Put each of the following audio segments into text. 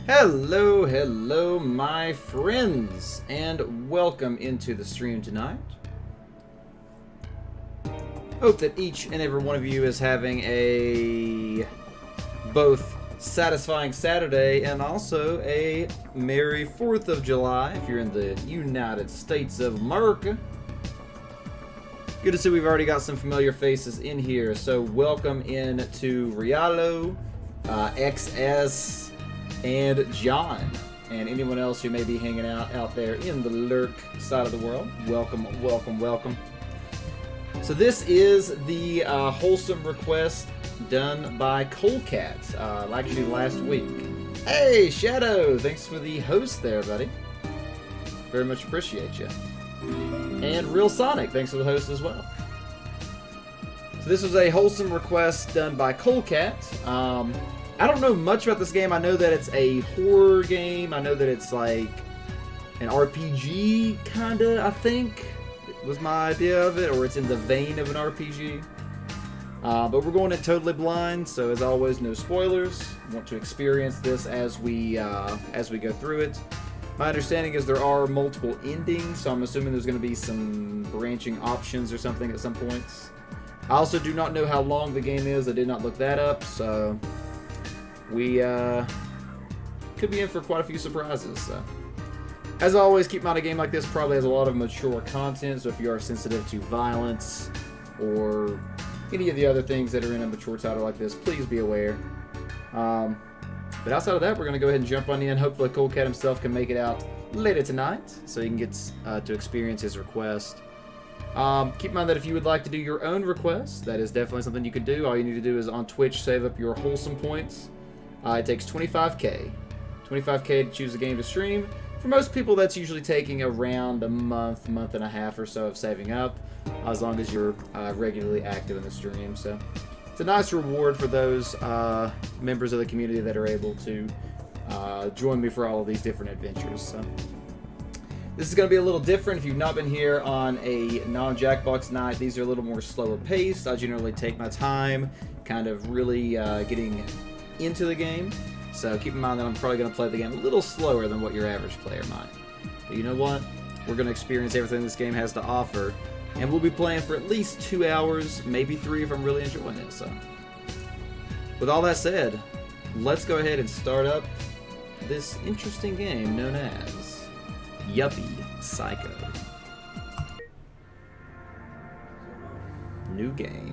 Hello, my friends, and welcome into the stream tonight. Hope that each and every one of you is having a both satisfying Saturday and also a Merry 4th of July if you're in the United States of America. Good to see we've already got some familiar faces in here, so welcome in to Rialo, XS, and John, and anyone else who may be hanging out there in the lurk side of the world. Welcome. So this is the wholesome request done by ColeCat, actually last week. Hey, Shadow! Thanks for the host there, buddy. Very much appreciate you. And Real Sonic, thanks for the host as well. So this was a wholesome request done by ColeCat. I don't know much about this game. I know that it's a horror game. I know that it's like an RPG, kinda, I think, was my idea of it, or it's in the vein of an RPG. But we're going in totally blind, so as always, no spoilers. I want to experience this as we go through it. My understanding is there are multiple endings, so I'm assuming there's going to be some branching options or something at some points. I also do not know how long the game is. I did not look that up, so we could be in for quite a few surprises. So. As always, keep in mind a game like this probably has a lot of mature content, so if you are sensitive to violence or any of the other things that are in a mature title like this, please be aware. But outside of that, we're going to go ahead and jump on in. Hopefully ColeCat himself can make it out later tonight, so he can get to experience his request. Keep in mind that if you would like to do your own request, that is definitely something you can do. All you need to do is on Twitch save up your wholesome points. It takes 25k. 25k to choose a game to stream. For most people, that's usually taking around a month and a half or so of saving up, as long as you're regularly active in the stream. So it's a nice reward for those members of the community that are able to join me for all of these different adventures. So this is going to be a little different. If you've not been here on a non-Jackbox night, these are a little more slower paced. I generally take my time, kind of really getting into the game. So keep in mind that I'm probably going to play the game a little slower than what your average player might. But you know what? We're going to experience everything this game has to offer. And we'll be playing for at least 2 hours, maybe 3 if I'm really enjoying it. So, with all that said, let's go ahead and start up this interesting game known as Yuppie Psycho. New game.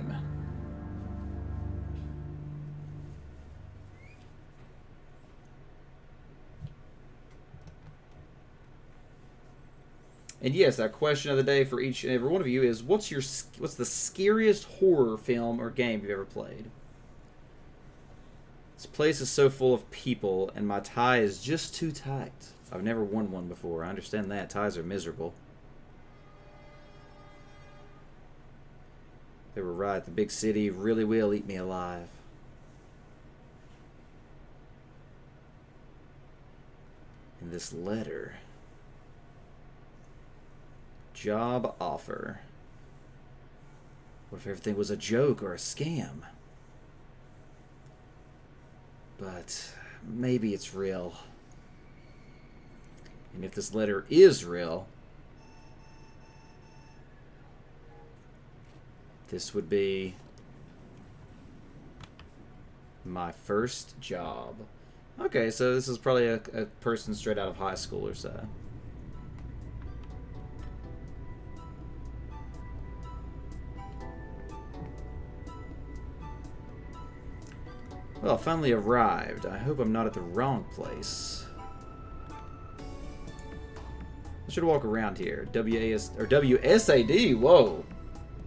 And yes, our question of the day for each and every one of you is, what's the scariest horror film or game you've ever played? This place is so full of people, and my tie is just too tight. I've never worn one before. I understand that. Ties are miserable. They were right. The big city really will eat me alive. And this letter. Job offer. What if everything was a joke or a scam? But maybe it's real. And if this letter is real, this would be My first job. Okay, so this is probably a person straight out of high school or so. Well, I finally arrived. I hope I'm not at the wrong place. I should walk around here. WAS or WSAD. Whoa.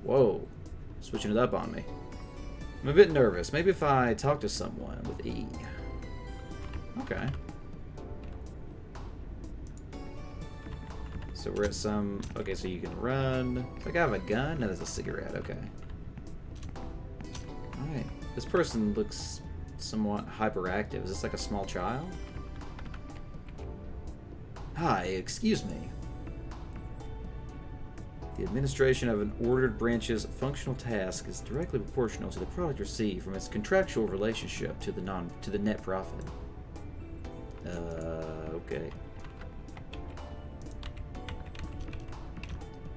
Whoa. Switching it up on me. I'm a bit nervous. Maybe if I talk to someone with E. Okay. So we're at some... Okay, so you can run. Like I have a gun? No, that's a cigarette. Okay. Alright. This person looks somewhat hyperactive. Is this like a small child? Hi, excuse me. The administration of an ordered branch's functional task is directly proportional to the product received from its contractual relationship to the net profit. Okay.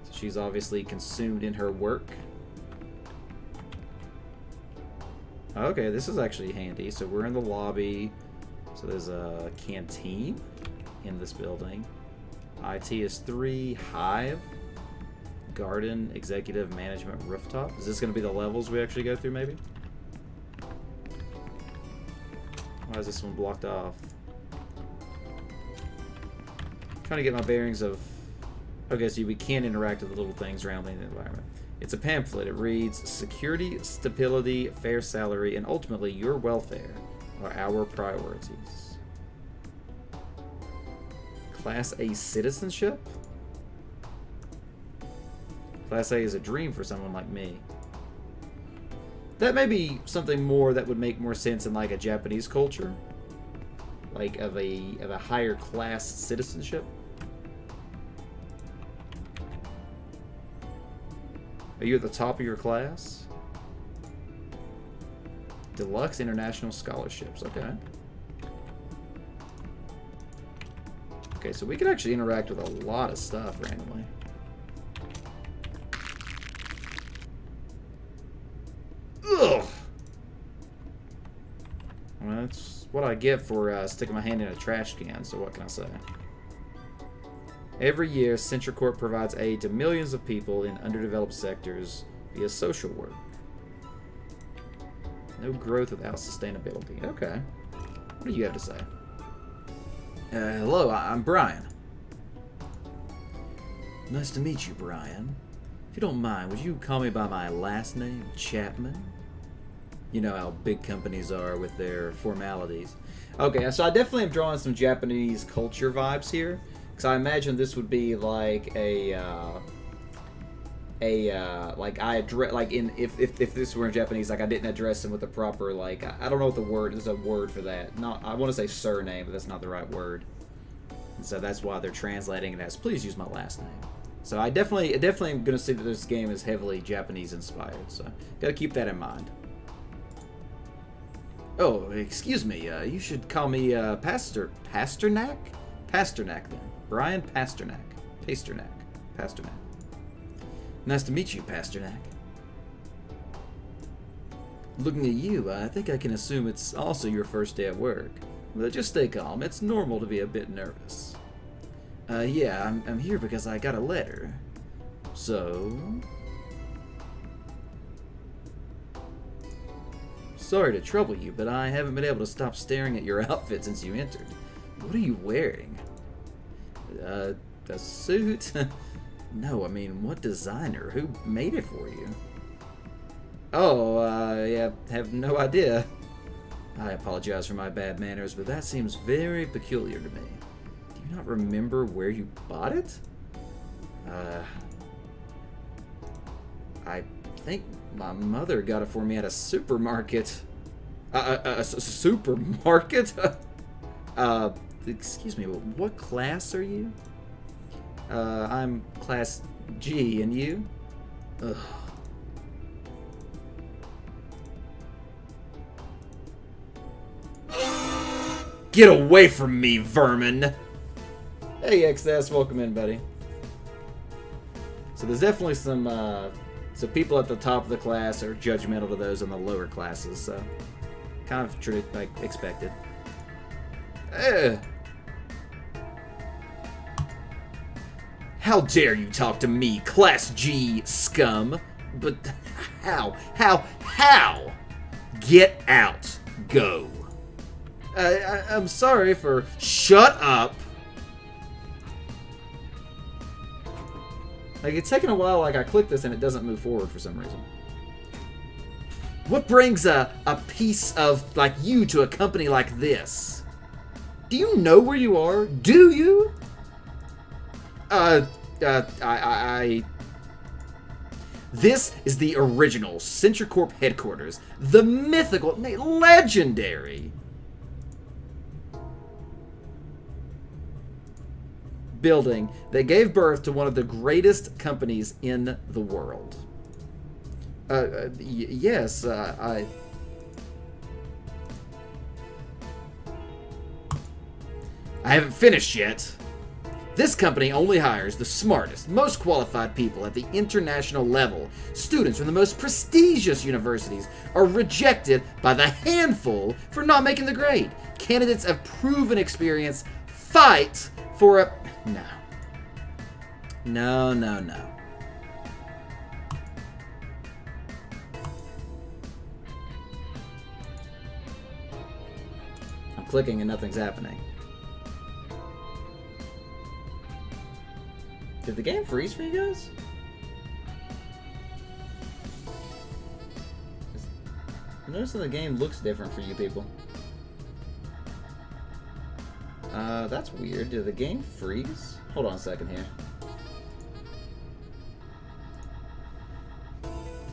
So she's obviously consumed in her work. Okay, this is actually handy. So we're in the lobby. So there's a canteen in this building. IT is 3. Hive. Garden, executive, management, rooftop. Is this going to be the levels we actually go through, maybe? Why is this one blocked off? Trying to get my bearings of... Okay, so we can interact with the little things around the environment. It's a pamphlet. It reads, security, stability, fair salary, and ultimately your welfare are our priorities. Class A citizenship? Class A is a dream for someone like me. That may be something more that would make more sense in like a Japanese culture. Like of a higher class citizenship. Are you at the top of your class? Deluxe international scholarships, okay. Okay, so we can actually interact with a lot of stuff randomly. Ugh! Well, that's what I get for sticking my hand in a trash can, so what can I say? Every year, CentraCorp provides aid to millions of people in underdeveloped sectors via social work. No growth without sustainability. Okay. What do you have to say? Hello, I'm Brian. Nice to meet you, Brian. If you don't mind, would you call me by my last name, Chapman? You know how big companies are with their formalities. Okay, so I definitely am drawing some Japanese culture vibes here. Because I imagine this would be like if this were in Japanese, like I didn't address him with the proper, like, I don't know what the word, there's a word for that. Not, I want to say surname, but that's not the right word. And so that's why they're translating it as, please use my last name. So I definitely am going to see that this game is heavily Japanese inspired, so got to keep that in mind. Oh, excuse me, you should call me Pasternak? Pasternak then. Brian Pasternak. Pasternak. Nice to meet you, Pasternak. Looking at you, I think I can assume it's also your first day at work. But just stay calm. It's normal to be a bit nervous. Yeah, I'm here because I got a letter. So... Sorry to trouble you, but I haven't been able to stop staring at your outfit since you entered. What are you wearing? A suit? No, I mean, what designer? Who made it for you? Oh, yeah, have no idea. I apologize for my bad manners, but that seems very peculiar to me. Do you not remember where you bought it? I think my mother got it for me at a supermarket. A supermarket? Excuse me, what class are you? I'm class G, and you? Ugh. Get away from me, vermin! Hey, XS, welcome in, buddy. So there's definitely some people at the top of the class are judgmental to those in the lower classes, so kind of like expected. How dare you talk to me, Class G scum? But how? Get out. Go. I'm sorry for... Shut up. Like, it's taking a while. Like, I click this and it doesn't move forward for some reason. What brings a piece of, like, you to a company like this? Do you know where you are? Do you? This is the original CenturyCorp headquarters. The mythical, legendary building that gave birth to one of the greatest companies in the world. Yes, I haven't finished yet. This company only hires the smartest, most qualified people at the international level. Students from the most prestigious universities are rejected by the handful for not making the grade. Candidates of proven experience fight for a... No. I'm clicking and nothing's happening. Did the game freeze for you guys? Notice that the game looks different for you people. That's weird. Did the game freeze? Hold on a second here.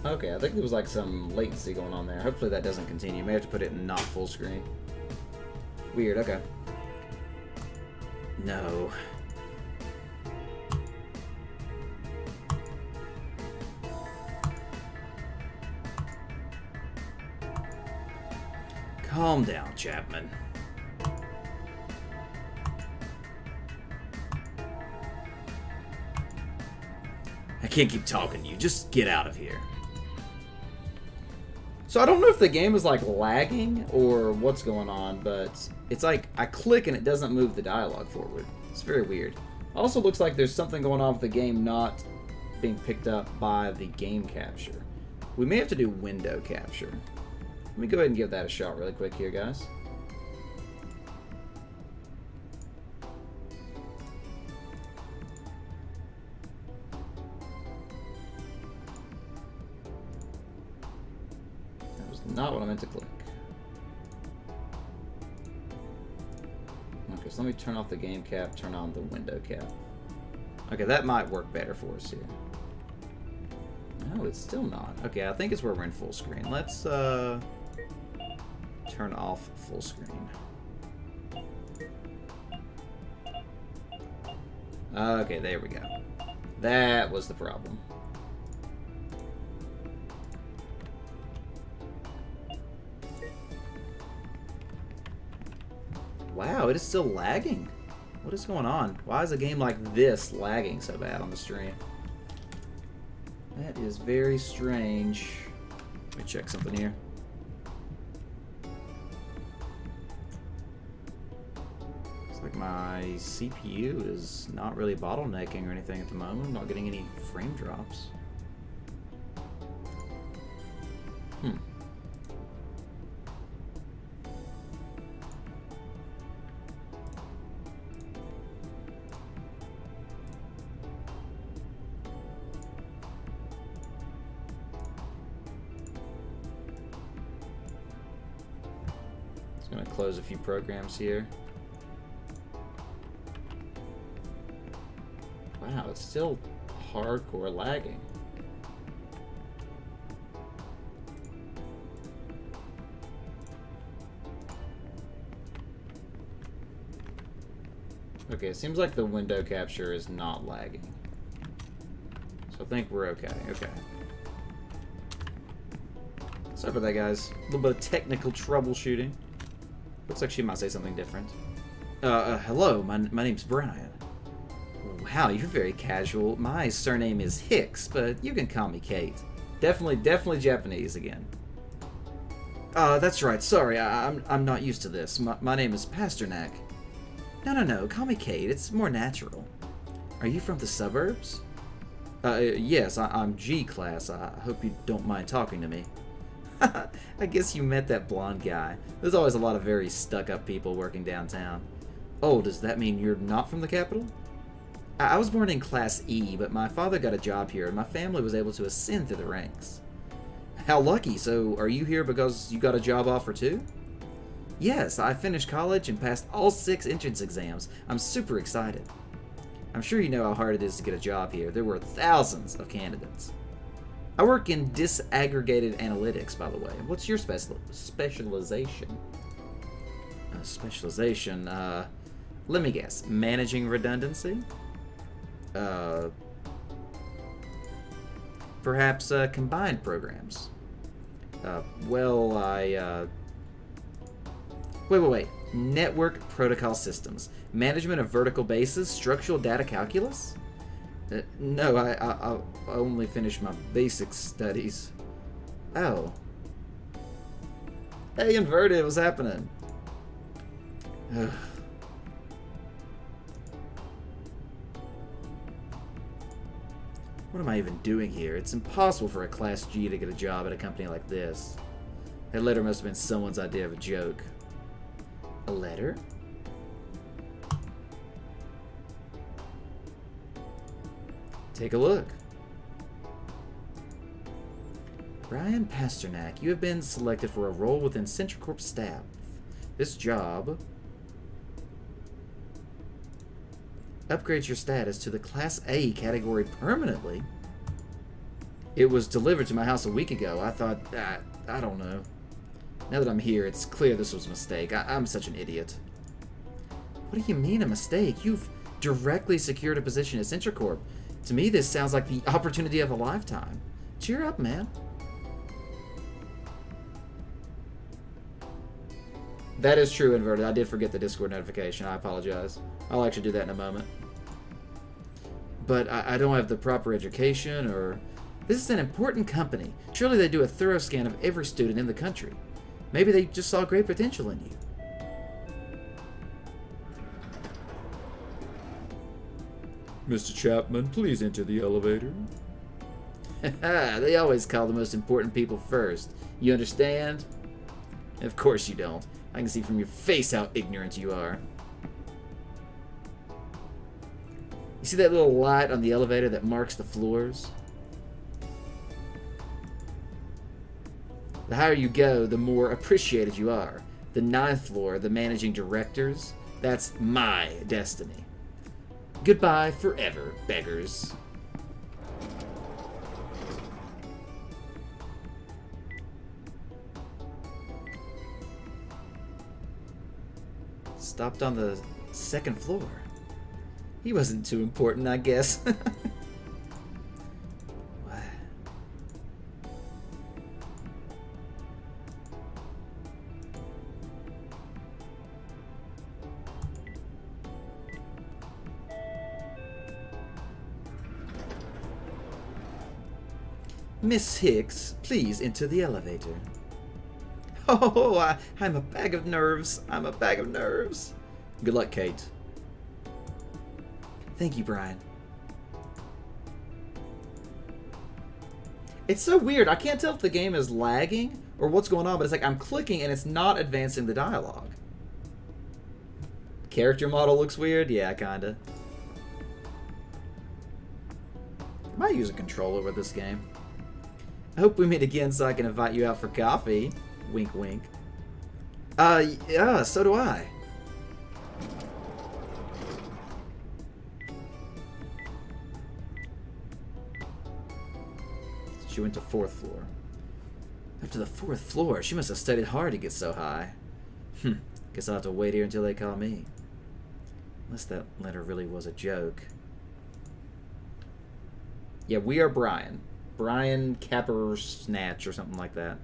Okay, I think there was like some latency going on there. Hopefully that doesn't continue. May have to put it in not full screen. Weird, okay. No. Calm down, Chapman. I can't keep talking to you. Just get out of here. So I don't know if the game is like lagging or what's going on, but it's like I click and it doesn't move the dialogue forward. It's very weird. Also looks like there's something going on with the game not being picked up by the game capture. We may have to do window capture. Let me go ahead and give that a shot really quick here, guys. That was not what I meant to click. Okay, so let me turn off the game cap, turn on the window cap. Okay, that might work better for us here. No, it's still not. Okay, I think it's where we're in full screen. Let's, turn off full screen. Okay, there we go. That was the problem. Wow, it is still lagging. What is going on? Why is a game like this lagging so bad on the stream? That is very strange. Let me check something here. Looks like my CPU is not really bottlenecking or anything at the moment. I'm not getting any frame drops. Just gonna close a few programs here. Wow, it's still hardcore lagging. Okay, it seems like the window capture is not lagging. So I think we're okay. Okay. Sorry about that, guys. A little bit of technical troubleshooting. Looks like she might say something different. Hello, my name's Brian. Wow, you're very casual. My surname is Hicks, but you can call me Kate. Definitely Japanese again. That's right. Sorry, I'm not used to this. My name is Pasternak. No. Call me Kate. It's more natural. Are you from the suburbs? Yes, I'm G-class. I hope you don't mind talking to me. I guess you met that blonde guy. There's always a lot of very stuck-up people working downtown. Oh, does that mean you're not from the capital? I was born in Class E, but my father got a job here, and my family was able to ascend through the ranks. How lucky. So, are you here because you got a job offer too? Yes, I finished college and passed all 6 entrance exams. I'm super excited. I'm sure you know how hard it is to get a job here. There were thousands of candidates. I work in disaggregated analytics, by the way. What's your specialization? Let me guess. Managing redundancy? Perhaps combined programs. Wait. Network protocol systems. Management of vertical bases. Structural data calculus? No, I only finished my basic studies. Oh. Hey, Inverted, what's happening? Ugh. What am I even doing here? It's impossible for a Class G to get a job at a company like this. That letter must have been someone's idea of a joke. A letter? Take a look. Brian Pasternak, you have been selected for a role within CentriCorp staff. This job upgrades your status to the Class A category permanently. It was delivered to my house a week ago. I thought, I don't know. Now that I'm here, it's clear this was a mistake. I'm such an idiot. What do you mean a mistake? You've directly secured a position at CentriCorp. To me, this sounds like the opportunity of a lifetime. Cheer up, man. That is true, Inverted. I did forget the Discord notification. I apologize. I'll actually do that in a moment. But I don't have the proper education or... This is an important company. Surely they do a thorough scan of every student in the country. Maybe they just saw great potential in you. Mr. Chapman, please enter the elevator. They always call the most important people first. You understand? Of course you don't. I can see from your face how ignorant you are. You see that little light on the elevator that marks the floors? The higher you go, the more appreciated you are. The 9th floor, the managing directors, that's my destiny. Goodbye forever, beggars. Stopped on the 2nd floor. He wasn't too important, I guess. Miss Hicks, please enter the elevator. Oh, I'm a bag of nerves. I'm a bag of nerves. Good luck, Kate. Thank you, Brian. It's so weird. I can't tell if the game is lagging or what's going on, but it's like I'm clicking and it's not advancing the dialogue. Character model looks weird? Yeah, kinda. I might use a controller with this game. I hope we meet again so I can invite you out for coffee. Wink, wink. Yeah, so do I. She went to 4th floor. Up to the 4th floor? She must have studied hard to get so high. Guess I'll have to wait here until they call me. Unless that letter really was a joke. Yeah, we are Brian. Brian Capper Snatch or something like that.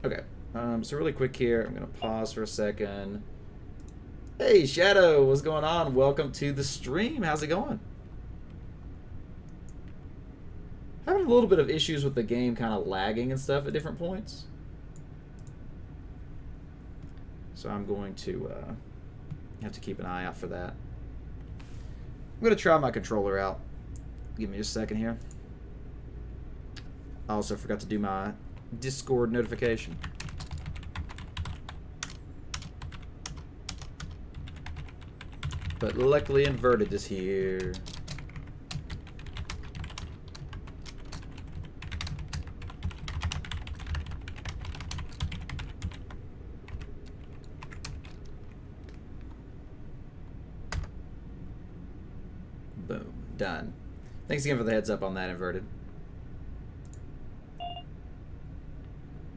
Okay, so really quick here, I'm gonna pause for a second. Hey Shadow, what's going on? Welcome to the stream. How's it going? Having a little bit of issues with the game kind of lagging and stuff at different points. So I'm going to have to keep an eye out for that. I'm going to try my controller out. Give me just a second here. I also forgot to do my Discord notification. But luckily Inverted is here. Boom. Done. Thanks again for the heads up on that, Inverted.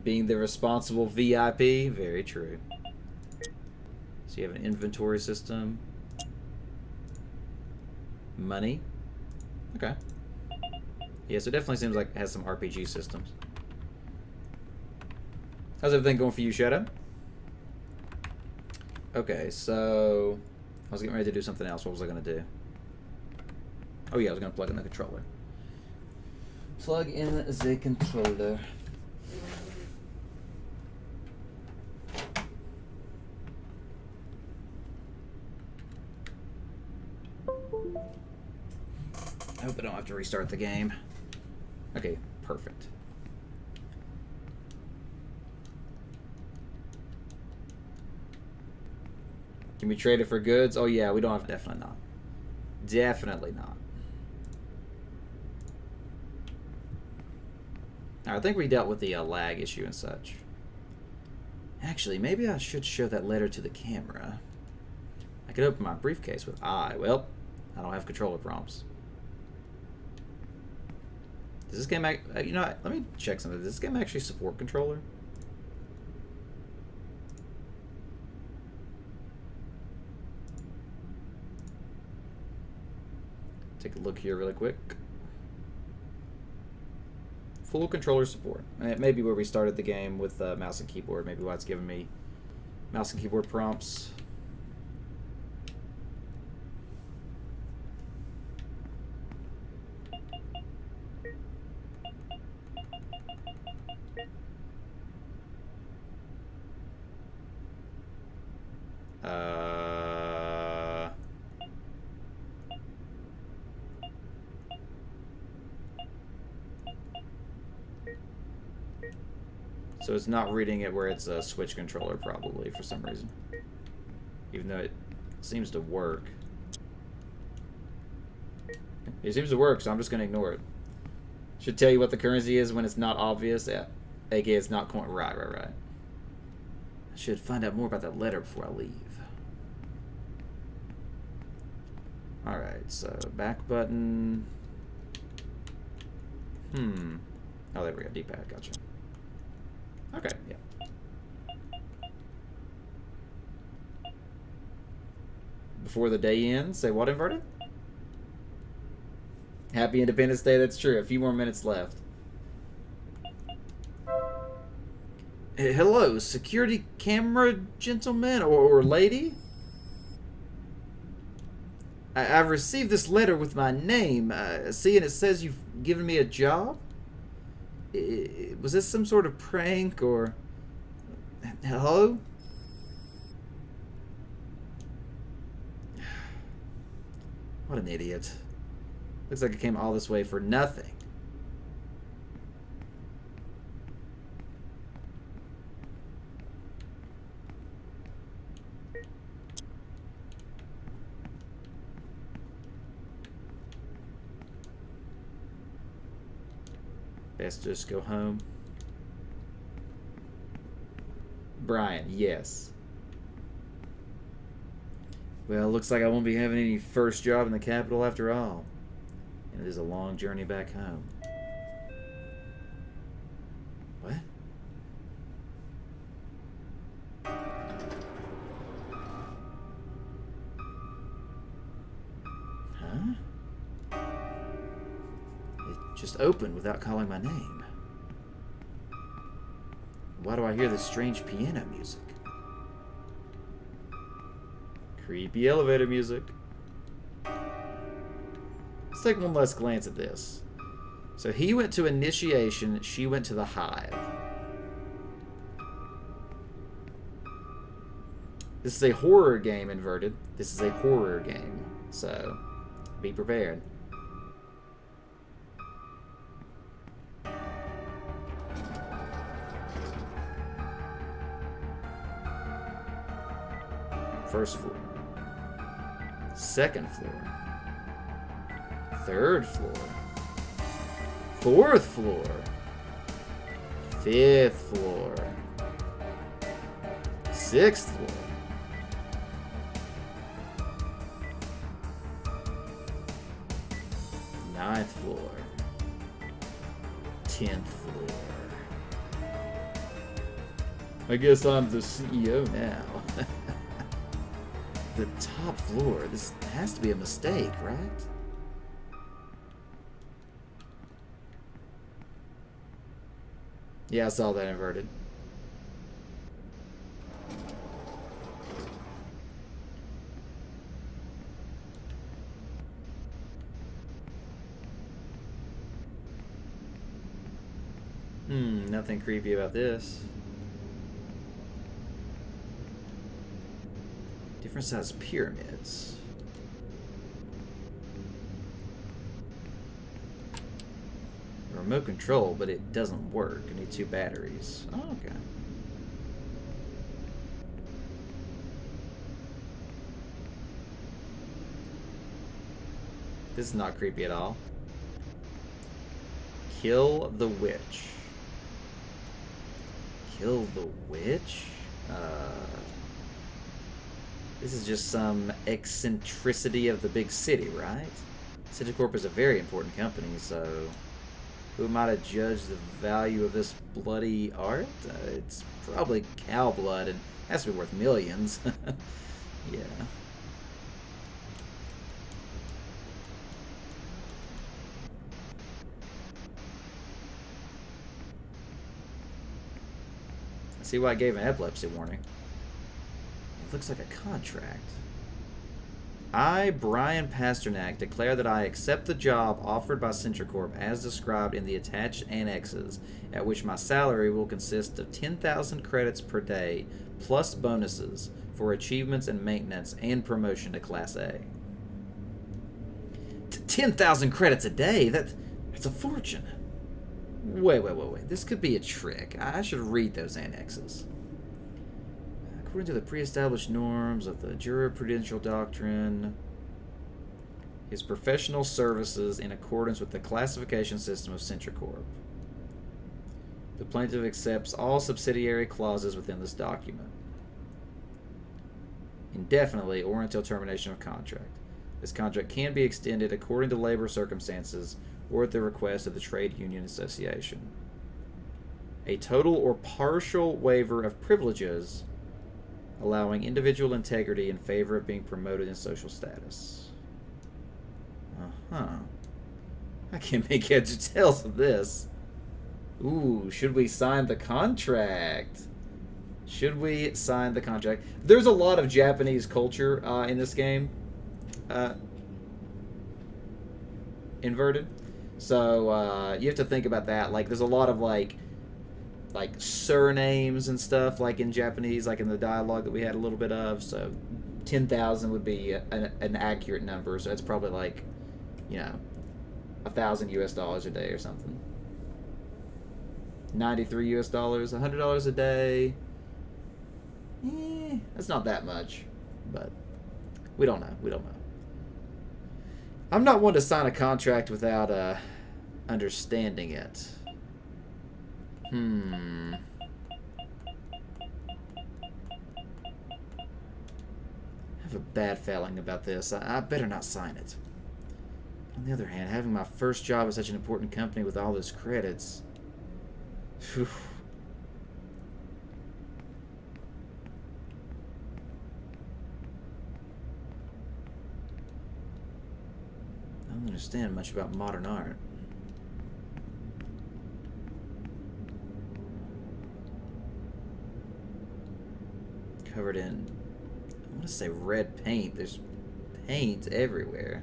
Being the responsible VIP. Very true. So you have an inventory system. Money. Okay. Yeah, so it definitely seems like it has some RPG systems. How's everything going for you, Shadow? Okay, so I was getting ready to do something else. What was I going to do? Oh yeah, I was going to plug in the controller. Plug in the controller. I hope I don't have to restart the game. Okay, perfect. Can we trade it for goods? Oh yeah, we don't have. Definitely not. Definitely not. Now, I think we dealt with the lag issue and such. Actually, maybe I should show that letter to the camera. I could open my briefcase with I. Well, I don't have controller prompts. Does this game, you know, let me check something. Does this game actually support controller? Take a look here really quick. Full controller support. And it may be where we started the game with mouse and keyboard. Maybe why it's giving me mouse and keyboard prompts. So it's not reading it where it's a Switch controller, probably, for some reason. Even though it seems to work. It seems to work, so I'm just going to ignore it. Should tell you what the currency is when it's not obvious. Yeah. AKA it's not coin. Right. I should find out more about that letter before I leave. Alright, so back button. Oh, there we go. D-pad, gotcha. Okay, yeah. Before the day ends, say what, Inverted? Happy Independence Day, that's true. A few more minutes left. Hello, security camera gentleman or lady? I've received this letter with my name. See, and it says you've given me a job? Was this some sort of prank or... Hello? What an idiot. Looks like I came all this way for nothing. Best just go home. Brian, yes. Well, looks like I won't be having any first job in the capital after all. And it is a long journey back home. What? Huh? Just opened without calling my name. Why do I hear this strange piano music? Creepy elevator music. Let's take one last glance at this. So he went to initiation, she went to the hive. This is a horror game, inverted. This is a horror game. So, be prepared. First floor. Second floor. Third floor. Fourth floor. Fifth floor. Sixth floor. Ninth floor. 10th floor. I guess I'm the CEO now. The top floor. This has to be a mistake, right? Yeah, I saw that inverted. Nothing creepy about this. Different size pyramids. Remote control, but it doesn't work. I need 2 batteries. Oh, okay. This is not creepy at all. Kill the witch. Kill the witch? This is just some eccentricity of the big city, right? Citicorp is a very important company, so who might have judged the value of this bloody art? It's probably cow blood and has to be worth millions. Yeah. I see why I gave an epilepsy warning. It looks like a contract. I, Brian Pasternak, declare that I accept the job offered by Centicorp as described in the attached annexes, at which my salary will consist of 10,000 credits per day, plus bonuses for achievements and maintenance and promotion to Class A. 10,000 credits a day? That's a fortune. Wait. This could be a trick. I should read those annexes. According to the pre-established norms of the jurisprudential doctrine, his professional services in accordance with the classification system of Centicorp. The plaintiff accepts all subsidiary clauses within this document. Indefinitely or until termination of contract. This contract can be extended according to labor circumstances or at the request of the trade union association. A total or partial waiver of privileges allowing individual integrity in favor of being promoted in social status. I can't make heads or tails of this. Ooh, should we sign the contract? Should we sign the contract? There's a lot of Japanese culture in this game. Inverted. So you have to think about that. Like, there's a lot of like surnames and stuff, like in Japanese, like in the dialogue that we had a little bit of. So 10,000 would be an accurate number. So it's probably like, you know, $1,000 a day or something. 93 US dollars, $100 a day. That's not that much, but we don't know. We don't know. I'm not one to sign a contract without understanding it. I have a bad feeling about this. I better not sign it. On the other hand, having my first job at such an important company with all those credits... Whew. I don't understand much about modern art. Covered in, I want to say red paint. There's paint everywhere.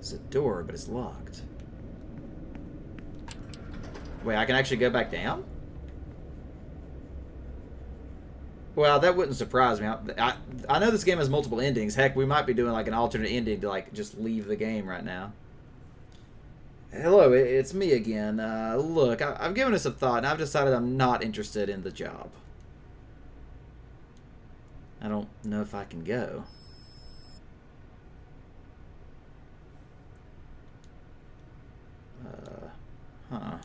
There's a door, but it's locked. Wait, I can actually go back down? Well, that wouldn't surprise me. I know this game has multiple endings. Heck, we might be doing like an alternate ending to like just leave the game right now. Hello, it's me again. Look, I've given this a thought, and I've decided I'm not interested in the job. I don't know if I can go. Huh.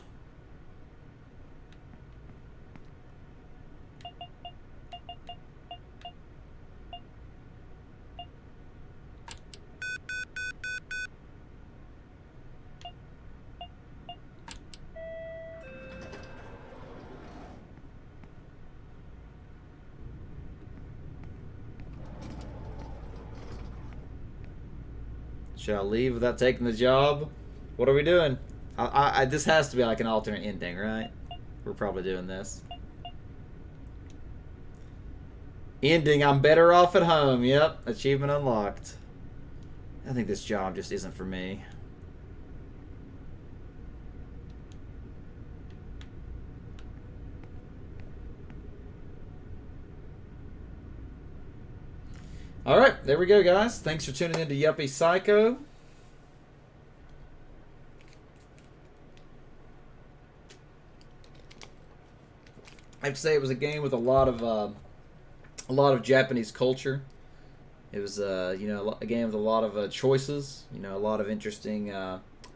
Should I leave without taking the job? What are we doing? This has to be like an alternate ending, right? We're probably doing this. Ending, I'm better off at home. Yep, achievement unlocked. I think this job just isn't for me. Alright, there we go, guys. Thanks for tuning in to Yuppie Psycho. I have to say it was a game with a lot of Japanese culture. It was you know, a game with a lot of choices. You know, a lot of interesting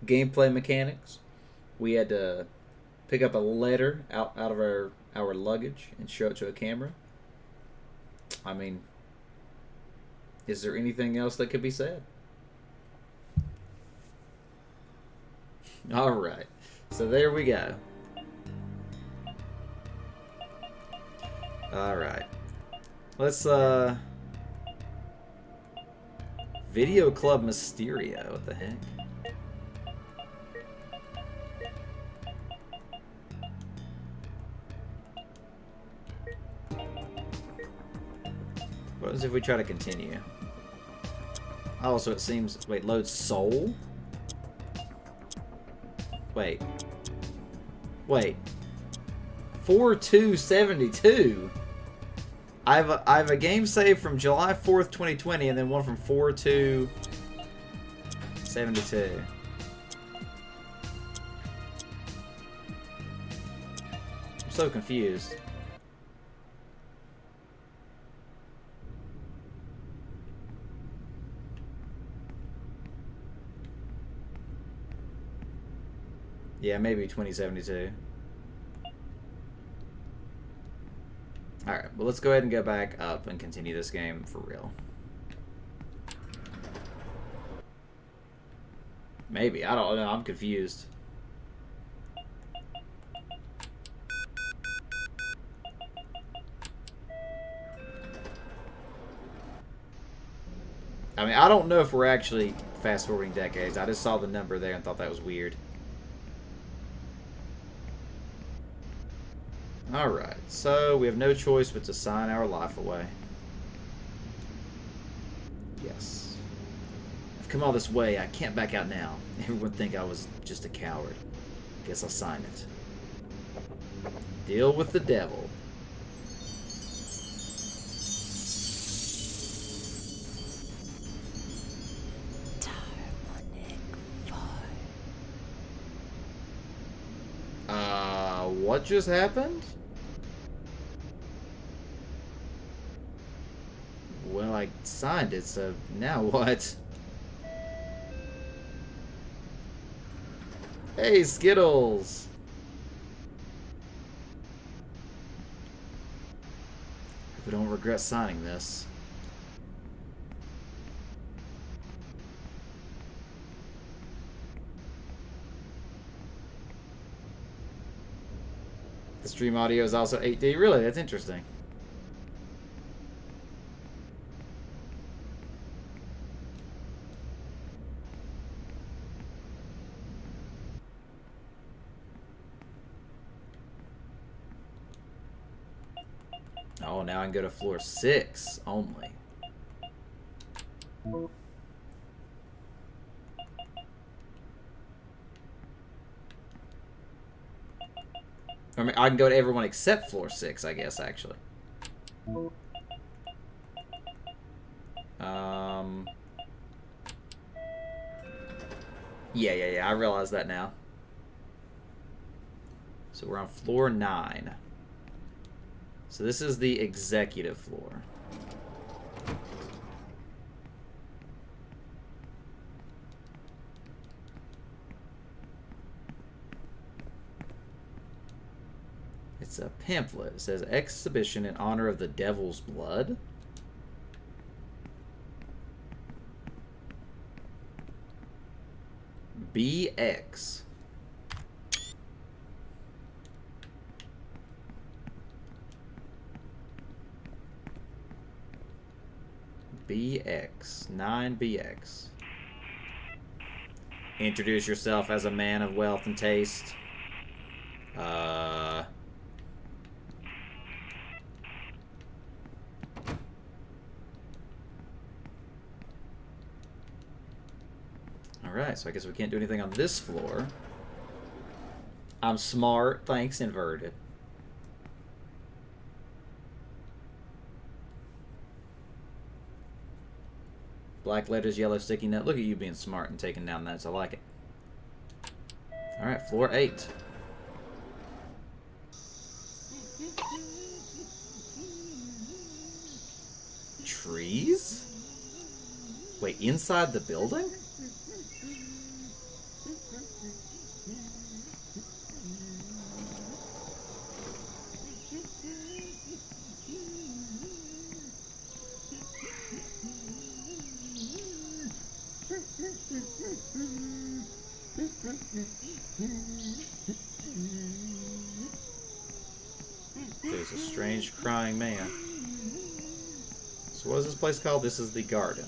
gameplay mechanics. We had to pick up a letter out of our luggage and show it to a camera. I mean, is there anything else that could be said? All right, so there we go. All right, let's Video Club Mysterio. What the heck? What happens if we try to continue? Oh, so it seems... Wait, load soul? Wait. 4/2/72? I have a game save from July 4th, 2020, and then one from 4/2/72. I'm so confused. Yeah, maybe 2072. Alright, well, let's go ahead and go back up and continue this game for real. Maybe, I don't know, I'm confused. I mean, I don't know if we're actually fast-forwarding decades. I just saw the number there and thought that was weird. Alright, so we have no choice but to sign our life away. Yes. I've come all this way, I can't back out now. Everyone would think I was just a coward. Guess I'll sign it. Deal with the devil. What just happened? Well, I signed it, so now what? Hey, Skittles! I don't regret signing this. The stream audio is also 8D. Really? That's interesting. Oh, now I can go to floor 6 only. I mean, I can go to everyone except floor 6, I guess, actually. Yeah, I realize that now. So we're on floor 9. So this is the executive floor. It's a pamphlet. It says exhibition in honor of the devil's blood. BX. BX. 9BX. Introduce yourself as a man of wealth and taste. Alright, so I guess we can't do anything on this floor. I'm smart, thanks, inverted. Black letters, yellow sticky note. Look at you being smart and taking down notes. I like it. Alright, floor 8. Trees? Wait, inside the building? There's a strange crying man. So what is this place called? This is the garden.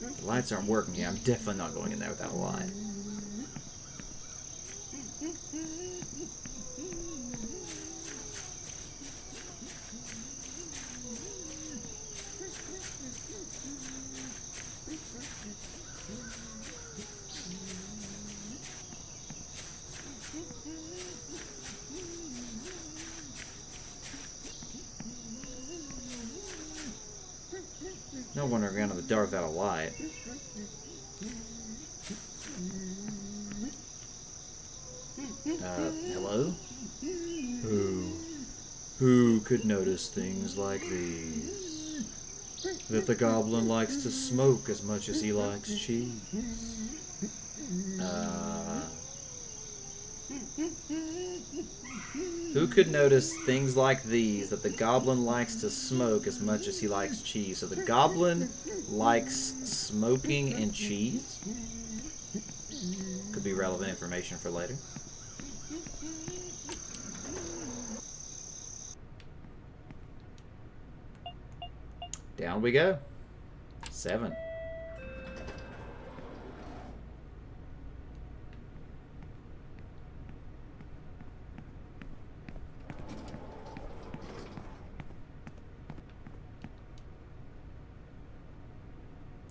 The lights aren't working here. I'm definitely not going in there without a light. No wandering around in the dark without a light. Hello? Who could notice things like these? That the goblin likes to smoke as much as he likes cheese. Who could notice things like these, that the goblin likes to smoke as much as he likes cheese? So the goblin likes smoking and cheese? Could be relevant information for later. Down we go. 7.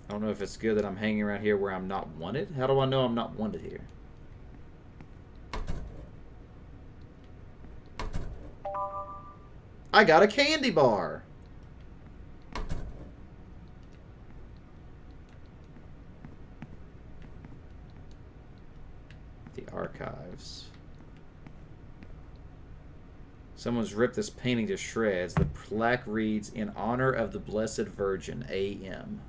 I don't know if it's good that I'm hanging around here where I'm not wanted. How do I know I'm not wanted here? I got a candy bar! The archives. Someone's ripped this painting to shreds. The plaque reads, "In honor of the Blessed Virgin, A.M."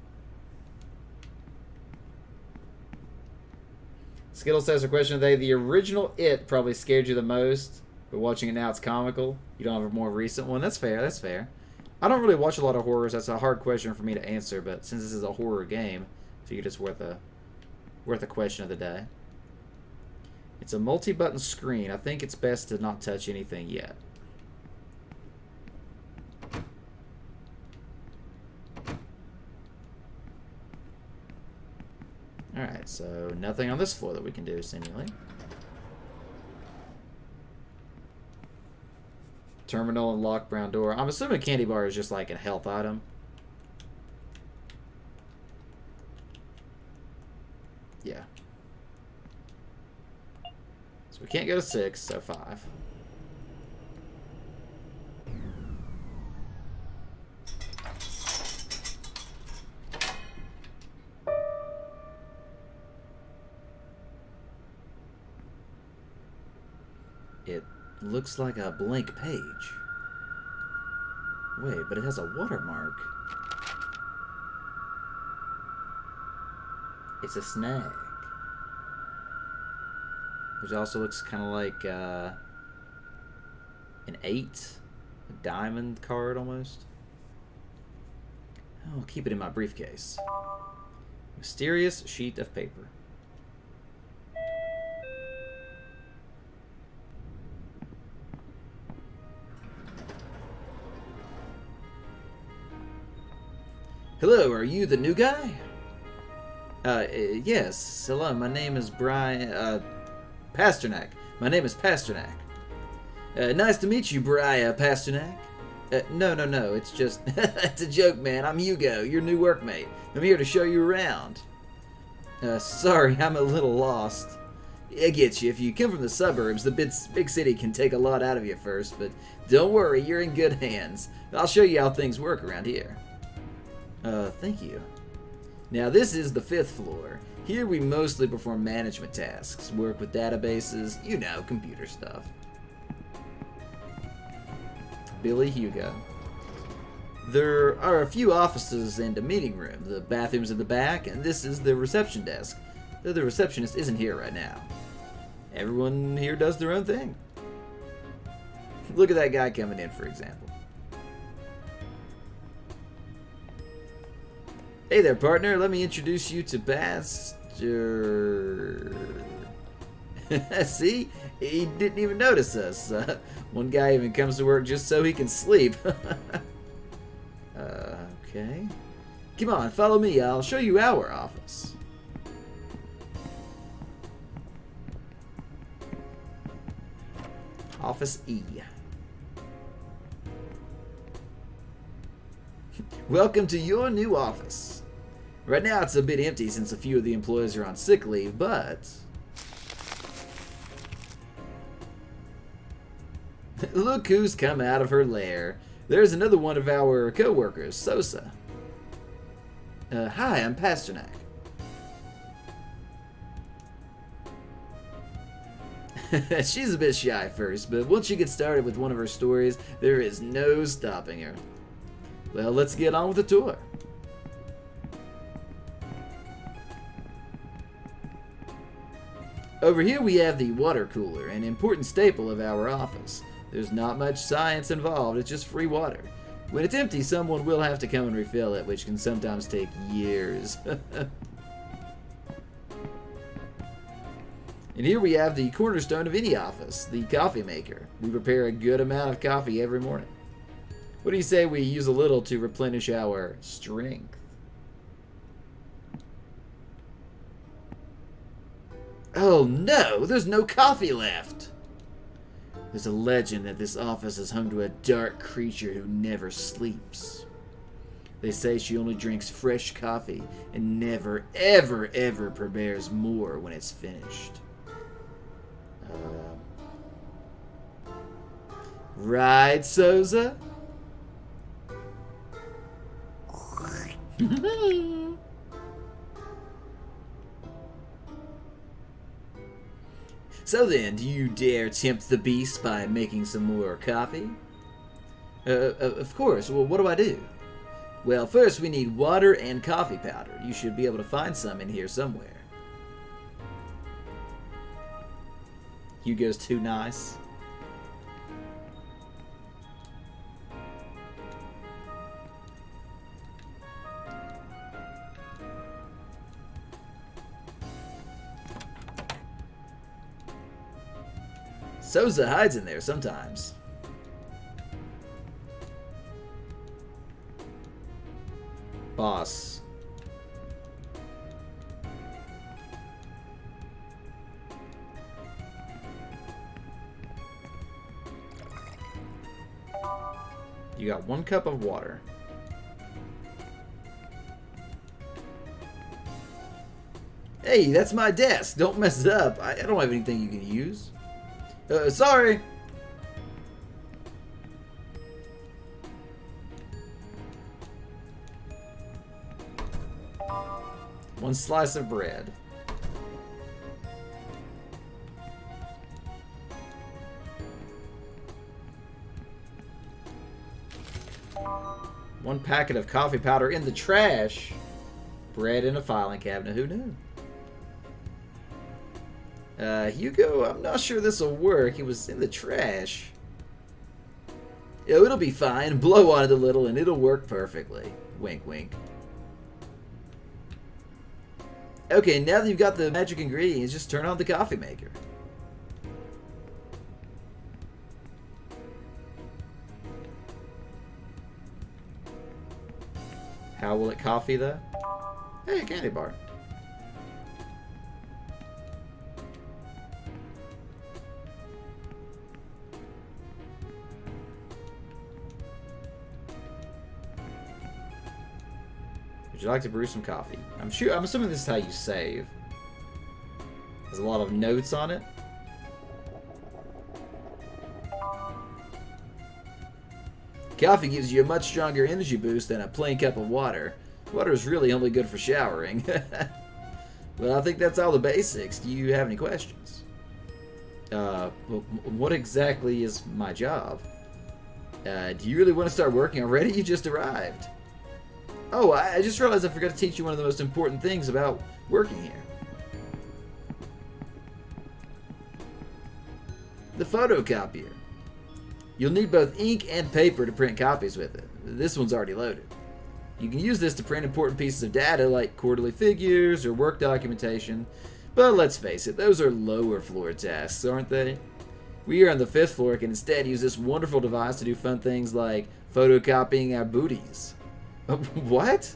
Skittles says a question today. The original It probably scared you the most, but watching it now it's comical. You don't have a more recent one. That's fair, that's fair. I don't really watch a lot of horrors. That's a hard question for me to answer, but since this is a horror game, I figured it's worth a question of the day. It's a multi-button screen. I think it's best to not touch anything yet. Alright, so nothing on this floor that we can do, seemingly. Terminal and locked brown door. I'm assuming candy bar is just like a health item. Yeah. we can't go to 6, so 5. It looks like a blank page. Wait, but it has a watermark. It's a snag. Which also looks kind of like an 8. A diamond card almost. I'll keep it in my briefcase. Mysterious sheet of paper. Hello, are you the new guy? Yes. Hello, my name is Brian, Pasternak. My name is Pasternak. Nice to meet you, Brian Pasternak. No, it's just, it's a joke, man. I'm Hugo, your new workmate. I'm here to show you around. Sorry, I'm a little lost. I get you. If you come from the suburbs, the big city can take a lot out of you first, but don't worry, you're in good hands. I'll show you how things work around here. Thank you. Now this is the 5th floor. Here we mostly perform management tasks, work with databases, you know, computer stuff. Billy Hugo. There are a few offices and a meeting room. The bathroom's in the back, and this is the reception desk. Though the receptionist isn't here right now. Everyone here does their own thing. Look at that guy coming in, for example. Hey there, partner. Let me introduce you to Pastor. See? He didn't even notice us. One guy even comes to work just so he can sleep. Okay. Come on, follow me. I'll show you our office. Office E. Welcome to your new office. Right now it's a bit empty since a few of the employees are on sick leave, but... Look who's come out of her lair. There's another one of our co-workers, Sosa. Hi, I'm Pasternak. She's a bit shy first, but once she gets started with one of her stories, there is no stopping her. Well, let's get on with the tour. Over here we have the water cooler, an important staple of our office. There's not much science involved, it's just free water. When it's empty, someone will have to come and refill it, which can sometimes take years. And here we have the cornerstone of any office, the coffee maker. We prepare a good amount of coffee every morning. What do you say we use a little to replenish our strength? Oh no, there's no coffee left! There's a legend that this office is home to a dark creature who never sleeps. They say she only drinks fresh coffee and never, ever, ever prepares more when it's finished. Right, Sosa? So then, do you dare tempt the beast by making some more coffee? Of course. Well, what do I do? Well, first we need water and coffee powder. You should be able to find some in here somewhere. Hugo's too nice. Sosa hides in there sometimes. Boss. You got 1 cup of water. Hey, that's my desk. Don't mess it up. I don't have anything you can use. Sorry. One slice of bread. One packet of coffee powder in the trash. Bread in a filing cabinet. Who knew? Hugo, I'm not sure this will work. It was in the trash. Oh, it'll be fine. Blow on it a little and it'll work perfectly. Wink, wink. Okay, now that you've got the magic ingredients, just turn on the coffee maker. How will it coffee, though? Hey, a candy bar. Would you like to brew some coffee? I'm assuming this is how you save. There's a lot of notes on it. Coffee gives you a much stronger energy boost than a plain cup of water. Water is really only good for showering. Well, I think that's all the basics. Do you have any questions? Well, what exactly is my job? Do you really want to start working already? You just arrived. Oh, I just realized I forgot to teach you one of the most important things about working here. The photocopier. You'll need both ink and paper to print copies with it. This one's already loaded. You can use this to print important pieces of data like quarterly figures or work documentation, but let's face it, those are lower floor tasks, aren't they? We here on the 5th floor can instead use this wonderful device to do fun things like photocopying our booties. What?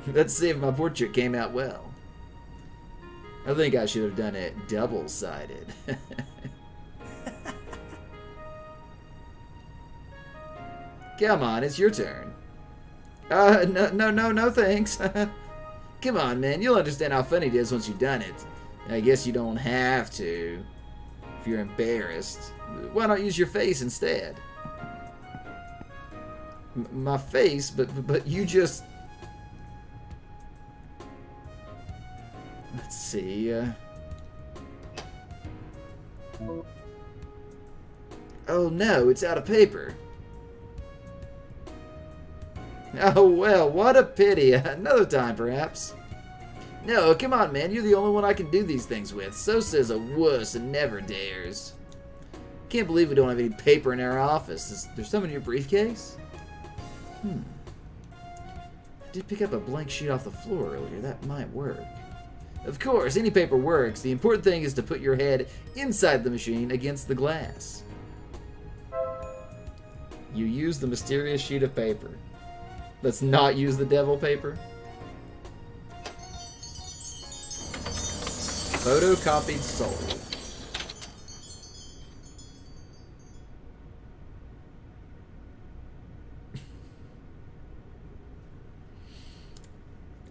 Let's see if my portrait came out well. I think I should have done it double-sided. Come on, it's your turn. No, thanks. Come on, man, you'll understand how funny it is once you've done it. I guess you don't have to, if you're embarrassed. Why not use your face instead? My face? But you just... Let's see, Oh no, it's out of paper. Oh well, what a pity. Another time, perhaps. No, come on, man. You're the only one I can do these things with. So says a wuss and never dares. Can't believe we don't have any paper in our office. Is there some in your briefcase? I did pick up a blank sheet off the floor earlier. That might work. Of course, any paper works. The important thing is to put your head inside the machine against the glass. You use the mysterious sheet of paper. Let's not use the devil paper. Photocopied sold.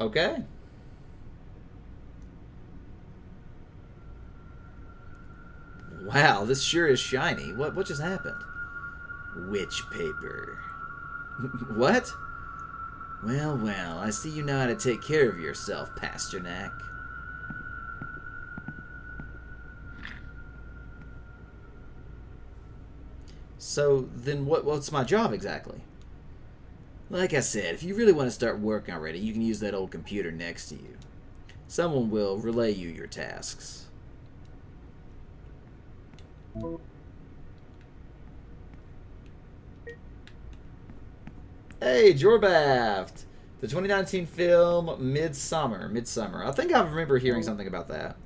Okay. Wow, this sure is shiny. What just happened? Witch paper. What? Well, I see you know how to take care of yourself, Pasternak. So, then what's my job exactly? Like I said, if you really want to start working already, you can use that old computer next to you. Someone will relay you your tasks. Hey, Jorbaft! The 2019 film Midsummer. I think I remember hearing something about that.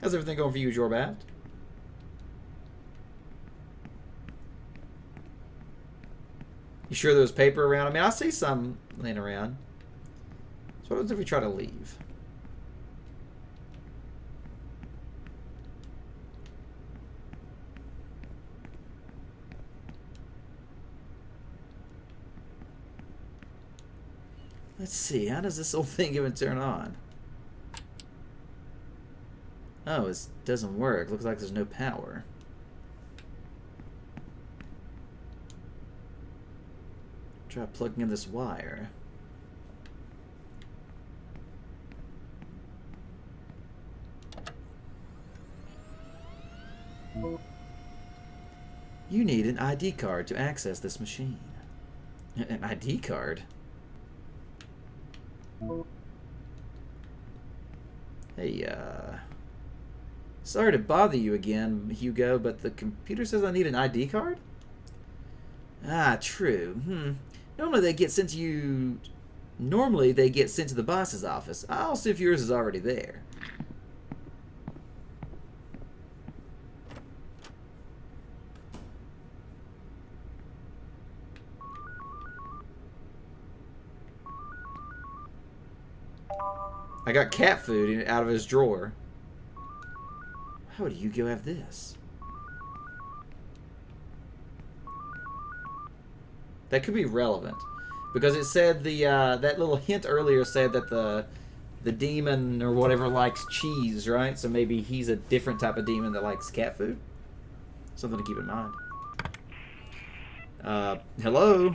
How's everything going for you, Jorbaft? You sure there was paper around? I mean, I see some laying around. So what happens if we try to leave? Let's see, how does this old thing even turn on? Oh, it doesn't work. Looks like there's no power. Try plugging in this wire. You need an ID card to access this machine. An ID card? Hey, sorry to bother you again, Hugo, but the computer says I need an ID card? Ah, true. Normally they get sent to you... Normally they get sent to the boss's office. I'll see if yours is already there. I got cat food out of his drawer. How would Hugo have this? That could be relevant, because it said the that little hint earlier said that the demon or whatever likes cheese, right? So maybe he's a different type of demon that likes cat food. Something to keep in mind. Hello,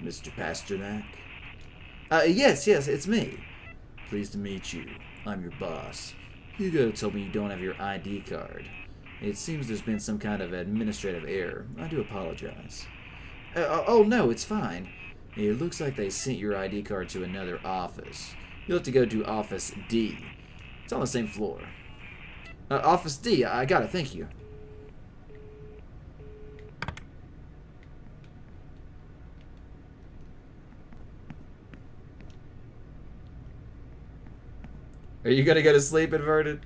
Mr. Pasternak. Yes, it's me. Pleased to meet you. I'm your boss. Hugo told me you don't have your ID card. It seems there's been some kind of administrative error. I do apologize. Oh, no, it's fine. It looks like they sent your ID card to another office. You'll have to go to Office D. It's on the same floor. Office D, I got it, thank you. Are you gonna go to sleep, Inverted?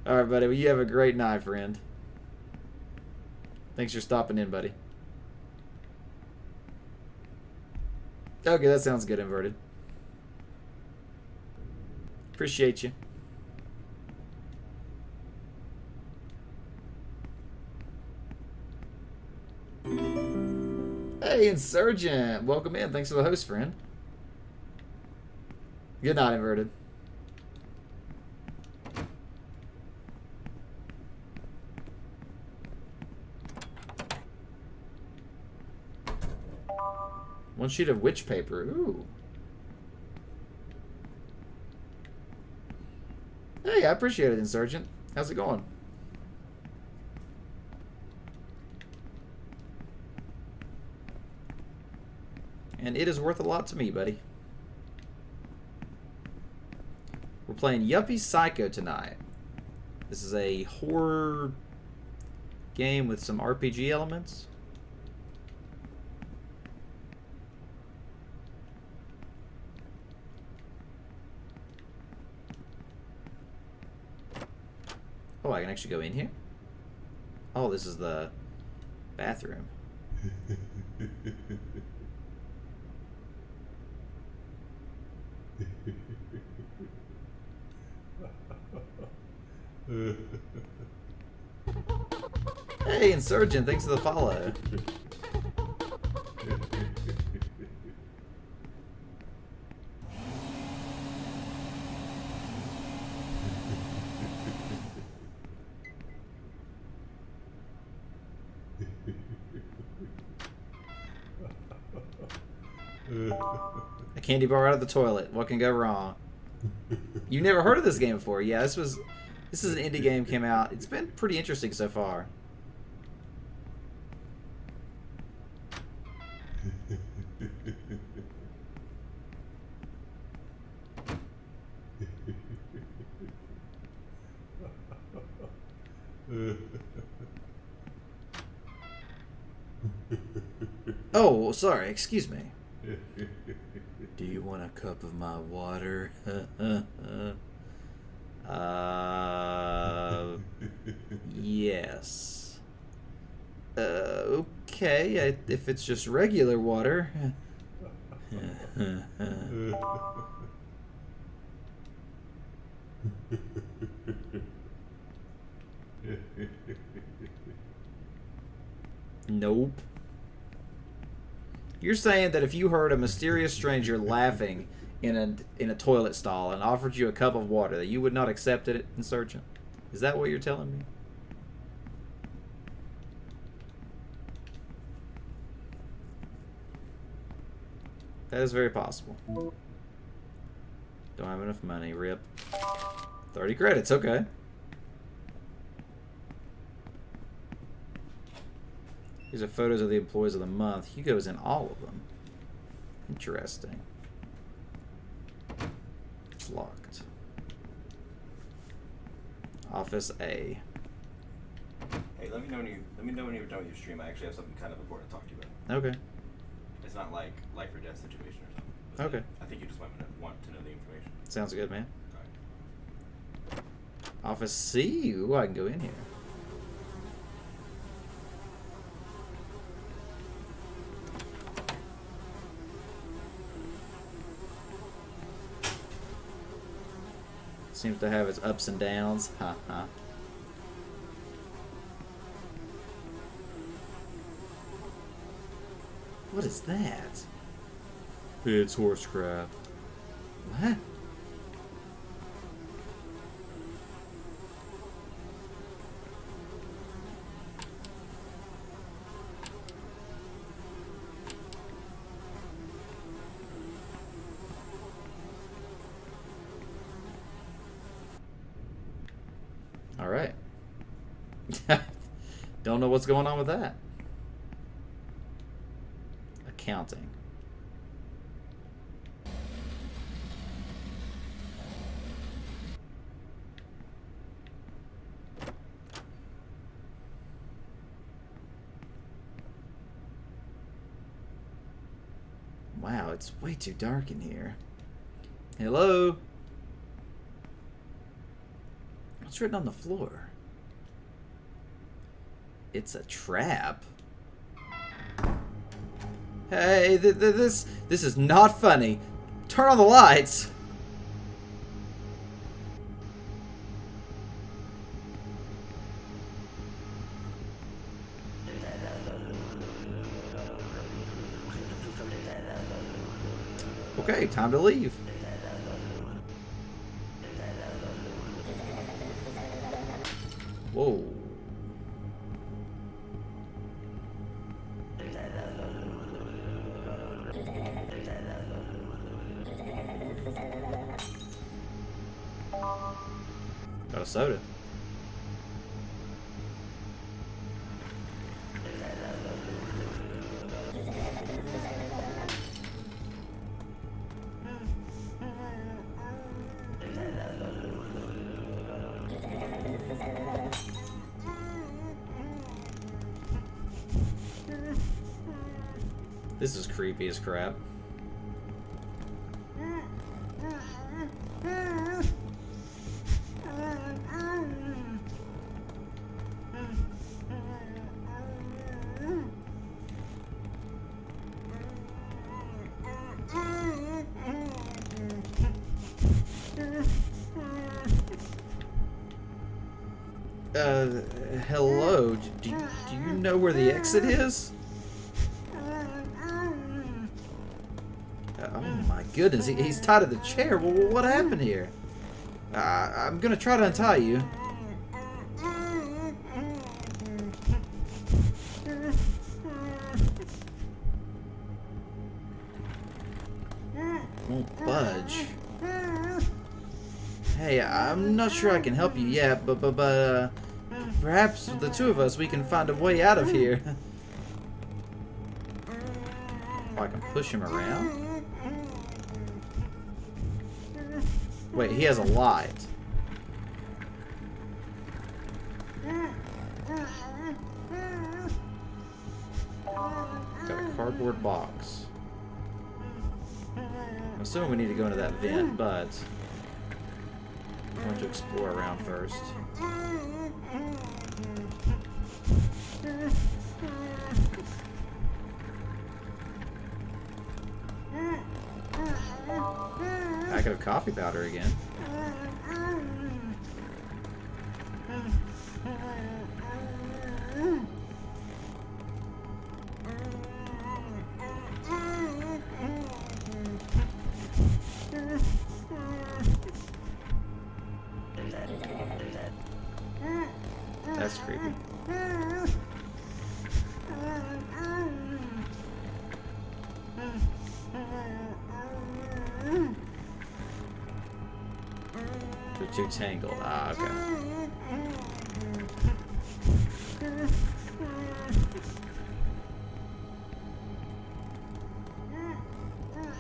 Alright, buddy. Well, you have a great night, friend. Thanks for stopping in, buddy. Okay, that sounds good, Inverted. Appreciate you. Hey, Insurgent! Welcome in. Thanks for the host, friend. Good night, Inverted. One sheet of witch paper. Ooh. Hey, I appreciate it, Insurgent. How's it going? And it is worth a lot to me, buddy. We're playing Yuppie Psycho tonight. This is a horror game with some RPG elements. Oh, I can actually go in here? Oh, this is the bathroom. Hey, Insurgent, thanks for the follow. A candy bar out of the toilet. What can go wrong? You never heard of this game before? Yeah, this is an indie game, came out. It's been pretty interesting so far. Oh, sorry, excuse me. Do you want a cup of my water? Yes. Okay, if it's just regular water. Nope. You're saying that if you heard a mysterious stranger laughing in a toilet stall and offered you a cup of water, that you would not accept it and search it? Is that what you're telling me? That is very possible. Don't have enough money. Rip. 30 credits. Okay. These are photos of the employees of the month. Hugo's in all of them. Interesting. It's locked. Office A. Hey, let me know when you're done with your stream. I actually have something kind of important to talk to you about. Okay. It's not like life or death situation or something. But Okay. I think you just might want to know the information. Sounds good, man. All right. Office C. Ooh, I can go in here. Seems to have its ups and downs. Ha ha. What is that? It's horse crap. What? All right. Don't know what's going on with that. Accounting. Wow, it's way too dark in here. Hello? What's written on the floor? It's a trap. Hey, this is not funny. Turn on the lights. Okay, time to leave. Whoa. Got a soda. This is creepy as crap. Hello? Do you know where the exit is? Oh my goodness, he's tied to the chair. Well, what happened here? I'm gonna try to untie you. Won't budge. Hey, I'm not sure I can help you yet, but perhaps the two of us, we can find a way out of here. Oh, I can push him around? Wait, he has a light. Got a cardboard box. I'm assuming we need to go into that vent, but I want to explore around first. Packet of coffee powder again. too tangled. Ah, okay.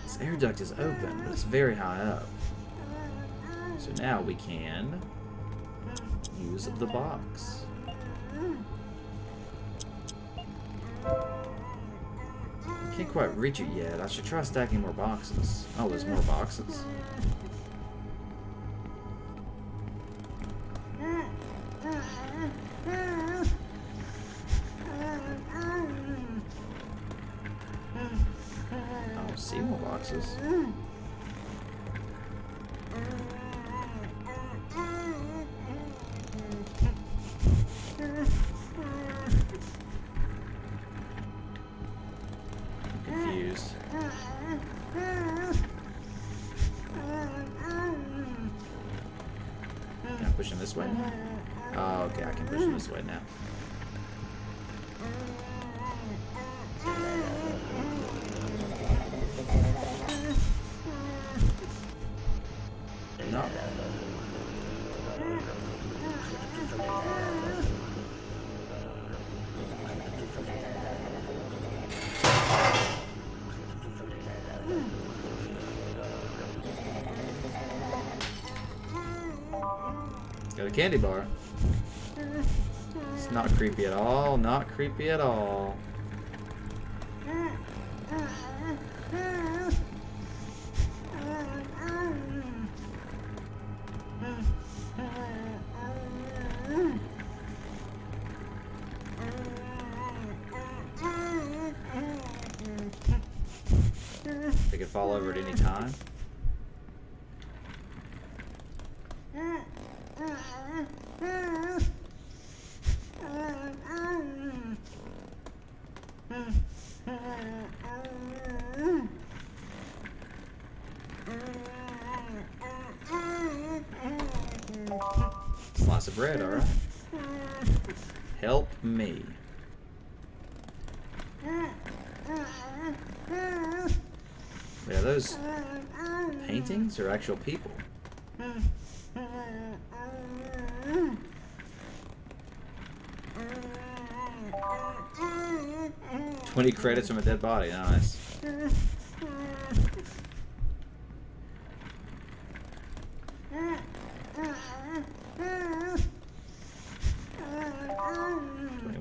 This air duct is open, but it's very high up. So now we can use the box. Can't quite reach it yet. I should try stacking more boxes. Oh, there's more boxes. I don't see more boxes. Confused. Can I push him this way now? Oh, okay, I can push him this way now. No. Got a candy bar. It's not creepy at all. Not creepy at all. They could fall over at any time. Slice of bread, alright. Help me. Wait, are those paintings or actual people? 20 credits from a dead body, nice.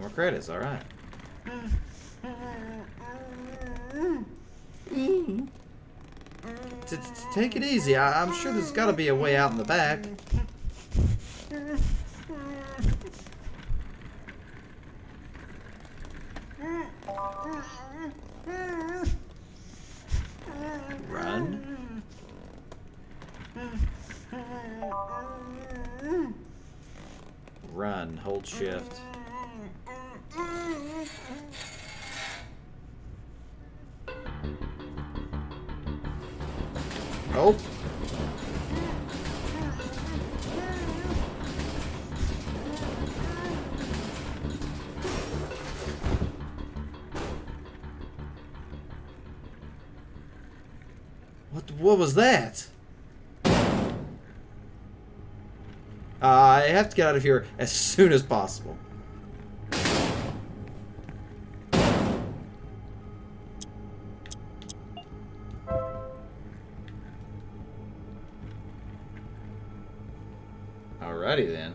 More credits, alright. Take it easy. I'm sure there's got to be a way out in the back. Run. Run. Hold shift. Oh. What was that? I have to get out of here as soon as possible. Alrighty then.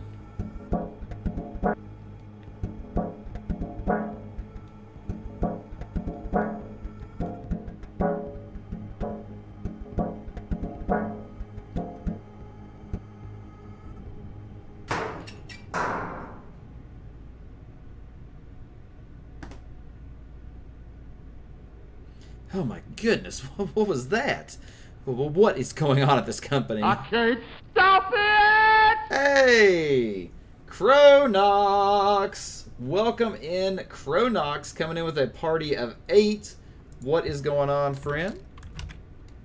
Oh my goodness, what was that? What is going on at this company? I can't stop it! Hey! Cronox! Welcome in, Cronox, coming in with a party of 8. What is going on, friend?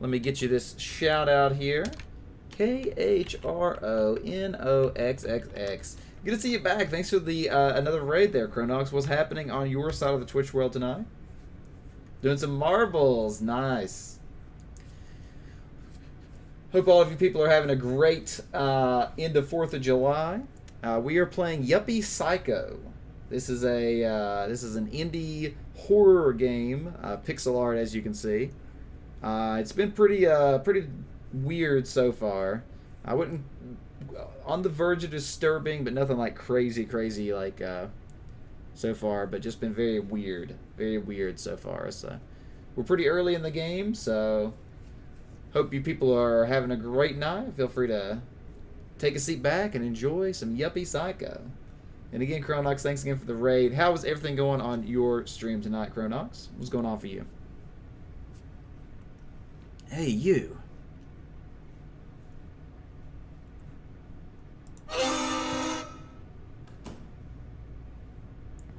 Let me get you this shout out here. KHRONOXXX. Good to see you back. Thanks for the another raid there, Cronox. What's happening on your side of the Twitch world tonight? Doing some marbles. Nice. Hope all of you people are having a great end of 4th of July. We are playing Yuppie Psycho. This is an indie horror game, pixel art as you can see. It's been pretty weird so far. I wouldn't on the verge of disturbing, but nothing like crazy like so far. But just been very weird so far. So we're pretty early in the game, so. Hope you people are having a great night. Feel free to take a seat back and enjoy some Yuppie Psycho. And again, Chronox, thanks again for the raid. How is everything going on your stream tonight, Chronox? What's going on for you? Hey, you.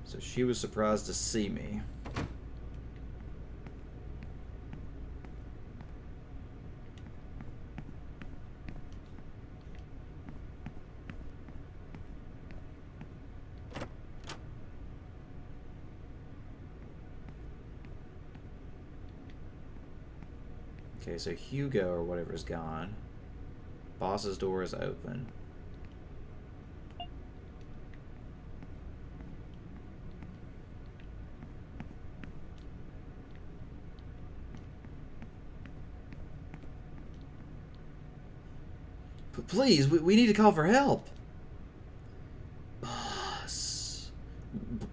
So she was surprised to see me. Okay, so Hugo or whatever is gone. Boss's door is open. But please, we need to call for help. Boss?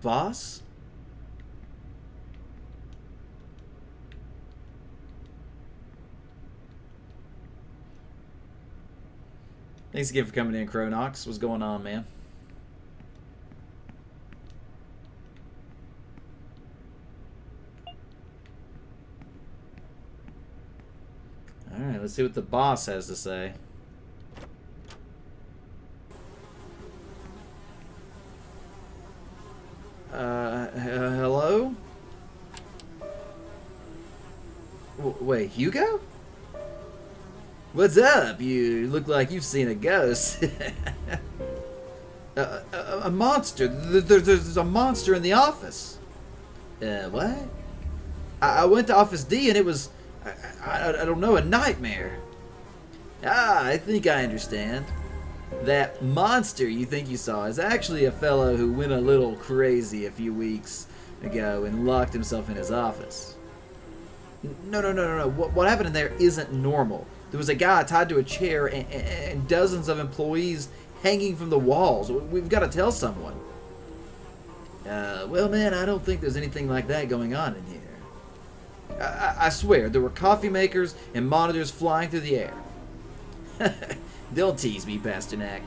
Boss? Thanks again for coming in, Chronox. What's going on, man? Alright, let's see what the boss has to say. Hello? Wait, Hugo? What's up? You look like you've seen a ghost. A monster. There's a monster in the office. What? I went to Office D and it was, I don't know, a nightmare. Ah, I think I understand. That monster you think you saw is actually a fellow who went a little crazy a few weeks ago and locked himself in his office. No. What happened in there isn't normal. There was a guy tied to a chair and dozens of employees hanging from the walls. We've got to tell someone. Well, man, I don't think there's anything like that going on in here. I swear, there were coffee makers and monitors flying through the air. They'll tease me, Pasternak.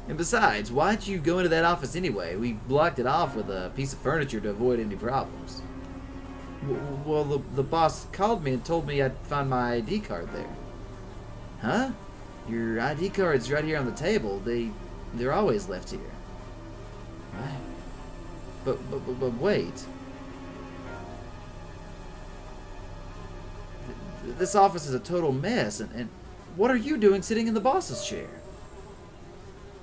And besides, why'd you go into that office anyway? We blocked it off with a piece of furniture to avoid any problems. Well, the boss called me and told me I'd find my ID card there. Huh? Your ID card's right here on the table. They're always left here. Right. But wait. This office is a total mess, and what are you doing sitting in the boss's chair?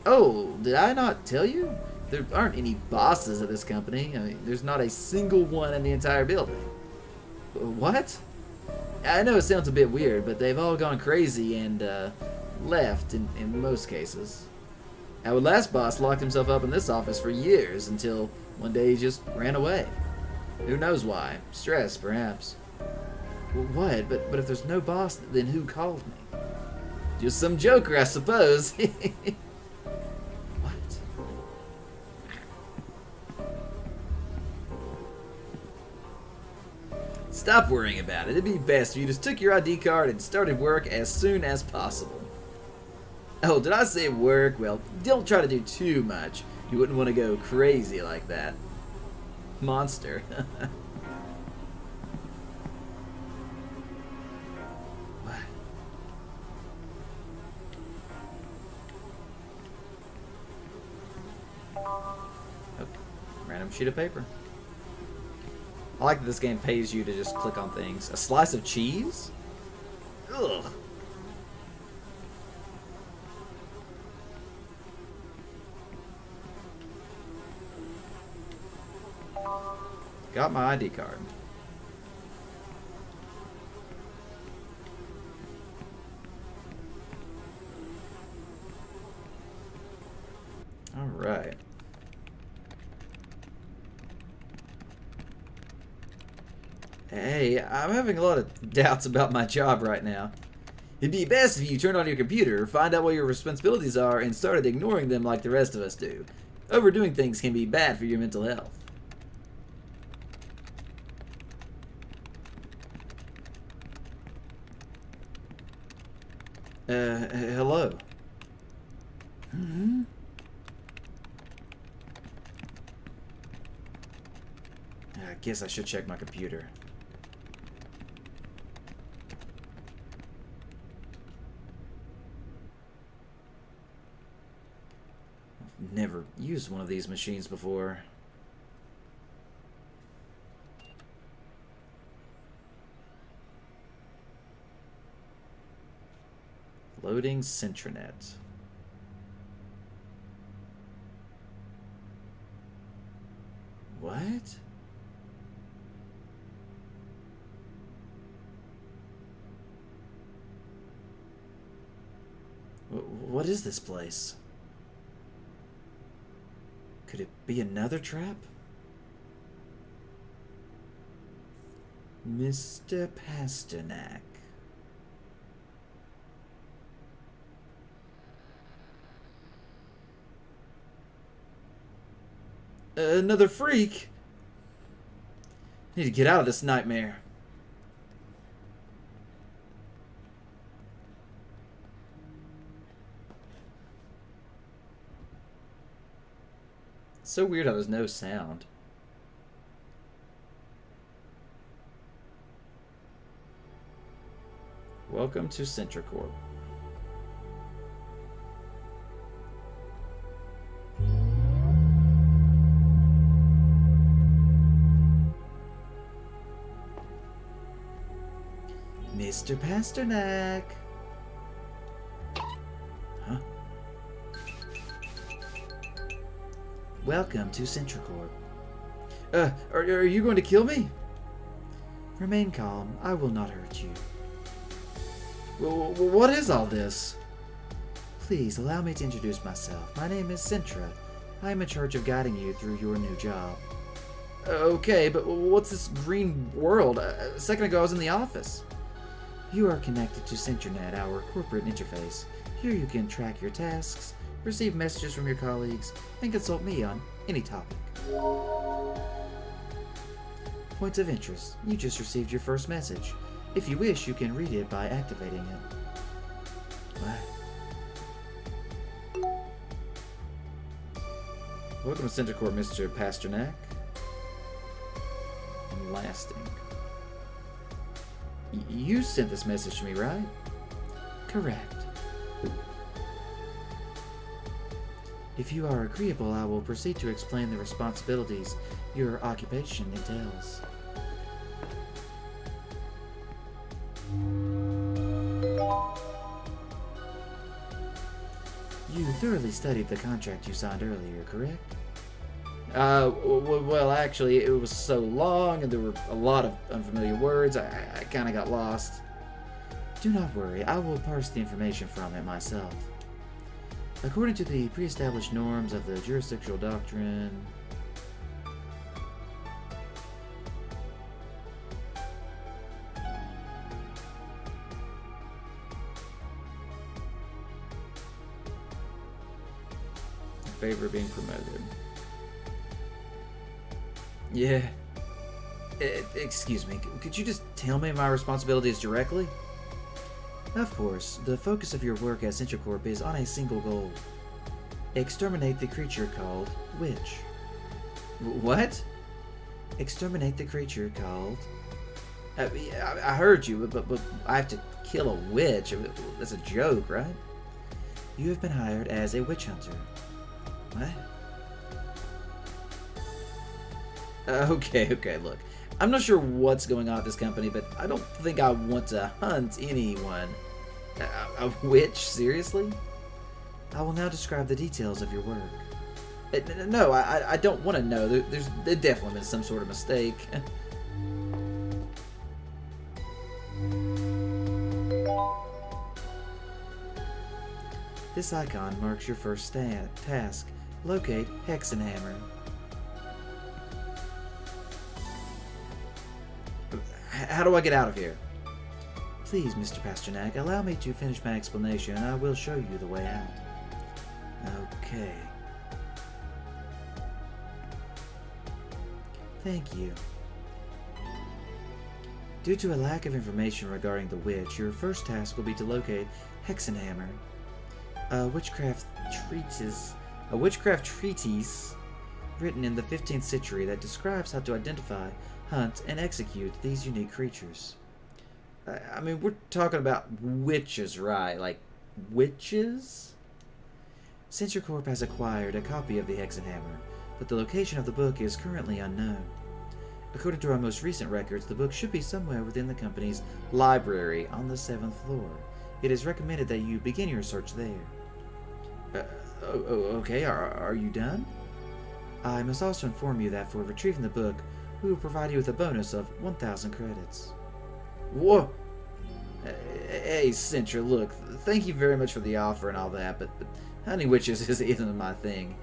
Oh, did I not tell you? There aren't any bosses at this company. I mean, there's not a single one in the entire building. What? I know it sounds a bit weird, but they've all gone crazy and left in most cases. Our last boss locked himself up in this office for years until one day he just ran away. Who knows why? Stress, perhaps. What? But if there's no boss, then who called me? Just some joker, I suppose. What? Stop worrying about it. It'd be best if you just took your ID card and started work as soon as possible. Oh, did I say work? Well, don't try to do too much. You wouldn't want to go crazy like that. Monster. What? Oh, random sheet of paper. I like that this game pays you to just click on things. A slice of cheese? Ugh. Got my ID card. Alright. Hey, I'm having a lot of doubts about my job right now. It'd be best if you turned on your computer, find out what your responsibilities are, and started ignoring them like the rest of us do. Overdoing things can be bad for your mental health. Hello? Hmm? I guess I should check my computer. I've never used one of these machines before. Loading Centranet. What? What is this place? Could it be another trap? Mr. Pasternak. Another freak? I need to get out of this nightmare. It's so weird how there's no sound. Welcome to Centricorp. Mr. Pasternak. Huh? Welcome to Centricorp. Are you going to kill me? Remain calm. I will not hurt you. What is all this? Please allow me to introduce myself. My name is Centra. I am in charge of guiding you through your new job. Okay, but what's this green world? A second ago I was in the office. You are connected to Centranet, our corporate interface. Here you can track your tasks, receive messages from your colleagues, and consult me on any topic. Points of interest. You just received your first message. If you wish, you can read it by activating it. What? Welcome to Centricorp, Mr. Pasternak. And lasting. You sent this message to me, right? Correct. If you are agreeable, I will proceed to explain the responsibilities your occupation entails. You thoroughly studied the contract you signed earlier, correct? Well, actually, it was so long and there were a lot of unfamiliar words, I kind of got lost. Do not worry, I will parse the information from it myself. According to the pre-established norms of the jurisdictional doctrine... in favor of being promoted. Yeah. Excuse me, could you just tell me my responsibilities directly? Of course, the focus of your work at Centricorp is on a single goal. Exterminate the creature called Witch. What? Exterminate the creature called... I heard you, but I have to kill a witch. That's a joke, right? You have been hired as a witch hunter. What? Okay, look. I'm not sure what's going on at this company, but I don't think I want to hunt anyone. A witch? Seriously? I will now describe the details of your work. No, I don't want to know. There definitely been some sort of mistake. This icon marks your first task. Locate Hexenhammer. How do I get out of here? Please, Mr. Pasternak, allow me to finish my explanation and I will show you the way out. Okay. Thank you. Due to a lack of information regarding the witch, your first task will be to locate Hexenhammer, a witchcraft treatise written in the 15th century that describes how to identify, hunt, and execute these unique creatures. I mean, we're talking about witches, right? Like, witches? CentureCorp has acquired a copy of the Hexenhammer, but the location of the book is currently unknown. According to our most recent records, the book should be somewhere within the company's library on the 7th floor. It is recommended that you begin your search there. Okay, are you done? I must also inform you that for retrieving the book, we will provide you with a bonus of 1,000 credits. Whoa! Hey, Centra, look, thank you very much for the offer and all that, but hunting witches isn't my thing.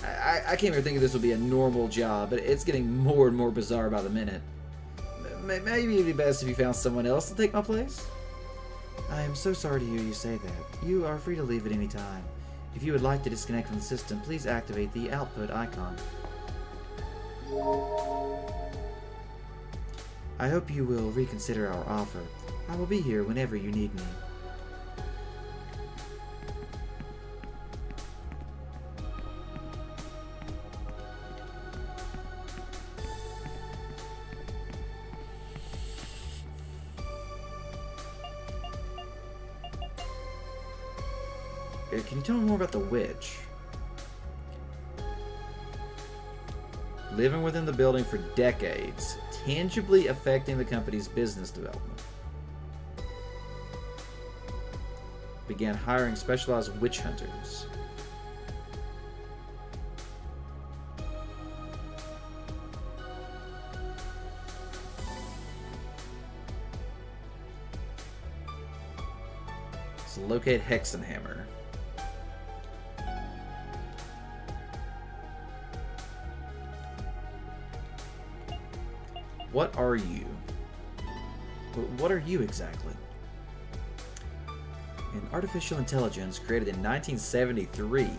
I came here thinking this would be a normal job, but it's getting more and more bizarre by the minute. Maybe it'd be best if you found someone else to take my place? I am so sorry to hear you say that. You are free to leave at any time. If you would like to disconnect from the system, please activate the output icon. I hope you will reconsider our offer. I will be here whenever you need me. Can you tell me more about the witch? Living within the building for decades, tangibly affecting the company's business development. Began hiring specialized witch hunters. So locate Hexenhammer. What are you? What are you exactly? An artificial intelligence created in 1973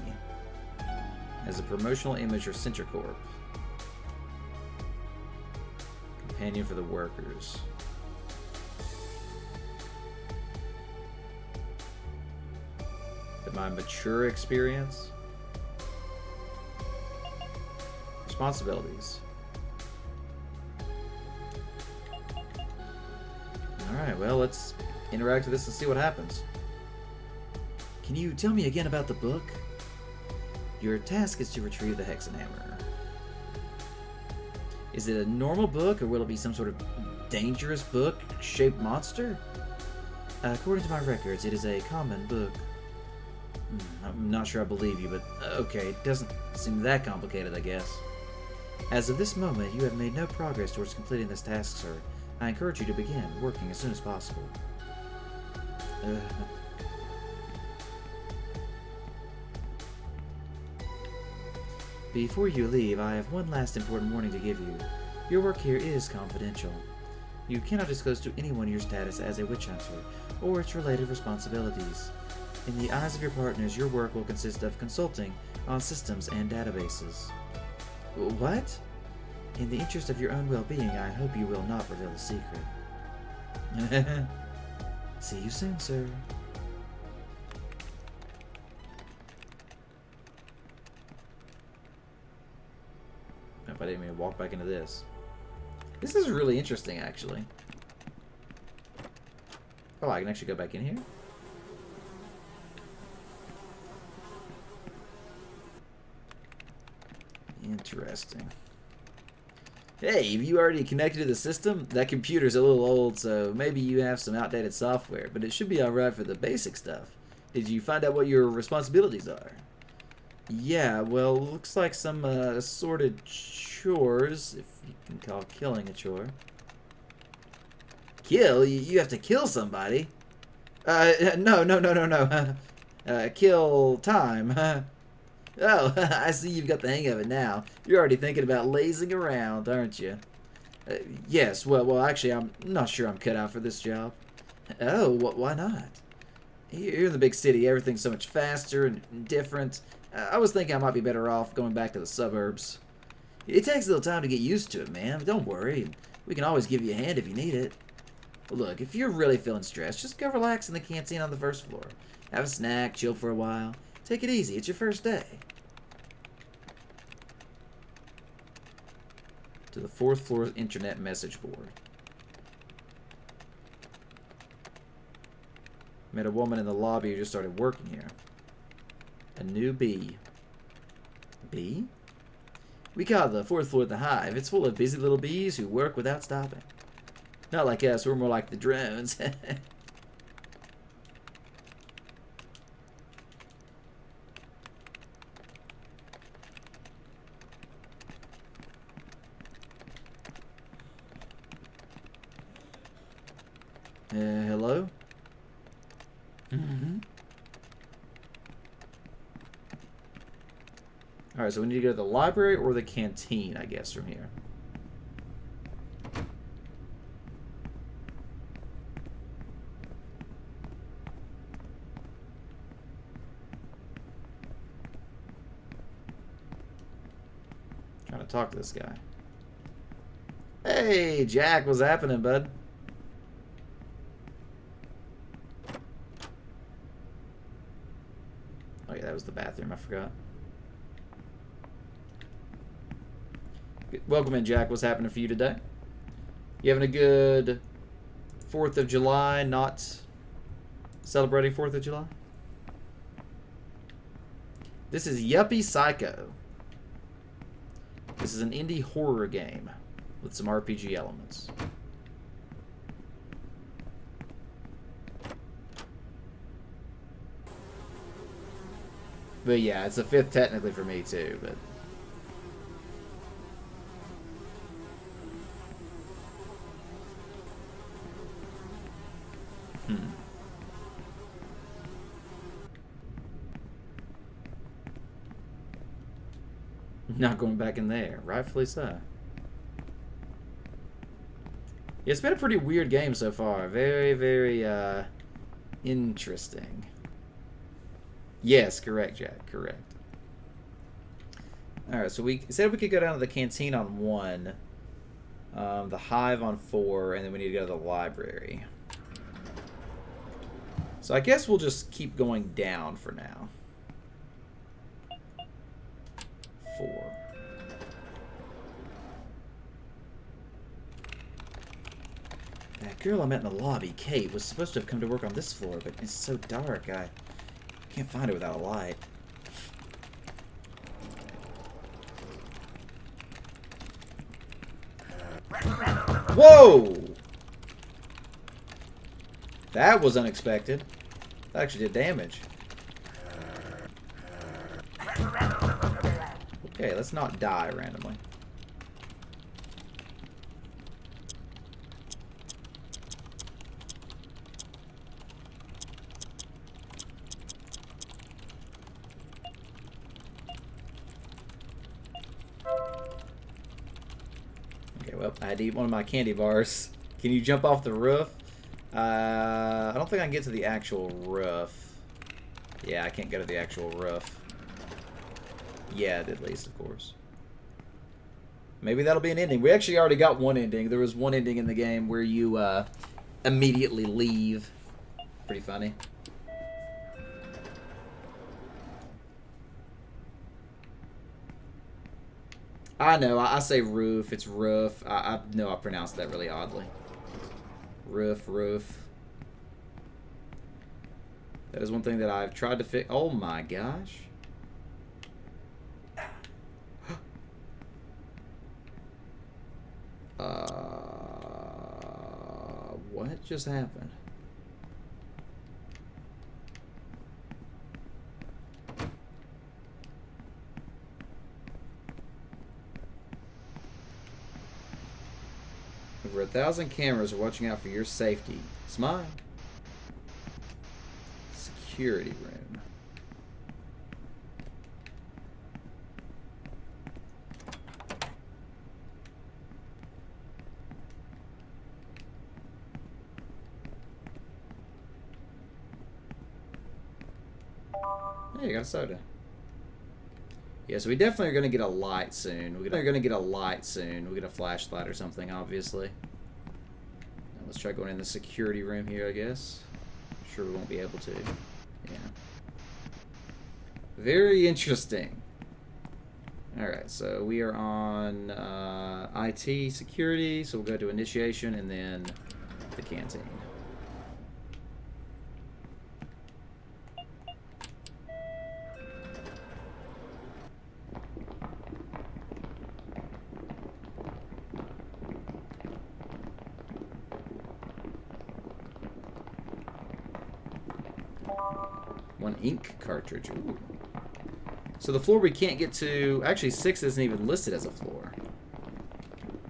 as a promotional image for CentureCorp. Companion for the workers. My mature experience. Responsibilities. Alright, well, let's interact with this and see what happens. Can you tell me again about the book? Your task is to retrieve the Hexenhammer. Is it a normal book, or will it be some sort of dangerous book-shaped monster? According to my records, it is a common book. I'm not sure I believe you, but okay, it doesn't seem that complicated, I guess. As of this moment, you have made no progress towards completing this task, sir. I encourage you to begin working as soon as possible. Before you leave, I have one last important warning to give you. Your work here is confidential. You cannot disclose to anyone your status as a witch hunter, or its related responsibilities. In the eyes of your partners, your work will consist of consulting on systems and databases. What? In the interest of your own well-being, I hope you will not reveal the secret. See you soon, sir. Nope, I didn't mean to walk back into this. This is really interesting, actually. Oh, I can actually go back in here? Interesting. Hey, have you already connected to the system? That computer's a little old, so maybe you have some outdated software, but it should be alright for the basic stuff. Did you find out what your responsibilities are? Yeah, well, looks like some assorted chores, if you can call killing a chore. Kill? You have to kill somebody? No. Kill time. Oh, I see you've got the hang of it now. You're already thinking about lazing around, aren't you? Yes, well, actually, I'm not sure I'm cut out for this job. Oh, why not? Here in the big city, everything's so much faster and different. I was thinking I might be better off going back to the suburbs. It takes a little time to get used to it, man, but don't worry. We can always give you a hand if you need it. Look, if you're really feeling stressed, just go relax in the canteen on the first floor. Have a snack, chill for a while. Take it easy. It's your first day. To the 4th floor internet message board. Met a woman in the lobby who just started working here. A new bee. Bee? We call the 4th floor the hive. It's full of busy little bees who work without stopping. Not like us, we're more like the drones. Hello? Mm-hmm. Alright, so we need to go to the library or the canteen, I guess, from here. Trying to talk to this guy. Hey, Jack, what's happening, bud? Oh yeah, that was the bathroom, I forgot. Welcome in, Jack. What's happening for you today? You having a good 4th of July, not celebrating 4th of July? This is Yuppie Psycho. This is an indie horror game with some RPG elements. But yeah, it's the 5th technically for me too, but... Not going back in there. Rightfully so. Yeah, it's been a pretty weird game so far. Very, very, interesting. Yes, correct, Jack. Correct. Alright, so we said we could go down to the canteen on 1. The hive on 4, and then we need to go to the library. So I guess we'll just keep going down for now. 4. That girl I met in the lobby, Kate, was supposed to have come to work on this floor, but it's so dark, I can't find her without a light. Whoa! That was unexpected. That actually did damage. Okay, let's not die randomly. Okay, well, I had to eat one of my candy bars. Can you jump off the roof? I don't think I can get to the actual roof. Yeah, I can't go to the actual roof. Yeah, at least, of course. Maybe that'll be an ending. We actually already got one ending. There was one ending in the game where you immediately leave. Pretty funny. I know, I say roof. It's roof. I know I pronounced that really oddly. Roof. That is one thing that I've tried to fix. Oh my gosh. What just happened? Over 1,000 cameras are watching out for your safety. Smile. Security room. Hey, you got a soda. Yeah, so we definitely are going to get a light soon. We're going to get a light soon. We'll get a flashlight or something, obviously. Now let's try going in the security room here, I guess. Sure we won't be able to. Yeah. Very interesting. Alright, so we are on IT security, so we'll go to initiation and then the canteen. One ink cartridge. Ooh. So the floor we can't get to... Actually, 6 isn't even listed as a floor.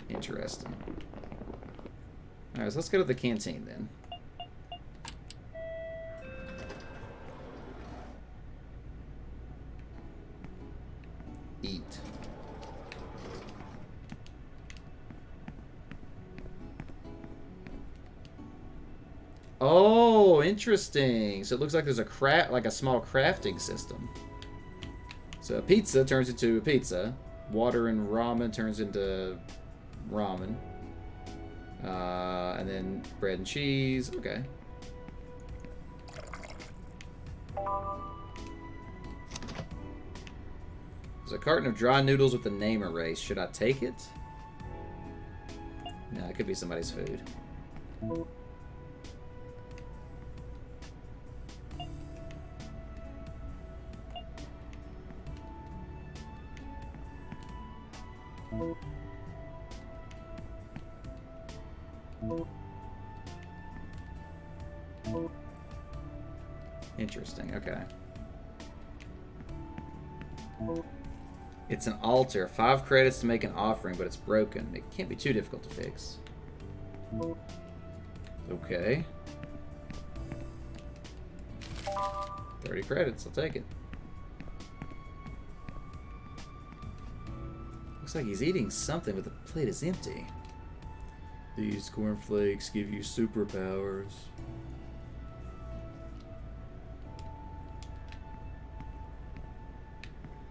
Interesting. Alright, so let's go to the canteen then. Eat. Oh, interesting. So it looks like there's a small crafting system. So pizza turns into a pizza. Water and ramen turns into ramen. And then bread and cheese. Okay. There's a carton of dry noodles with the name erased. Should I take it? No, it could be somebody's food. Interesting, okay. It's an altar. 5 credits to make an offering, but it's broken. It can't be too difficult to fix. Okay. 30 credits, I'll take it. Looks like he's eating something, but the plate is empty. These cornflakes give you superpowers.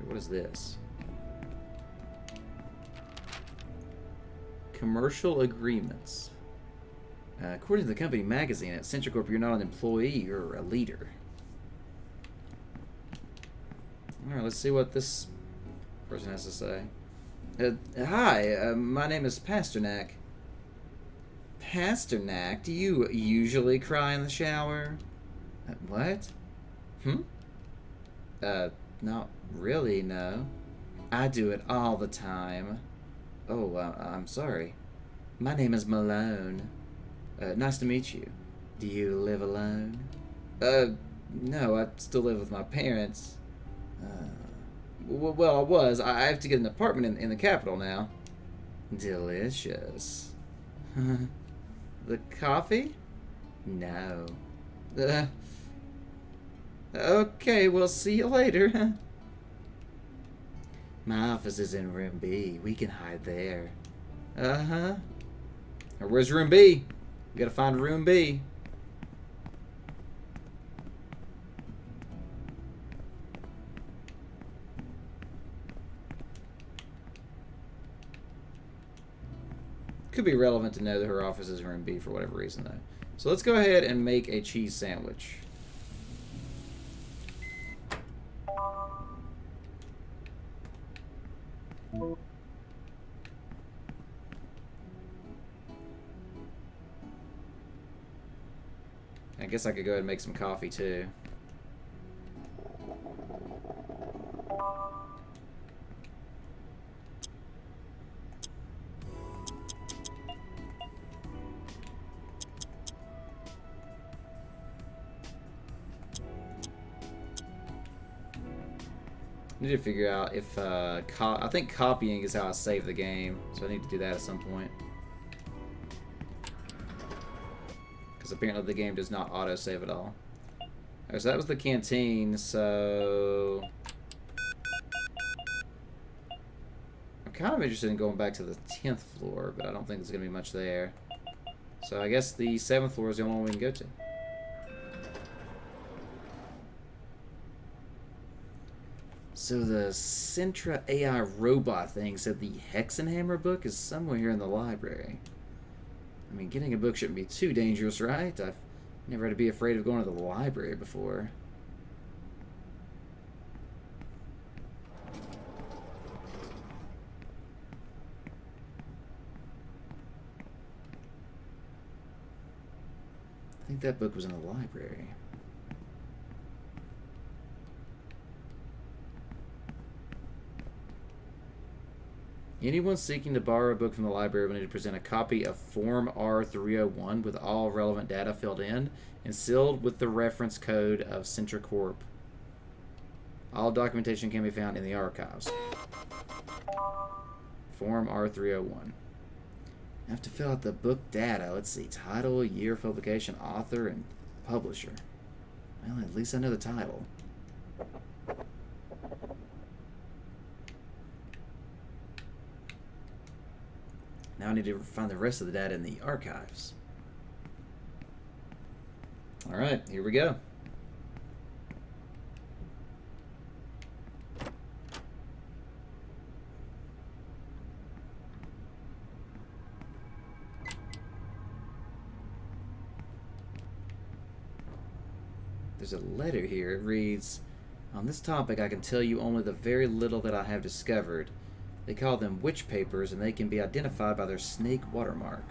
What is this? Commercial agreements. According to the company magazine at Centricorp, you're not an employee, you're a leader. Alright, let's see what this person has to say. Hi, my name is Pasternak. Pasternak, do you usually cry in the shower? What? Not really, no. I do it all the time. Oh, I'm sorry. My name is Malone. Nice to meet you. Do you live alone? No, I still live with my parents. Well, I was. I have to get an apartment in the capital now. Delicious. The coffee? No. Okay, we'll see you later. My office is in room B. We can hide there. Uh-huh. Where's room B? We gotta find room B. Could be relevant to know that her office is in room B for whatever reason, though. So let's go ahead and make a cheese sandwich. I guess I could go ahead and make some coffee too. I need to figure out if I think copying is how I save the game, so I need to do that at some point. Because apparently the game does not auto-save at all. Alright, so that was the canteen, so... I'm kind of interested in going back to the 10th floor, but I don't think there's going to be much there. So I guess the 7th floor is the only one we can go to. So the Centra AI robot thing said the Hexenhammer book is somewhere here in the library. I mean, getting a book shouldn't be too dangerous, right? I've never had to be afraid of going to the library before. I think that book was in the library. Anyone seeking to borrow a book from the library will need to present a copy of Form R301 with all relevant data filled in and sealed with the reference code of Centra Corp. All documentation can be found in the archives. Form R301. I have to fill out the book data. Let's see. Title, year of publication, author, and publisher. Well, at least I know the title. Now I need to find the rest of the data in the archives. Alright, here we go. There's a letter here. It reads, "On this topic I can tell you only the very little that I have discovered. They call them witch papers, and they can be identified by their snake watermark.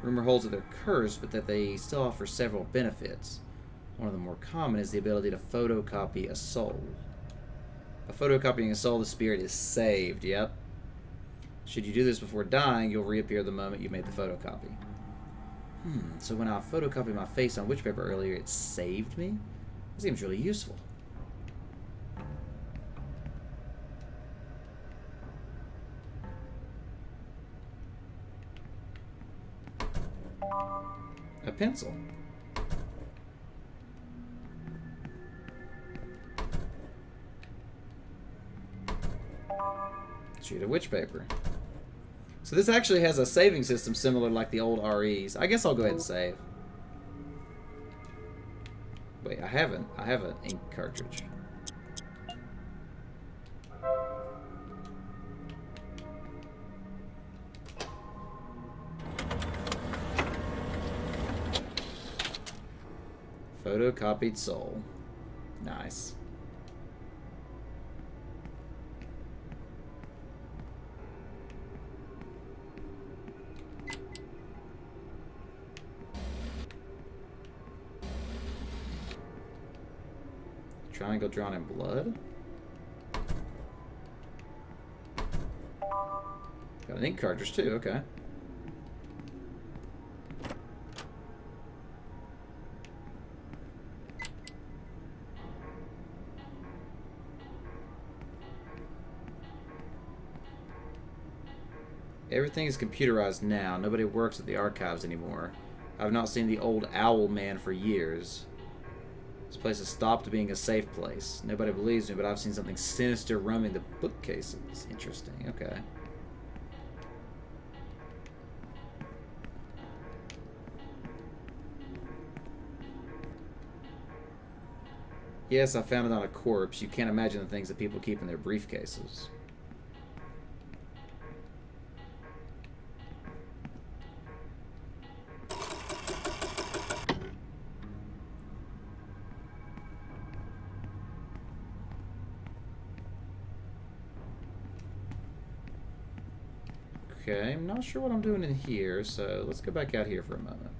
Rumor holds that they're cursed, but that they still offer several benefits. One of the more common is the ability to photocopy a soul. By photocopying a soul, the spirit is saved." Yep. Should you do this before dying, you'll reappear the moment you made the photocopy. So when I photocopied my face on witch paper earlier, it saved me? That seems really useful. A pencil. Sheet of witch paper. So this actually has a saving system similar like the old REs. I guess I'll go ahead and save. Wait, I have an ink cartridge. Photocopied soul. Nice. Triangle drawn in blood. Got an ink cartridge too, okay. Everything is computerized now. Nobody works at the archives anymore. I've not seen the old owl man for years. This place has stopped being a safe place. Nobody believes me, but I've seen something sinister roaming the bookcases. Interesting, okay. Yes, I found it on a corpse. You can't imagine the things that people keep in their briefcases. Okay, I'm not sure what I'm doing in here, so let's go back out here for a moment.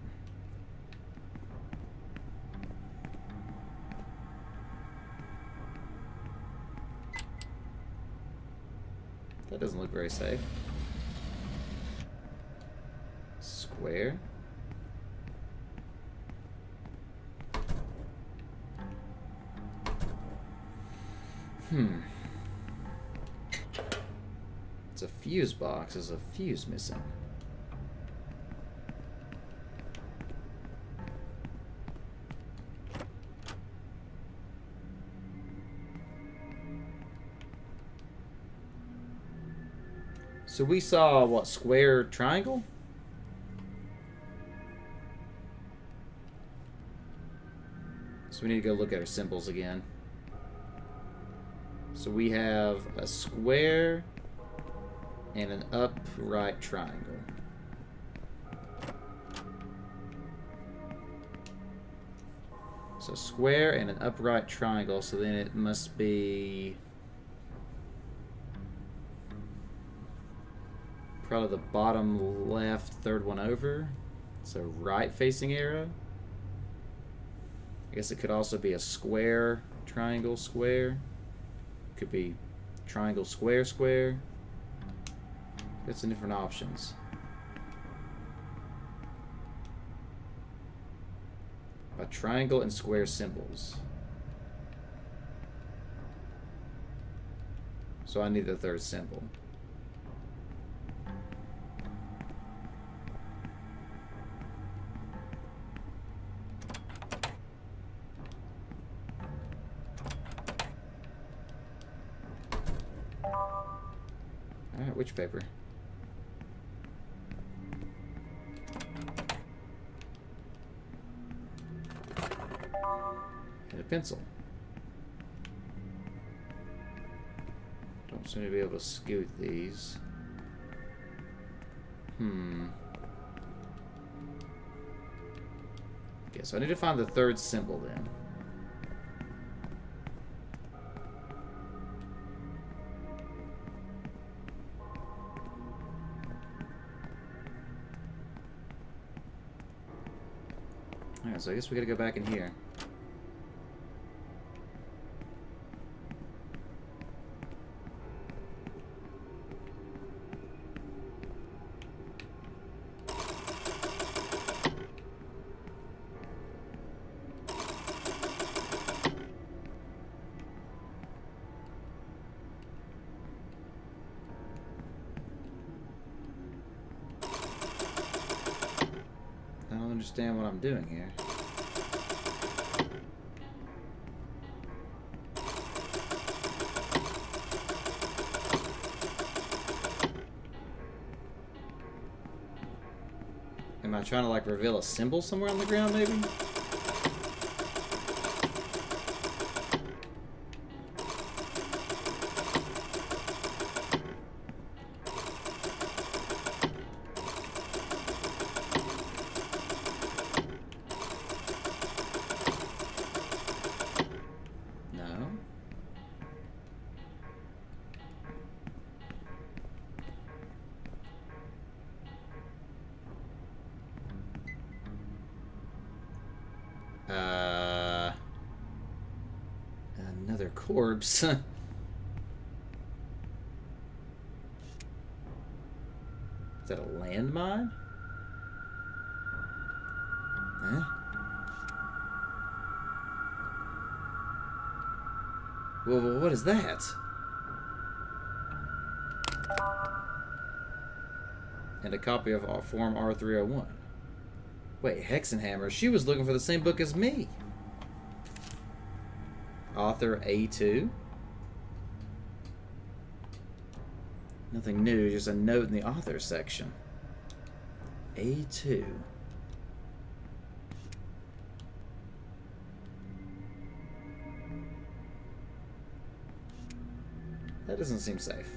That doesn't look very safe. Square. It's a fuse box. There's a fuse missing. So we saw, what, square, triangle? So we need to go look at our symbols again. So we have a square and an upright triangle. So square and an upright triangle, so then it must be probably the bottom left, third one over. So right facing arrow. I guess it could also be a square, triangle, square. Could be triangle, square, square. Got some different options. A triangle and square symbols. So I need the third symbol. Alright, which paper? And a pencil. Don't seem to be able to scoot these. Okay, so I need to find the third symbol then. Alright, so I guess we gotta go back in here. I don't understand what I'm doing here. Am I trying to like reveal a symbol somewhere on the ground maybe? No. Another corpse. Is that a landmine? Huh? Well, what is that? And a copy of Form R301. Wait, Hexenhammer, she was looking for the same book as me. Author A2. Nothing new, just a note in the author section. A2. That doesn't seem safe.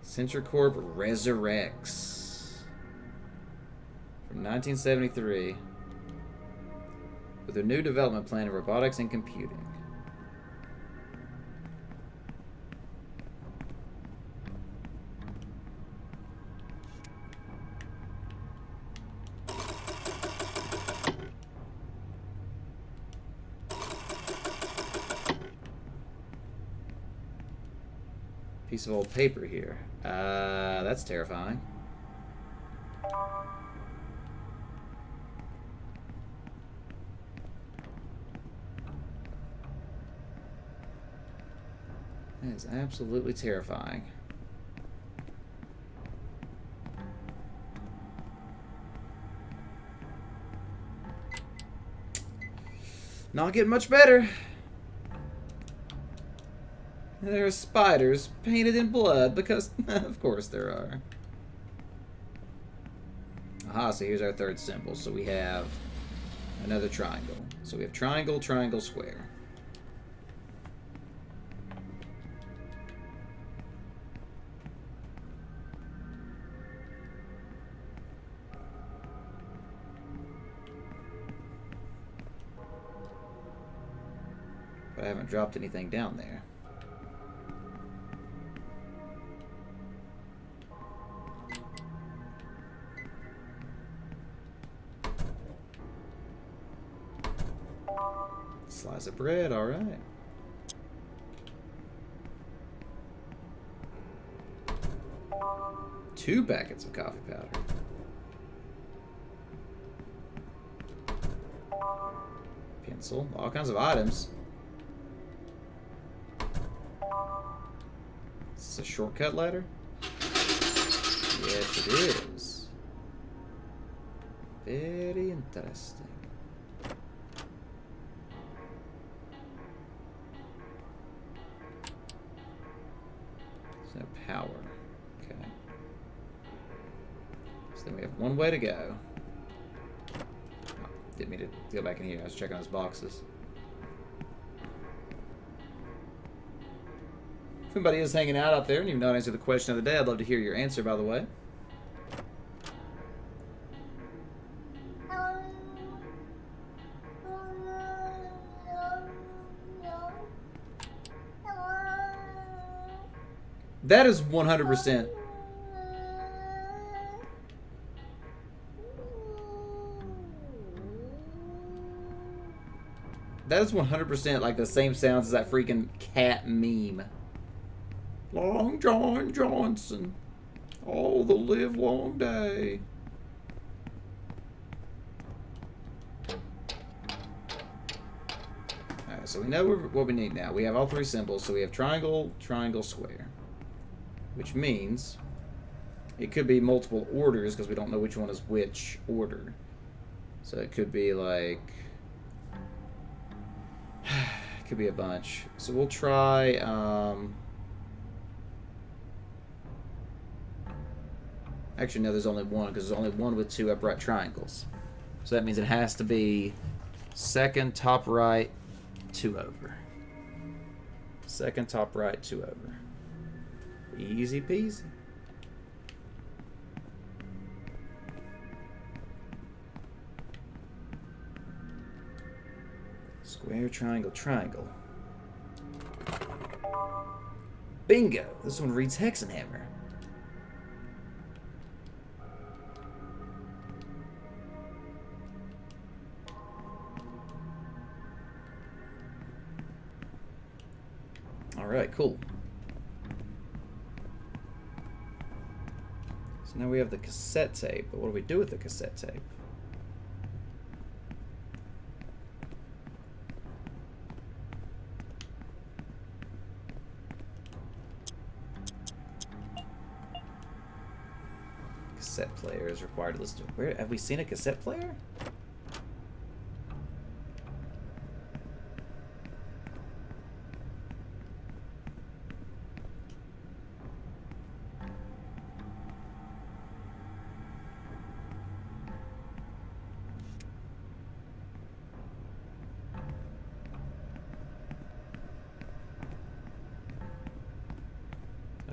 CenturyCorp resurrects from 1973 with a new development plan in robotics and computing. Piece of old paper here. That's terrifying. That is absolutely terrifying. Not getting much better. There are spiders painted in blood because, of course there are. Aha, so here's our third symbol. So we have another triangle. So we have triangle, triangle, square. But I haven't dropped anything down there. Slice of bread, alright. Two packets of coffee powder. Pencil, all kinds of items. Is this a shortcut ladder? Yes, it is. Very interesting. There's no power. Okay. So then we have one way to go. Oh, didn't mean to go back in here. I was checking those boxes. If anybody is hanging out there and you've not answered the question of the day, I'd love to hear your answer, by the way. That is 100%. That is 100% like the same sounds as that freaking cat meme. Long John Johnson, all the live long day. Alright, so we know what we need now. We have all three symbols, so we have triangle, triangle, square. Which means it could be multiple orders because we don't know which one is which order. So it could be like... it could be a bunch. So we'll try... Actually, no, there's only one, because there's only one with two upright triangles. So that means it has to be second, top right, two over. Second, top right, two over. Easy peasy. Square, triangle, triangle. Bingo! This one reads Hexenhammer. Alright, cool. So now we have the cassette tape, but what do we do with the cassette tape? Cassette player is required to listen to. Where have we seen a cassette player?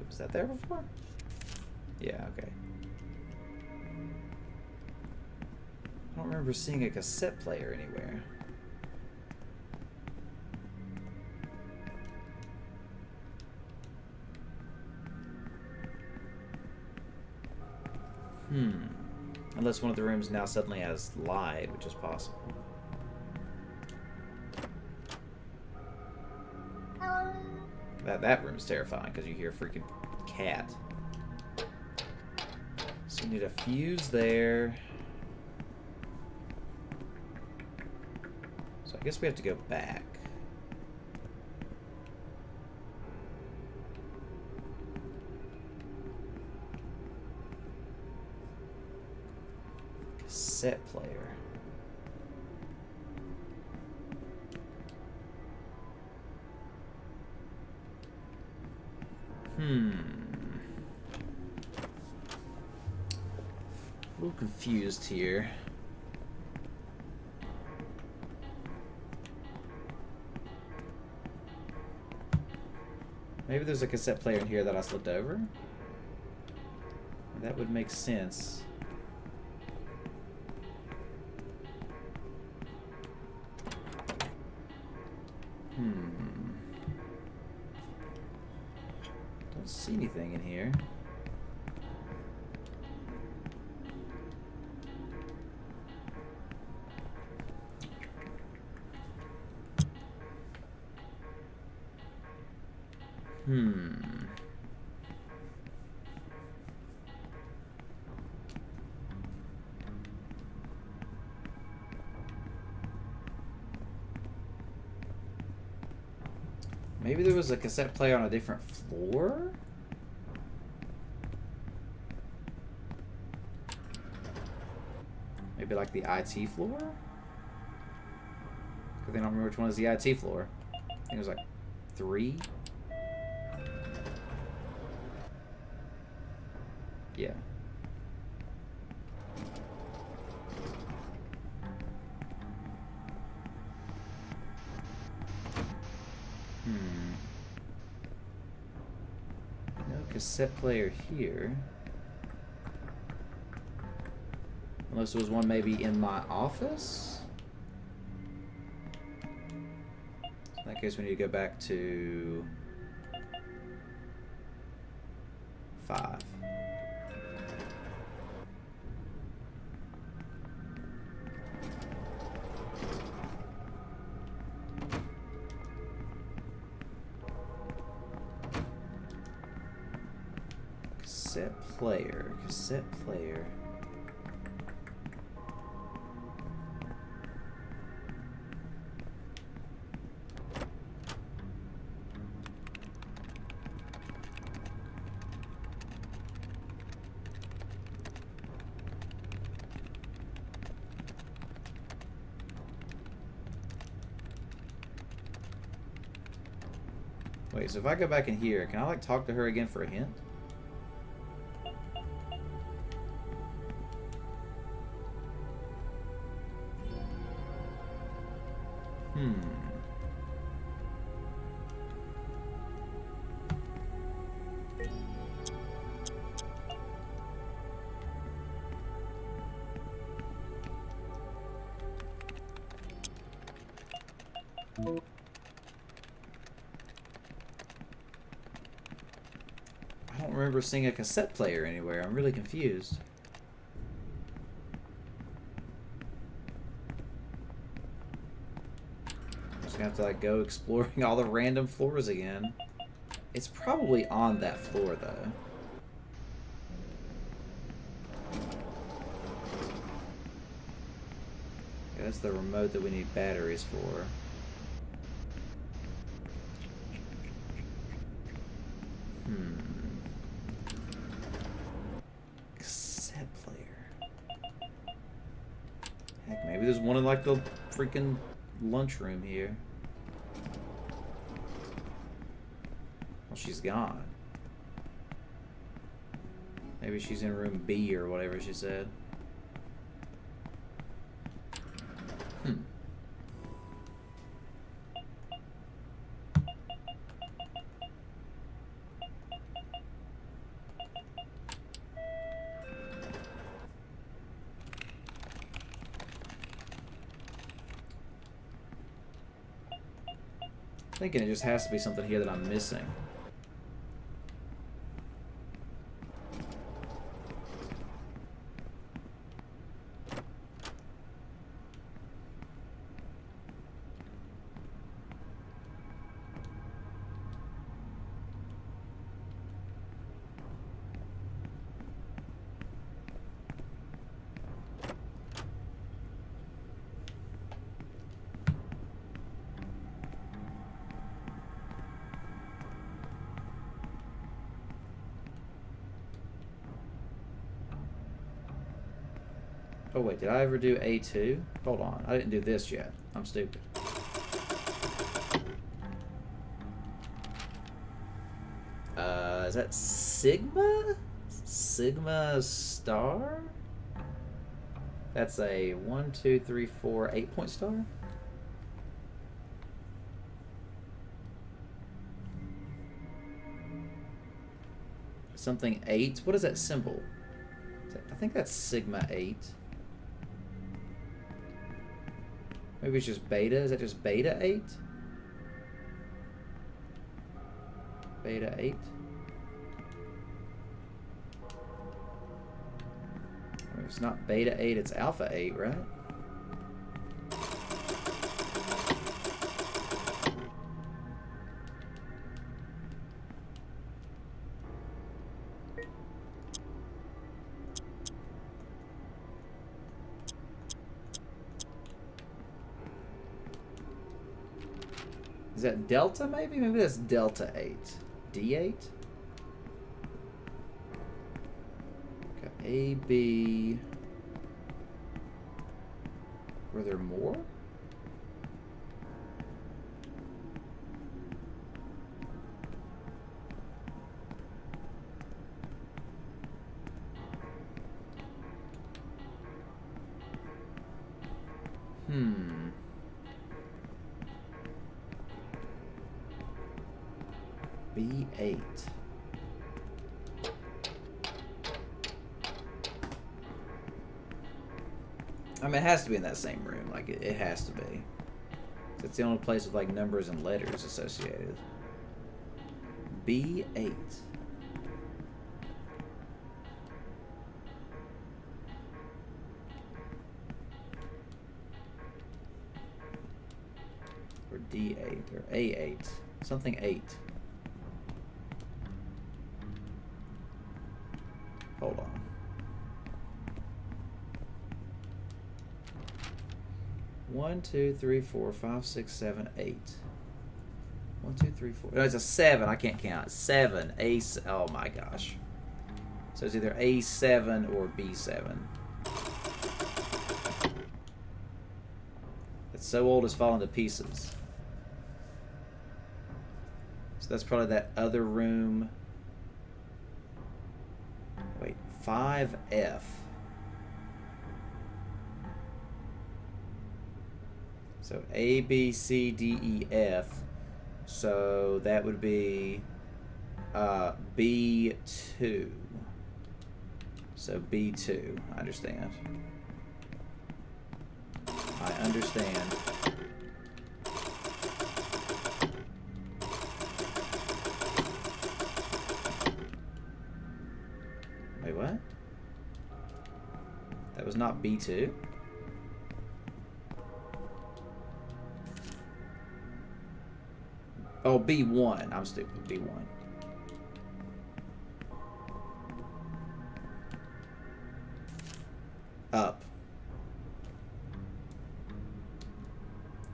Was that there before? Yeah, okay. I don't remember seeing a cassette player anywhere. Unless one of the rooms now suddenly has light, which is possible. That room's terrifying because you hear a freaking cat. So we need a fuse there. So I guess we have to go back. Cassette player. A little confused here. Maybe there's a cassette player in here that I slipped over? That would make sense. Don't see anything in here. Maybe there was a cassette player on a different floor? Maybe like the IT floor? I think I don't remember which one is the IT floor. I think it was like 3? Yeah. No cassette player here. Unless there was one maybe in my office? In that case, we need to go back to 5. Cassette player. Wait, so if I go back in here, can I like talk to her again for a hint? I don't remember seeing a cassette player anywhere. I'm really confused. I'm just gonna have to like go exploring all the random floors again. It's probably on that floor though. Yeah, that's the remote that we need batteries for. Cassette player. Heck, maybe there's one in like the freaking lunchroom here. Well, she's gone. Maybe she's in room B or whatever she said. Thinking it just has to be something here that I'm missing. Oh wait, did I ever do A2? Hold on, I didn't do this yet. I'm stupid. Is that Sigma? Sigma star? That's a 1, 2, 3, 4, 8-point star? Something 8? What is that symbol? I think that's Sigma 8. Maybe it's just beta. Is that just beta 8? Beta 8? I mean, if it's not beta 8, it's alpha 8, right? Is that Delta, maybe? Maybe that's Delta 8. D8? Okay, A, B... Were there more? B8. I mean, it has to be in that same room. Like, it has to be. It's the only place with, like, numbers and letters associated. B8. Or D8. Or A8. Something 8. Hold on. 1, 2, 3, 4, 5, 6, 7, 8. 1, 2, 3, 4. No, it's a 7. I can't count. 7. Oh my gosh. So it's either A7 or B7. It's so old it's fallen to pieces. So that's probably that other room. Wait, 5F. So A, B, C, D, E, F. So that would be B2. So B2. I understand. I understand. Wait, what? That was not B2? Oh, B1. I'm stupid. B1. Up.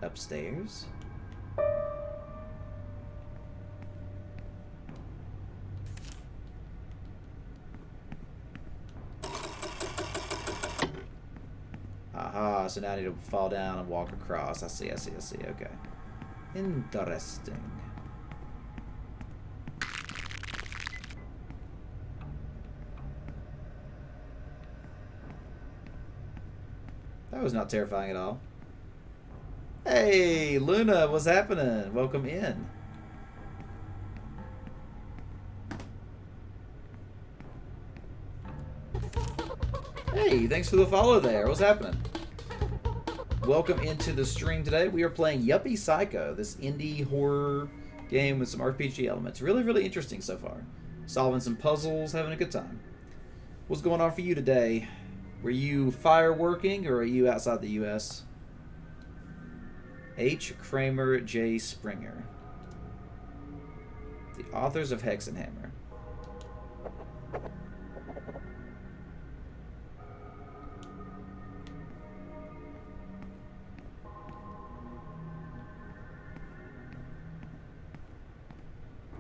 Upstairs. Aha, so now I need to fall down and walk across. I see, okay. Interesting. That was not terrifying at all. Hey, Luna, what's happening? Welcome in. Hey, thanks for the follow there. What's happening? Welcome into the stream today. We are playing Yuppie Psycho, this indie horror game with some RPG elements. Really, really interesting so far. Solving some puzzles, having a good time. What's going on for you today? Were you fireworking or are you outside the U.S.? H. Kramer J. Springer. The authors of Hexenhammer.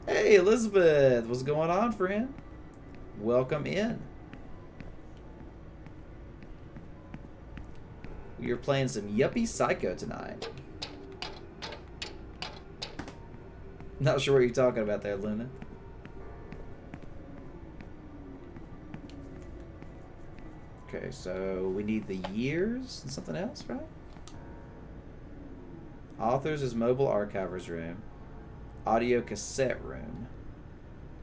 Hey, Elizabeth. What's going on, friend? Welcome in. We are playing some Yuppie Psycho tonight. Not sure what you're talking about there, Luna. Okay, so we need the years and something else, right? Authors is mobile archivers room. Audio cassette room.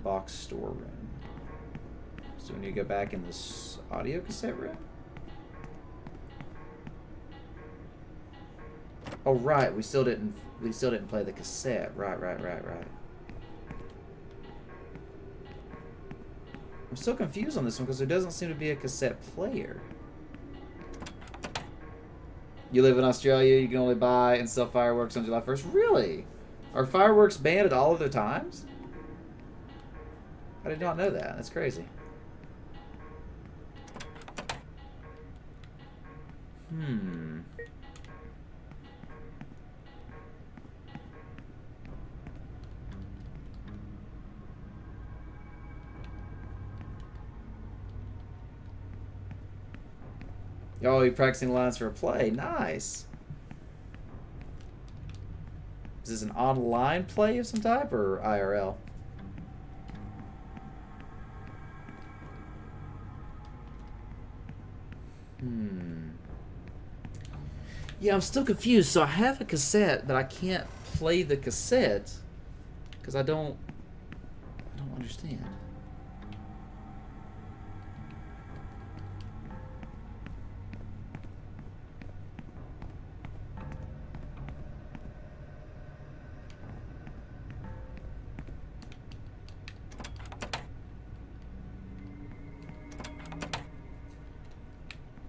Box store room. So we need to go back in this audio cassette room? Oh right, we still didn't play the cassette. Right. I'm so confused on this one because there doesn't seem to be a cassette player. You live in Australia, you can only buy and sell fireworks on July 1st. Really? Are fireworks banned at all other times? I did not know that. That's crazy. Oh, you're practicing lines for a play. Nice. Is this an online play of some type or IRL? Yeah, I'm still confused. So I have a cassette, but I can't play the cassette because I don't understand.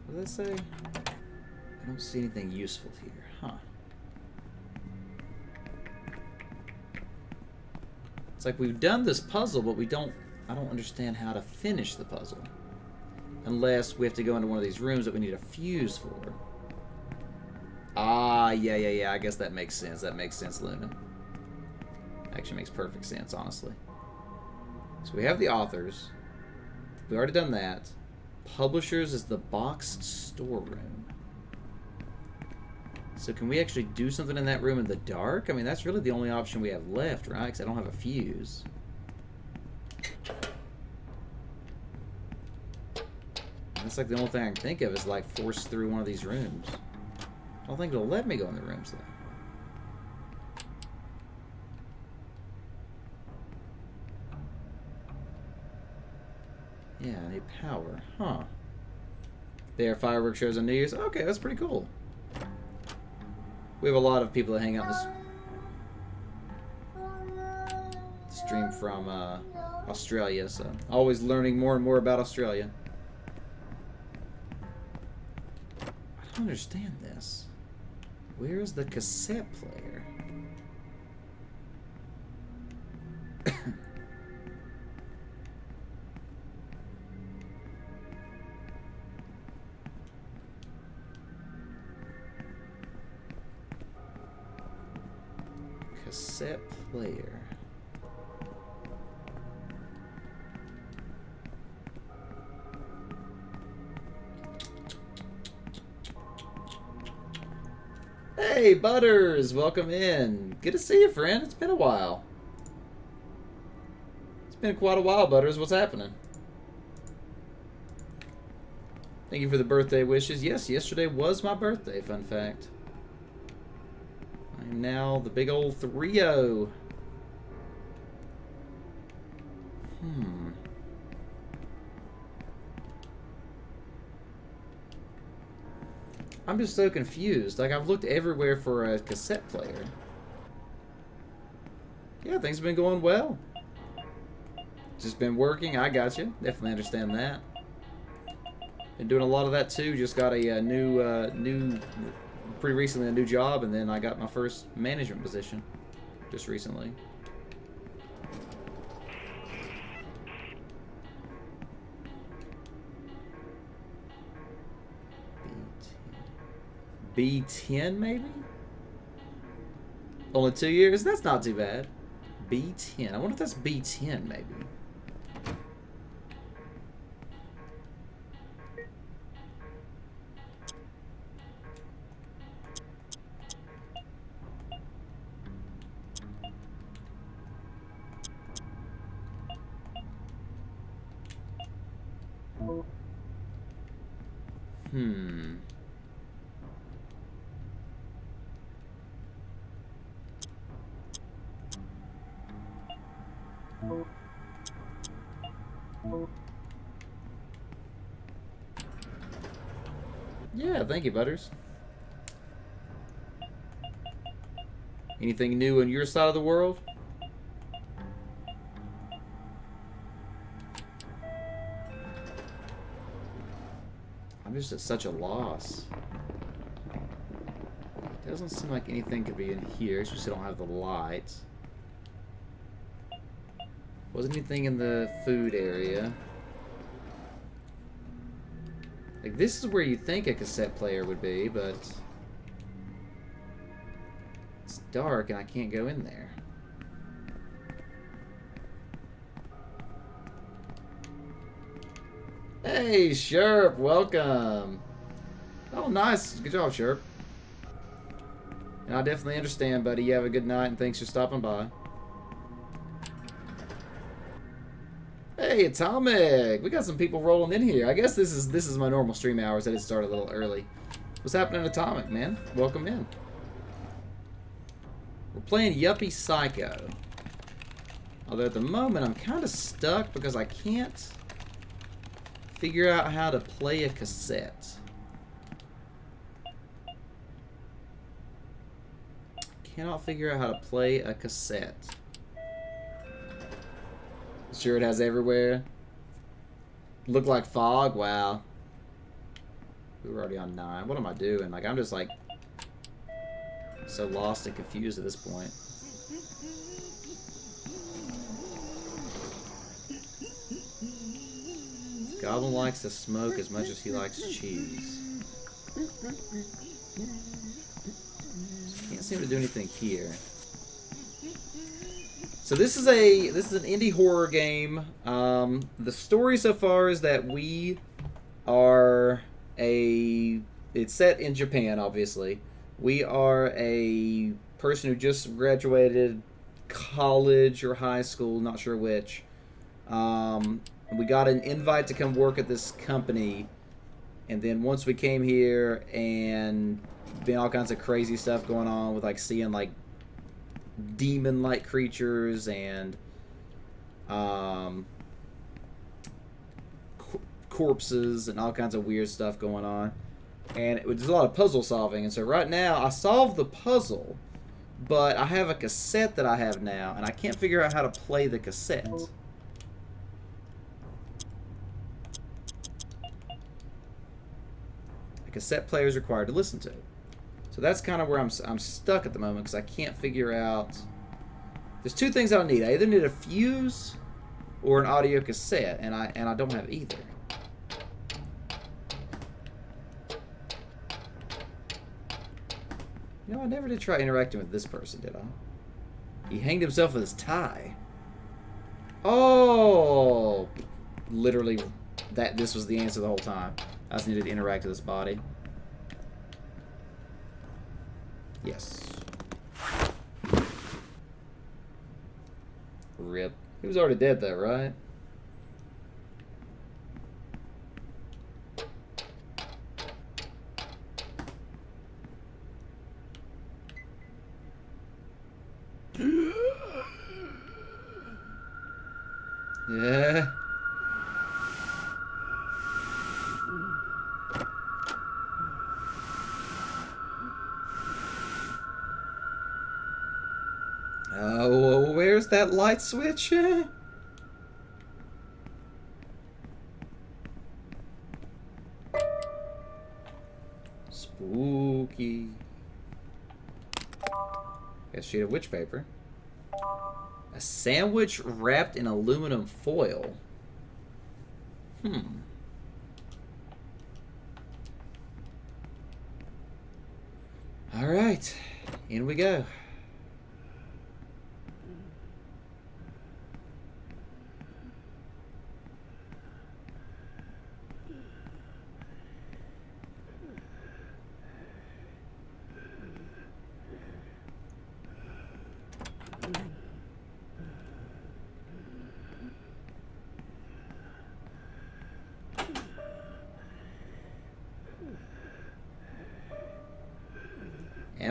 What does that say? I don't see anything useful here, huh? It's like we've done this puzzle, but I don't understand how to finish the puzzle. Unless we have to go into one of these rooms that we need a fuse for. Ah, yeah. I guess that makes sense. That makes sense, Luna. Actually makes perfect sense, honestly. So we have the authors. We've already done that. Publishers is the box storeroom. So can we actually do something in that room in the dark? I mean, that's really the only option we have left, right? Because I don't have a fuse. That's like the only thing I can think of is like force through one of these rooms. I don't think it'll let me go in the rooms though. Yeah, I need power. Huh. There are fireworks shows on New Year's. Okay, that's pretty cool. We have a lot of people that hang out in this stream from Australia, so always learning more and more about Australia. I don't understand this. Where is the cassette player? Cassette player. Hey, Butters! Welcome in. Good to see you, friend. It's been a while. It's been quite a while, Butters. What's happening? Thank you for the birthday wishes. Yes, yesterday was my birthday, fun fact. I'm now the big old 3-0. I'm just so confused. Like, I've looked everywhere for a cassette player. Yeah, things have been going well. Just been working. I got you. Definitely understand that. Been doing a lot of that too. Just got a pretty recently a new job, and then I got my first management position just recently. B10 maybe? Only 2 years? That's not too bad. B10. I wonder if that's B10 maybe. Hmm. Yeah, thank you, Butters. Anything new on your side of the world? I'm just at such a loss. Doesn't seem like anything could be in here, especially don't have the lights. Wasn't anything in the food area. Like, this is where you think a cassette player would be, but it's dark and I can't go in there. Hey, Sherp, welcome. Oh, nice. Good job, Sherp. And I definitely understand, buddy. You have a good night, and thanks for stopping by. Hey, Atomic! We got some people rolling in here. I guess this is my normal stream hours. I did start a little early. What's happening, Atomic, man? Welcome in. We're playing Yuppie Psycho. Although at the moment I'm kind of stuck because I can't figure out how to play a cassette. Cannot figure out how to play a cassette. Sure, it has everywhere. Look like fog. Wow. We were already on 9. What am I doing? Like, I'm just like so lost and confused at this point. Goblin likes to smoke as much as he likes cheese. Can't seem to do anything here. So this is an indie horror game. The story so far is that we are it's set in Japan, obviously. We are a person who just graduated college or high school, not sure which. We got an invite to come work at this company, and then once we came here and been all kinds of crazy stuff going on with like seeing like demon-like creatures and corpses and all kinds of weird stuff going on, and there's a lot of puzzle solving. And so right now I solved the puzzle, but I have a cassette that I have now, and I can't figure out how to play the cassette. A cassette player is required to listen to. So that's kind of where I'm stuck at the moment, because I can't figure out. There's two things I need. I either need a fuse or an audio cassette, and I don't have either. You know, I never did try interacting with this person, did I? He hanged himself with his tie. Oh, literally, this was the answer the whole time. I just needed to interact with this body. Yes. Rip. He was already dead, though, right? Yeah. Oh, where's that light switch? Spooky. Got a sheet of witch paper. A sandwich wrapped in aluminum foil. All right, in we go.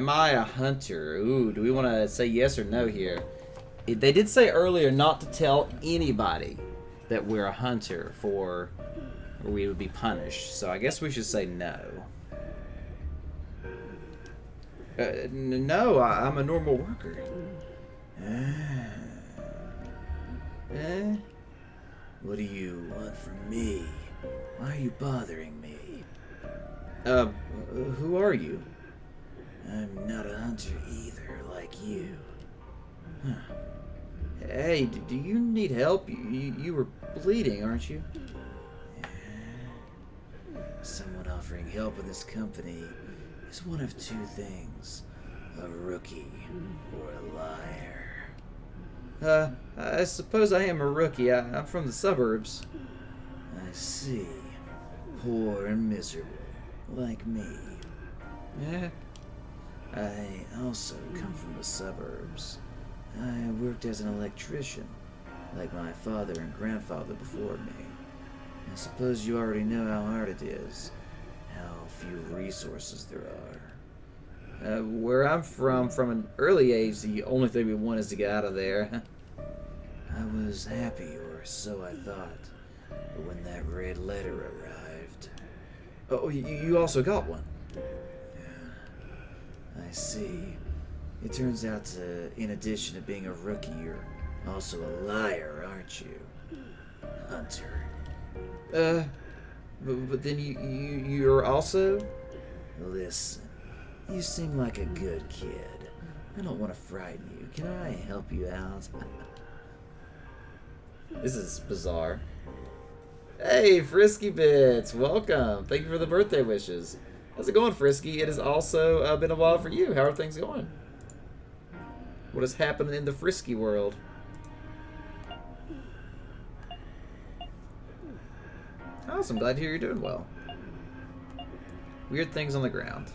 Am I a hunter? Ooh, do we want to say yes or no here? They did say earlier not to tell anybody that we're a hunter or we would be punished. So I guess we should say no. No, I'm a normal worker. What do you want from me? Why are you bothering me? Who are you? I'm not a hunter either, like you. Huh. Hey, do you need help? You were bleeding, aren't you? Someone offering help in this company is one of two things. A rookie or a liar. I suppose I am a rookie. I'm from the suburbs. I see. Poor and miserable, like me. Yeah. I also come from the suburbs. I worked as an electrician, like my father and grandfather before me. I suppose you already know how hard it is, how few resources there are. Where I'm from an early age, the only thing we want is to get out of there. I was happy, or so I thought, but when that red letter arrived... Oh, you also got one? I see. It turns out, in addition to being a rookie, you're also a liar, aren't you? Hunter. But then you're also... Listen, you seem like a good kid. I don't want to frighten you. Can I help you out? This is bizarre. Hey, Frisky Bits! Welcome! Thank you for the birthday wishes. How's it going, Frisky? It has also been a while for you. How are things going? What has happened in the Frisky world? Awesome, glad to hear you're doing well. Weird things on the ground.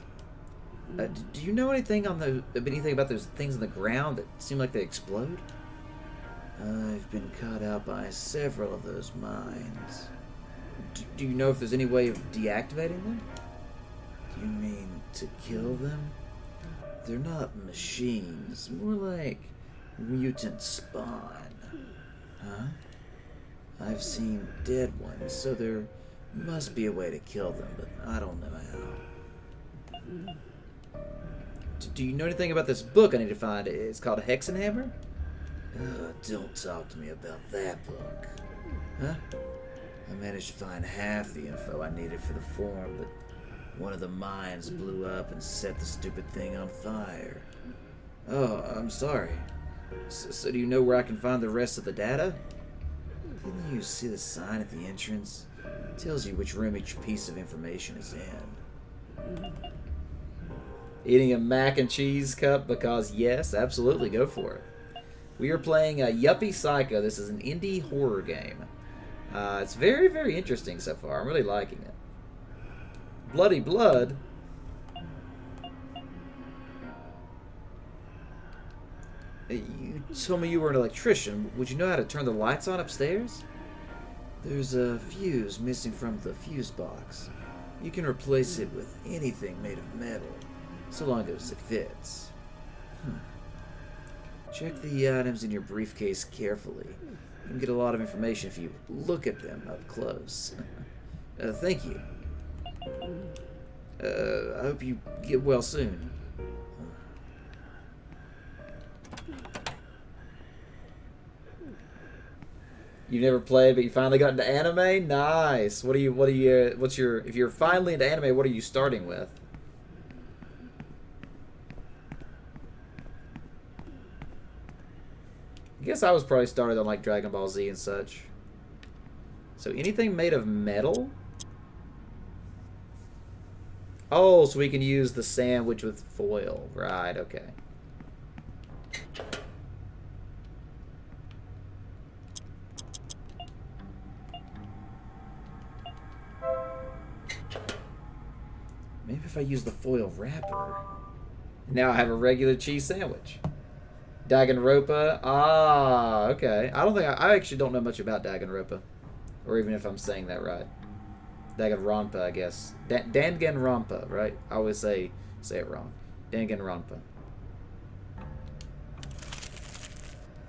Do you know anything about those things on the ground that seem like they explode? I've been caught out by several of those mines. Do you know if there's any way of deactivating them? Do you mean to kill them? They're not machines, more like mutant spawn. Huh? I've seen dead ones, so there must be a way to kill them, but I don't know how. Do you know anything about this book I need to find? It's called Hexenhammer? Don't talk to me about that book. Huh? I managed to find half the info I needed for the forum, but one of the mines blew up and set the stupid thing on fire. Oh, I'm sorry. So do you know where I can find the rest of the data? Didn't you see the sign at the entrance? It tells you which room each piece of information is in. Eating a mac and cheese cup because yes, absolutely, go for it. We are playing Yuppie Psycho. This is an indie horror game. It's very, very interesting so far. I'm really liking it. Bloody blood? You told me you were an electrician. Would you know how to turn the lights on upstairs? There's a fuse missing from the fuse box. You can replace it with anything made of metal, so long as it fits. Check the items in your briefcase carefully. You can get a lot of information if you look at them up close. Thank you. I hope you get well soon. You never played, but you finally got into anime? Nice. If you're finally into anime, what are you starting with? I guess I was probably started on like Dragon Ball Z and such. So anything made of metal? Oh, so we can use the sandwich with foil. Right, okay. Maybe if I use the foil wrapper. Now I have a regular cheese sandwich. Danganronpa. Ah, okay. I actually don't know much about Danganronpa. Or even if I'm saying that right. Danganronpa, I guess. Danganronpa, right? I always say it wrong. Danganronpa.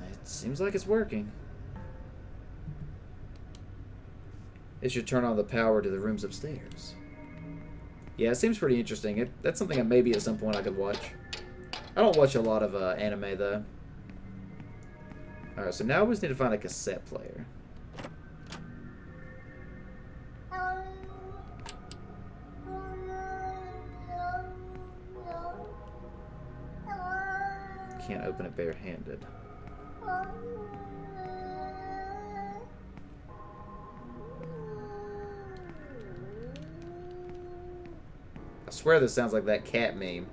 It seems like it's working. It should turn on the power to the rooms upstairs. Yeah, it seems pretty interesting. That's something that maybe at some point I could watch. I don't watch a lot of anime, though. Alright, so now we just need to find a cassette player. Can't open it barehanded. I swear this sounds like that cat meme.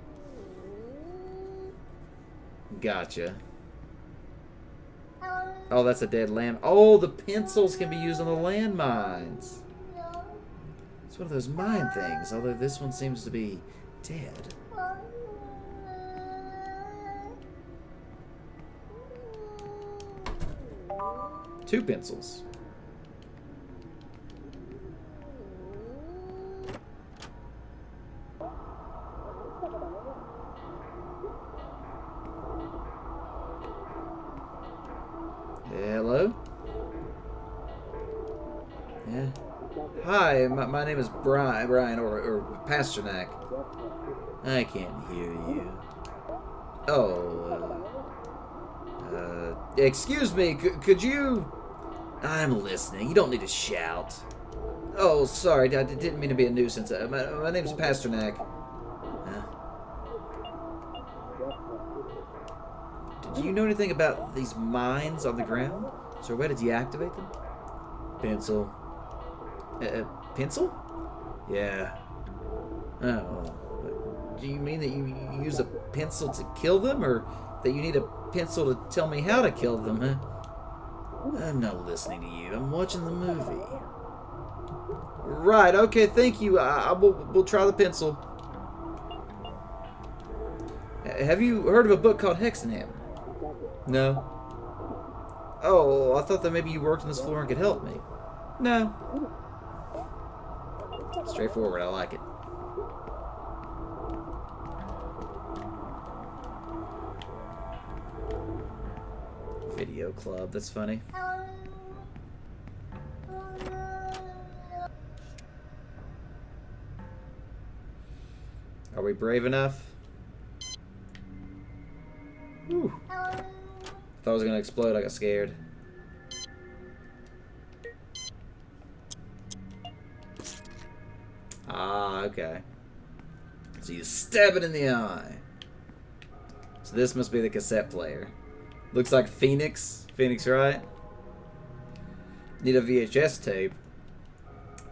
Gotcha. Oh, that's a dead land. Oh, the pencils can be used on the landmines. It's one of those mine things, although this one seems to be dead. Two pencils. Hello? Yeah. Hi, my name is Brian or Pasternak. I can't hear you. Oh, excuse me, could you... I'm listening. You don't need to shout. Oh, sorry, I didn't mean to be a nuisance. My name's Pasternak. Do you know anything about these mines on the ground? Is there a way to deactivate them? Pencil. Pencil? Yeah. Oh. Do you mean that you use a pencil to kill them, or that you need a pencil to tell me how to kill them, huh? I'm not listening to you. I'm watching the movie. Right, okay, thank you. We'll try the pencil. Have you heard of a book called Hexenhammer? No. Oh, I thought that maybe you worked on this floor and could help me. No. Straightforward, I like it. Video club, that's funny. Are we brave enough? Whew. Thought it was gonna explode, I got scared. Ah, okay. So you stab it in the eye. So this must be the cassette player. Looks like Phoenix. Phoenix, right? Need a VHS tape.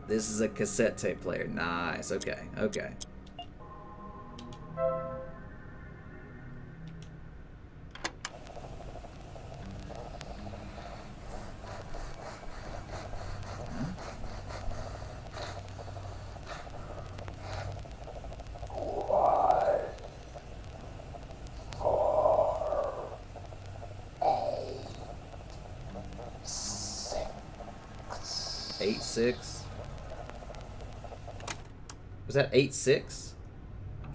This is a cassette tape player. Nice. Okay. Okay. Six. Was that 8-6?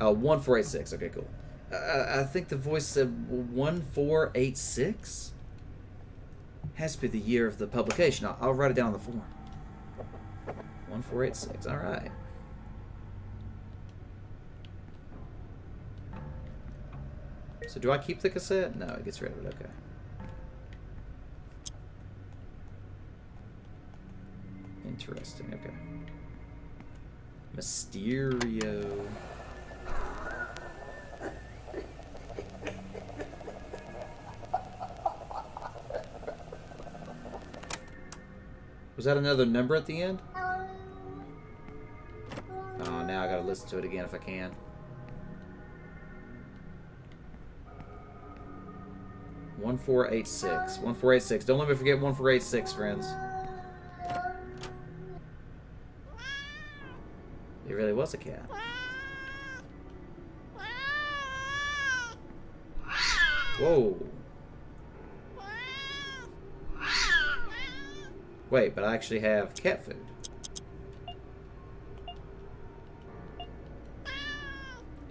Oh, 1486. Okay, cool. I think the voice said 1486. Has to be the year of the publication. I'll write it down on the form. 1486. All right. So do I keep the cassette? No, it gets rid of it. Okay. Interesting, okay. Mysterio. Was that another number at the end? Oh, now I gotta listen to it again if I can. 1486. 1486. Don't let me forget 1486, friends. It really was a cat. Whoa. Wait, but I actually have cat food.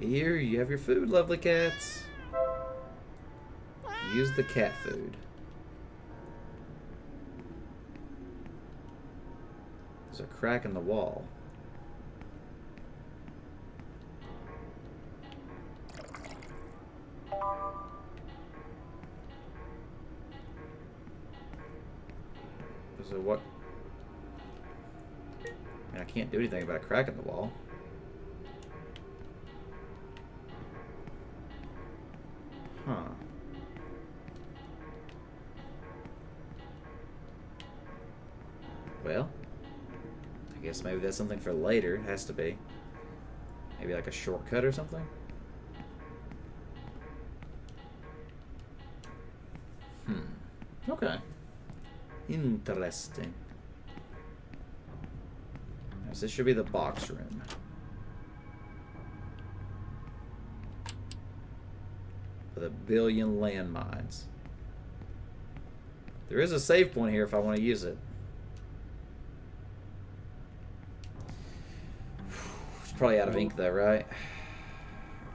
Here, you have your food, lovely cats. Use the cat food. There's a crack in the wall. So what? I mean, I can't do anything about a crack in the wall. Huh. Well, I guess maybe that's something for later. It has to be. Maybe like a shortcut or something? Okay. Interesting. So this should be the box room. With a billion landmines. There is a save point here if I want to use it. It's probably out of ink though, right?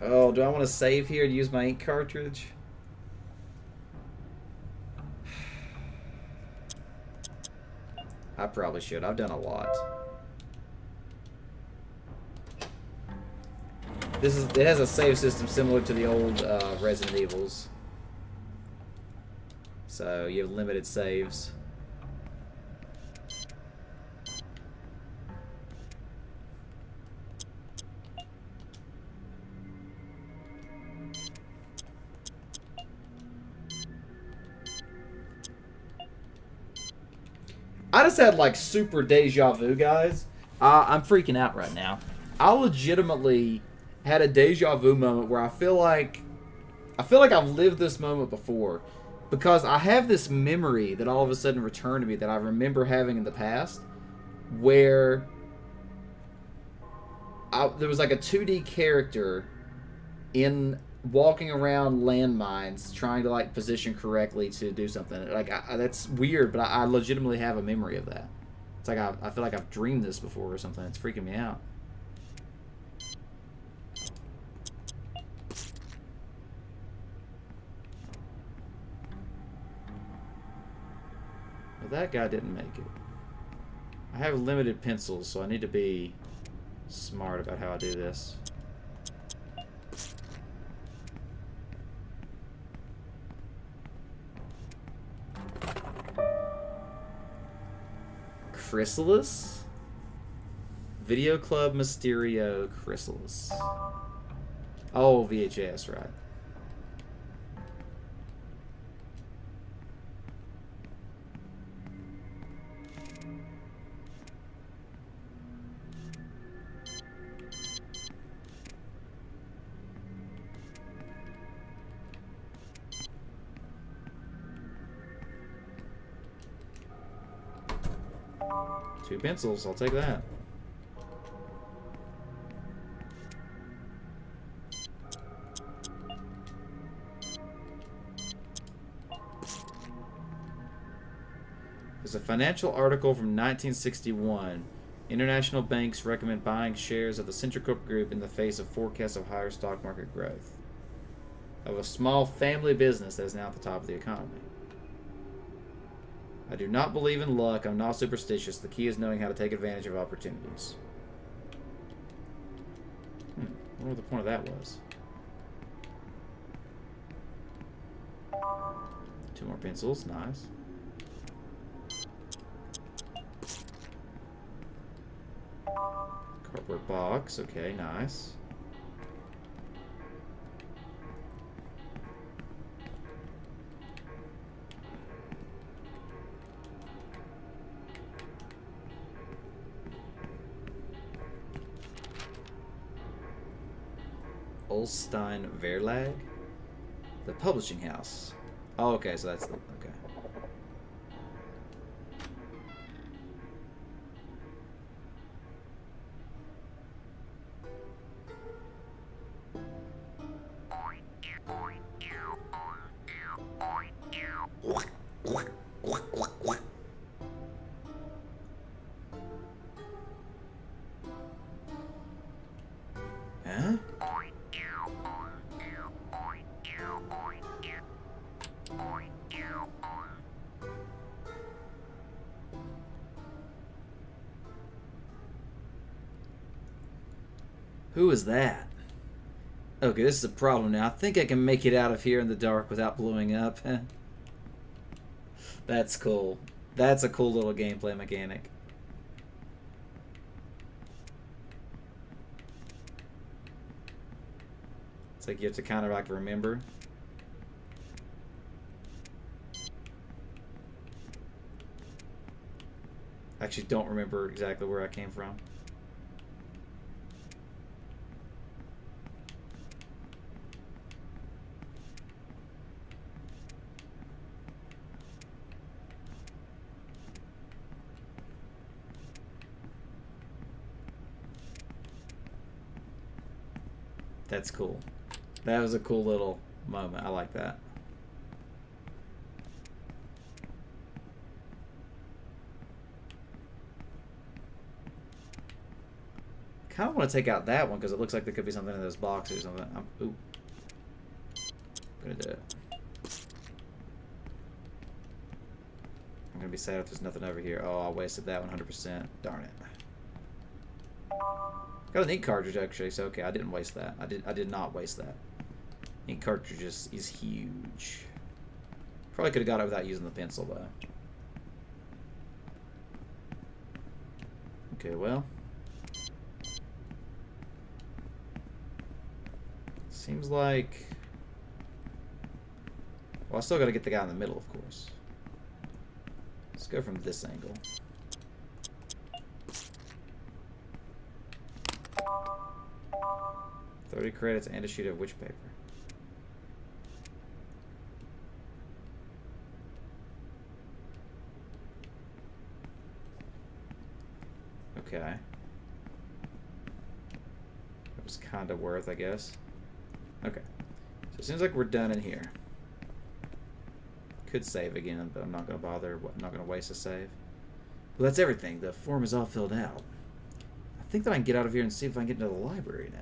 Oh, do I want to save here to use my ink cartridge? I probably should. I've done a lot. It has a save system similar to the old Resident Evils. So you have limited saves. I just had like super deja vu, guys. I'm freaking out right now. I legitimately had a deja vu moment where I feel like I've lived this moment before, because I have this memory that all of a sudden returned to me that I remember having in the past, where there was like a 2D character in walking around landmines trying to like position correctly to do something. Like that's weird, but I legitimately have a memory of that. It's like I feel like I've dreamed this before or something. It's freaking me out. Well, that guy didn't make it. I have limited pencils, so I need to be smart about how I do this. Chrysalis? Video Club Mysterio Chrysalis. Oh, VHS, right. Two pencils, I'll take that. There's a financial article from 1961. International banks recommend buying shares of the Centricorp Group in the face of forecasts of higher stock market growth of a small family business that is now at the top of the economy. I do not believe in luck. I'm not superstitious. The key is knowing how to take advantage of opportunities. I wonder what the point of that was. Two more pencils. Nice. Cardboard box. Okay, nice. Ulstein Verlag? The publishing house. Oh, okay, so that's the... Okay. Huh? Who is that? Okay, this is a problem now. I think I can make it out of here in the dark without blowing up. That's cool. That's a cool little gameplay mechanic. It's like you have to kind of like remember. I actually don't remember exactly where I came from. That's cool. That was a cool little moment. I like that. Kind of want to take out that one because it looks like there could be something in those boxes or something. Ooh. I'm gonna do it. I'm gonna be sad if there's nothing over here. Oh, I wasted that 100%. Darn it. Got an ink cartridge actually, so okay, I didn't waste that. I did not waste that. Ink cartridge is huge. Probably could have got it without using the pencil though. Okay, well. Seems like... Well, I still gotta get the guy in the middle, of course. Let's go from this angle. $30 credits and a sheet of witch paper. Okay. That was kind of worth, I guess. Okay. So it seems like we're done in here. Could save again, but I'm not going to bother. I'm not going to waste a save. Well, that's everything. The form is all filled out. I think that I can get out of here and see if I can get into the library now.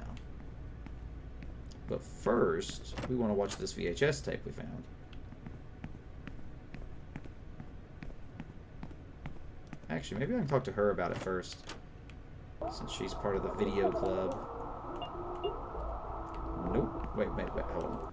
But first, we want to watch this VHS tape we found. Actually, maybe I can talk to her about it first, since she's part of the video club. Nope. Wait, hold on.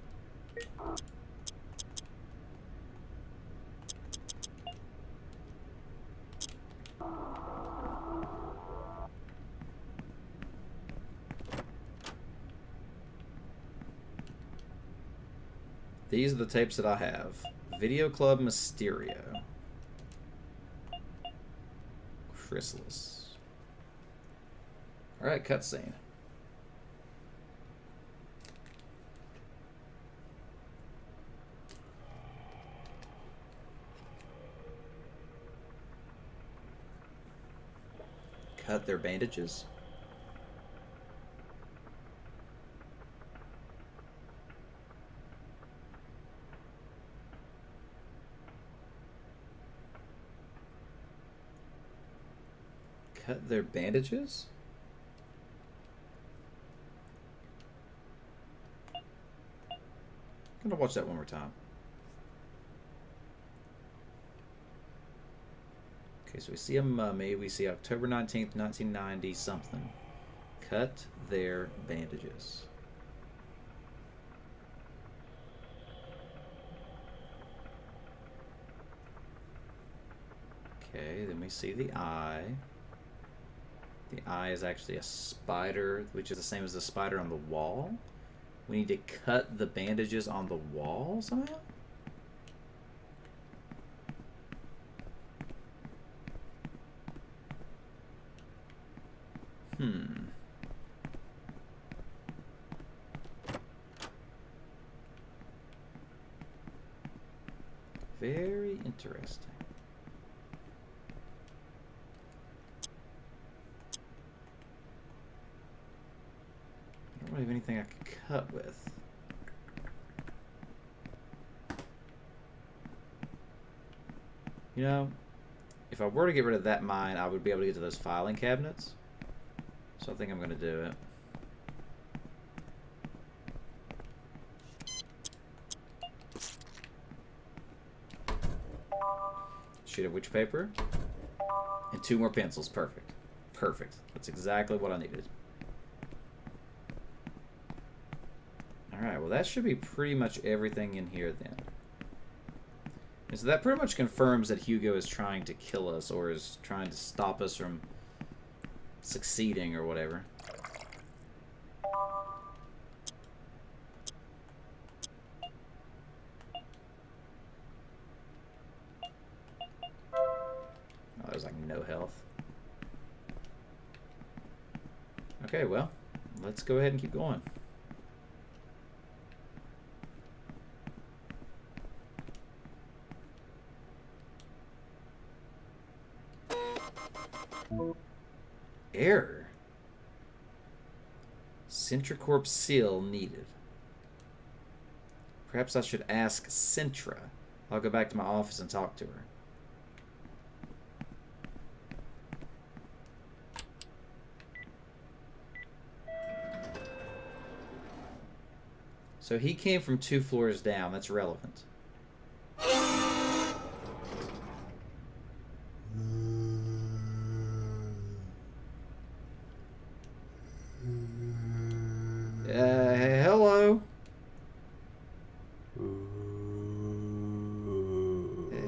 These are the tapes that I have. Video Club Mysterio. Chrysalis. Alright, cutscene. Cut their bandages. Cut their bandages? I'm gonna watch that one more time. Okay, so we see a mummy. We see October 19th, 1990 something. Cut their bandages. Okay, then we see the eye. The eye is actually a spider, which is the same as the spider on the wall. We need to cut the bandages on the wall somehow? Very interesting. I don't really have anything I can cut with. You know, if I were to get rid of that mine, I would be able to get to those filing cabinets. So I think I'm going to do it. Sheet of witch paper. And 2 more pencils. Perfect. Perfect. That's exactly what I needed. that should be pretty much everything in here then. And so that pretty much confirms that Hugo is trying to kill us, or is trying to stop us from succeeding or whatever. Oh, there's like no health. Okay, well, let's go ahead and keep going. Error. Centracorp seal needed. Perhaps I should ask Centra. I'll go back to my office and talk to her. So he came from 2 floors down. That's relevant. Hello?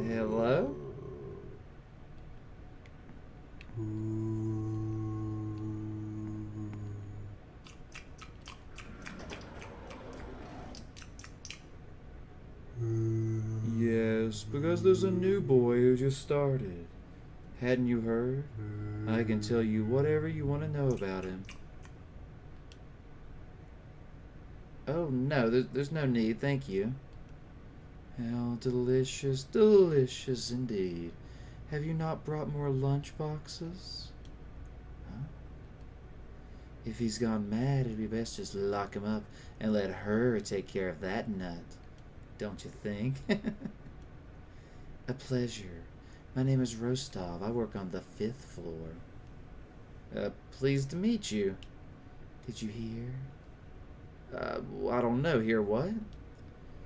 Hello? Yes, because there's a new boy who just started. Hadn't you heard? I can tell you whatever you want to know about him. Oh, no, there's no need, thank you. How delicious, delicious indeed. Have you not brought more lunch boxes? Huh? If he's gone mad, it'd be best just lock him up and let her take care of that nut. Don't you think? A pleasure. My name is Rostov. I work on the 5th floor. Pleased to meet you. Did you hear? I don't know. Hear what?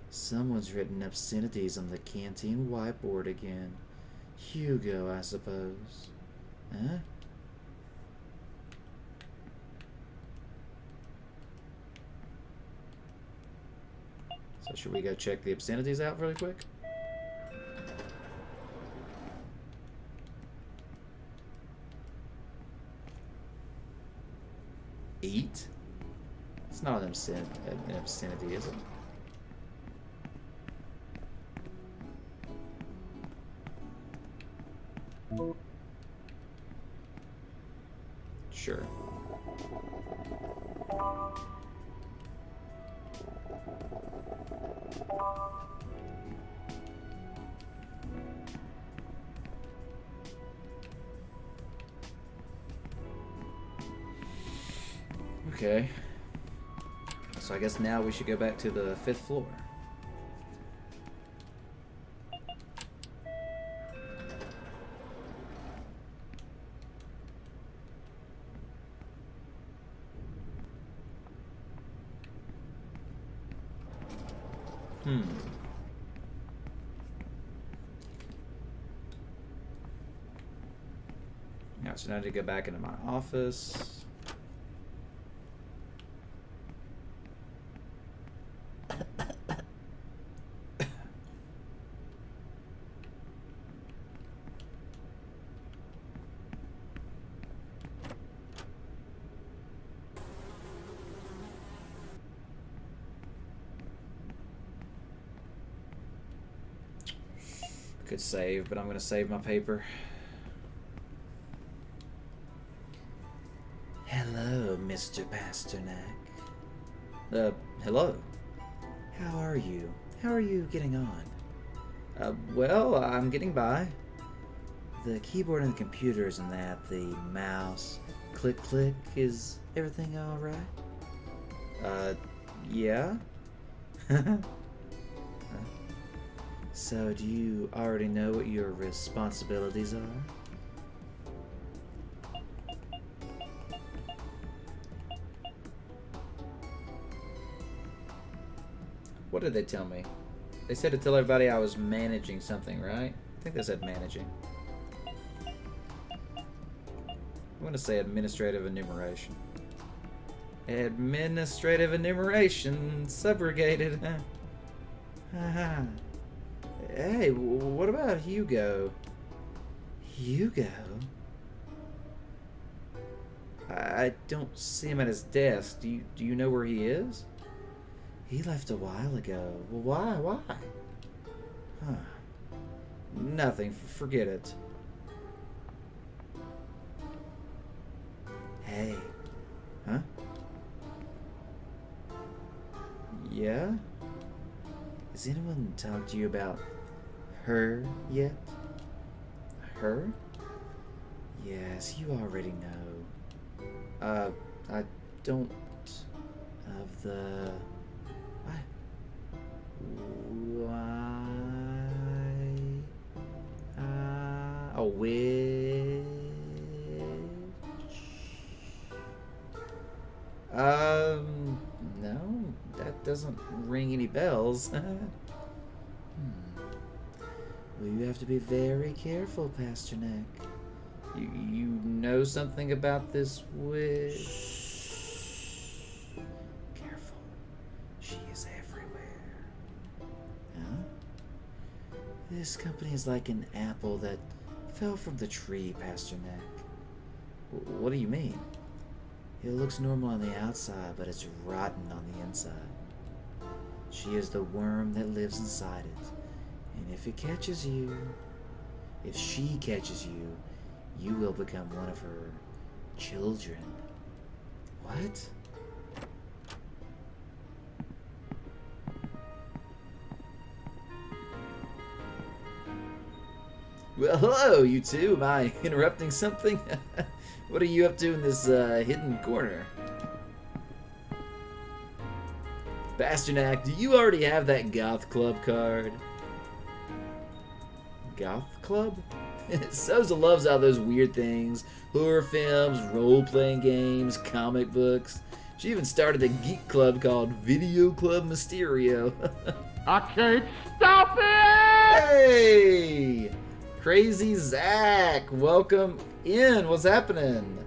Someone's written obscenities on the canteen whiteboard again. Hugo, I suppose. Huh? So should we go check the obscenities out really quick? Eat? It's not an obscenity, is it? Sure. Okay. So I guess now we should go back to the 5th floor. Now, so now I need to go back into my office. Could save, but I'm going to save my paper. Hello, Mr. Pasternak. Hello. How are you? How are you getting on? Well, I'm getting by. The keyboard and the computers and that, the mouse, click click, is everything alright? Yeah? So, do you already know what your responsibilities are? What did they tell me? They said to tell everybody I was managing something, right? I think they said managing. I'm going to say administrative enumeration. Administrative enumeration subrogated. Hey, what about Hugo? Hugo? I don't see him at his desk. Do you know where he is? He left a while ago. Well, why? Huh. Nothing. Forget it. Hey. Huh? Yeah? Has anyone talked to you about her yet? Her? Yes, you already know. I don't... Of the... Why? A witch? No, that doesn't ring any bells. Well, you have to be very careful, Pasternak. You know something about this witch? Careful. She is everywhere. Huh? This company is like an apple that fell from the tree, Pasternak. What do you mean? It looks normal on the outside, but it's rotten on the inside. She is the worm that lives inside it. And if it catches you, if she catches you, you will become one of her children. What? Well, hello, you two. Am I interrupting something? What are you up to in this hidden corner? Pasternak, do you already have that Goth Club card? Goth Club? Soza loves all those weird things. Horror films, role-playing games, comic books. She even started a geek club called Video Club Mysterio. I can't stop it! Hey! Crazy Zach, welcome in. What's happening?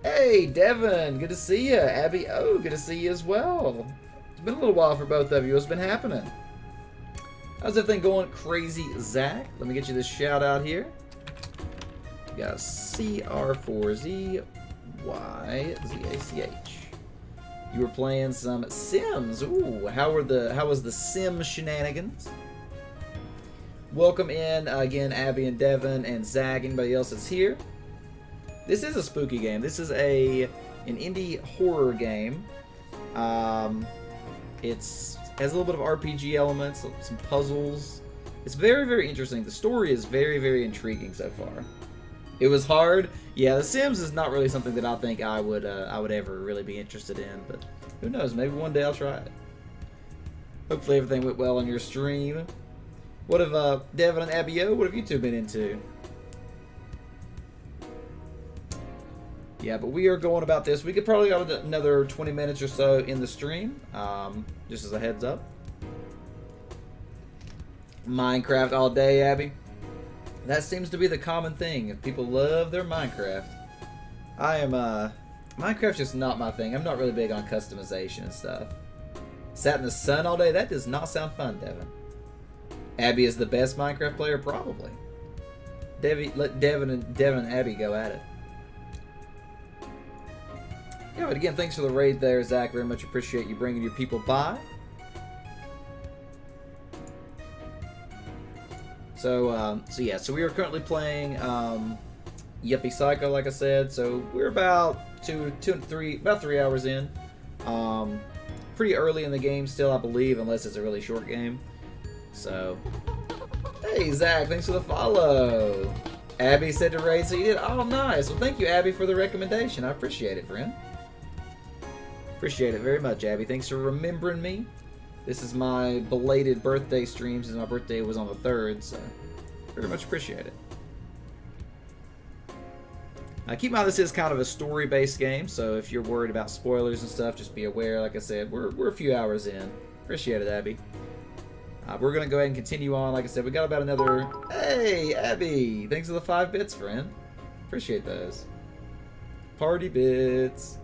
Hey, Devin, good to see you. Abby, oh, good to see you as well. It's been a little while for both of you. What's been happening? How's everything going, Crazy Zach? Let me get you this shout out here. We got CR4ZYZACH. You were playing some Sims. Ooh, how was the Sim shenanigans? Welcome in again, Abby and Devin and Zach. Anybody else that's here? This is a spooky game. This is an indie horror game. It has a little bit of RPG elements, some puzzles. It's very, very interesting. The story is very, very intriguing so far. It was hard. Yeah, The Sims is not really something that I think I would ever really be interested in. But who knows? Maybe one day I'll try it. Hopefully everything went well on your stream. What have Devin and Abby, what have you two been into? Yeah, but we are going about this. We could probably have another 20 minutes or so in the stream, just as a heads up. Minecraft all day, Abby. That seems to be the common thing. People love their Minecraft. I am, Minecraft's just not my thing. I'm not really big on customization and stuff. Sat in the sun all day? That does not sound fun, Devin. Abby is the best Minecraft player, probably. Let Devin and Abby go at it. Yeah, but again, thanks for the raid there, Zach. Very much appreciate you bringing your people by. So yeah, so we are currently playing Yuppie Psycho, like I said. So we're about about 3 hours in. Pretty early in the game still, I believe, unless it's a really short game. So, hey Zach, thanks for the follow. Abby said to raid, so you did. Oh, nice. Well, thank you, Abby, for the recommendation. I appreciate it, friend. Appreciate it very much, Abby. Thanks for remembering me. This is my belated birthday stream, since my birthday was on the 3rd, so very much appreciate it. Keep in mind, this is kind of a story-based game, so if you're worried about spoilers and stuff, just be aware. Like I said, we're a few hours in. Appreciate it, Abby. We're going to go ahead and continue on. Like I said, we got about another... Hey, Abby! Thanks for the 5 bits, friend. Appreciate those. Party bits.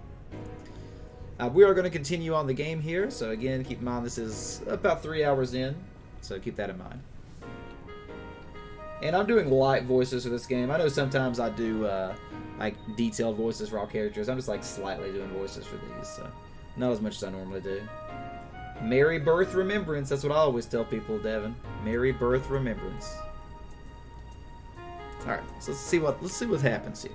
We are going to continue on the game here, so again, keep in mind this is about 3 hours in, so keep that in mind. And I'm doing light voices for this game. I know sometimes I do like detailed voices for all characters. I'm just like slightly doing voices for these, so not as much as I normally do. Merry Birth Remembrance. That's what I always tell people, Devin. Merry Birth Remembrance. All right, so let's see what happens here.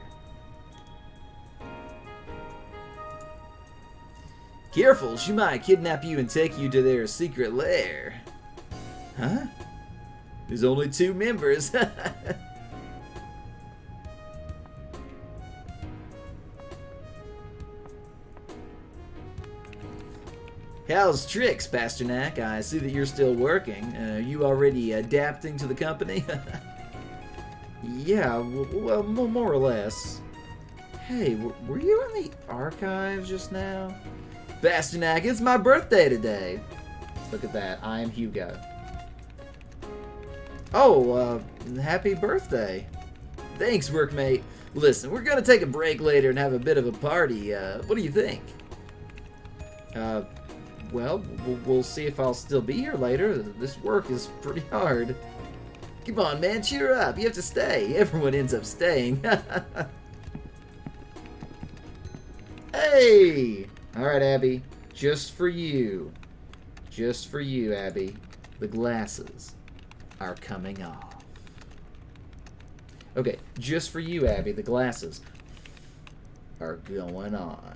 Careful, she might kidnap you and take you to their secret lair. Huh? There's only 2 members. How's tricks, Pasternak? I see that you're still working. Are you already adapting to the company? Yeah, well, more or less. Hey, were you in the archives just now? Pasternak, it's my birthday today. Look at that. I am Hugo. Oh, happy birthday. Thanks, workmate. Listen, we're gonna take a break later and have a bit of a party. What do you think? Well, we'll see if I'll still be here later. This work is pretty hard. Come on, man, cheer up. You have to stay. Everyone ends up staying. Hey! Alright, Abby. Just for you. Just for you, Abby. The glasses are coming off. Okay, just for you, Abby. The glasses are going on.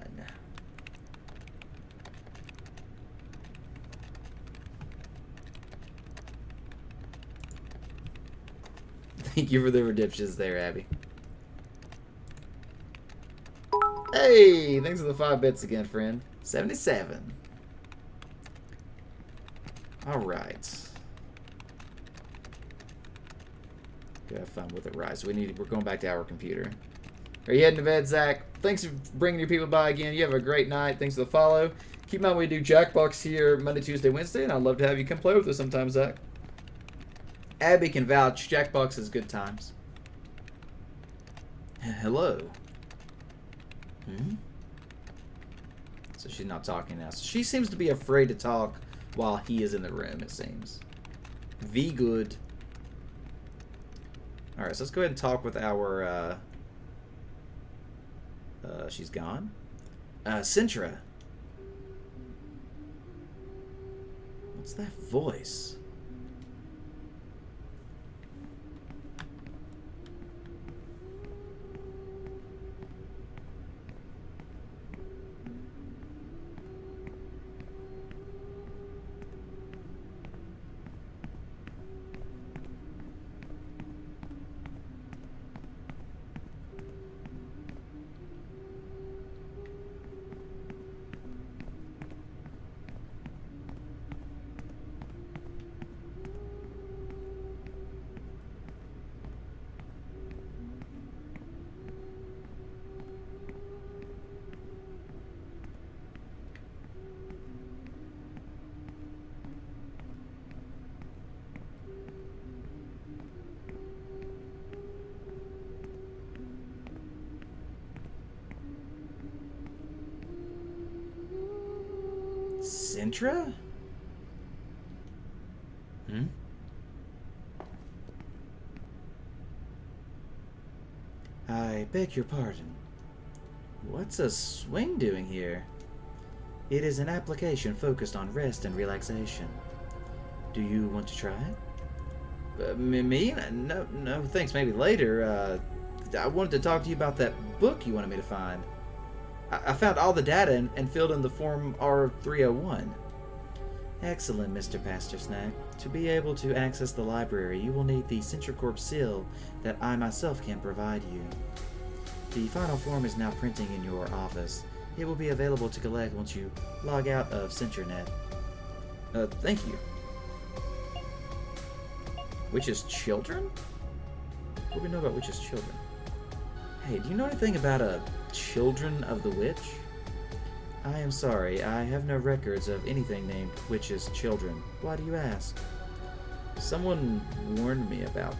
Thank you for the redemptions there, Abby. Hey, thanks for the 5 bits again, friend. 77. Alright. Go have fun with it, right? So we're going back to our computer. Are you heading to bed, Zach? Thanks for bringing your people by again. You have a great night. Thanks for the follow. Keep in mind we do Jackbox here Monday, Tuesday, Wednesday, and I'd love to have you come play with us sometime, Zach. Abby can vouch. Jackbox is good times. Hello. So she's not talking now. So she seems to be afraid to talk while he is in the room, it seems. V good. Alright, so let's go ahead and talk with our... she's gone. Sintra. What's that voice? Sintra? I beg your pardon. What's a swing doing here? It is an application focused on rest and relaxation. Do you want to try it? Me? No, thanks. Maybe later. I wanted to talk to you about that book you wanted me to find. I found all the data and filled in the form R301. Excellent, Mr. Pastersnack. To be able to access the library, you will need the CentraCorp seal that I myself can provide you. The final form is now printing in your office. It will be available to collect once you log out of CentraNet. Thank you. Witch's children? What do we know about witch's children? Hey, do you know anything about Children of the Witch? I am sorry, I have no records of anything named Witch's Children. Why do you ask? Someone warned me about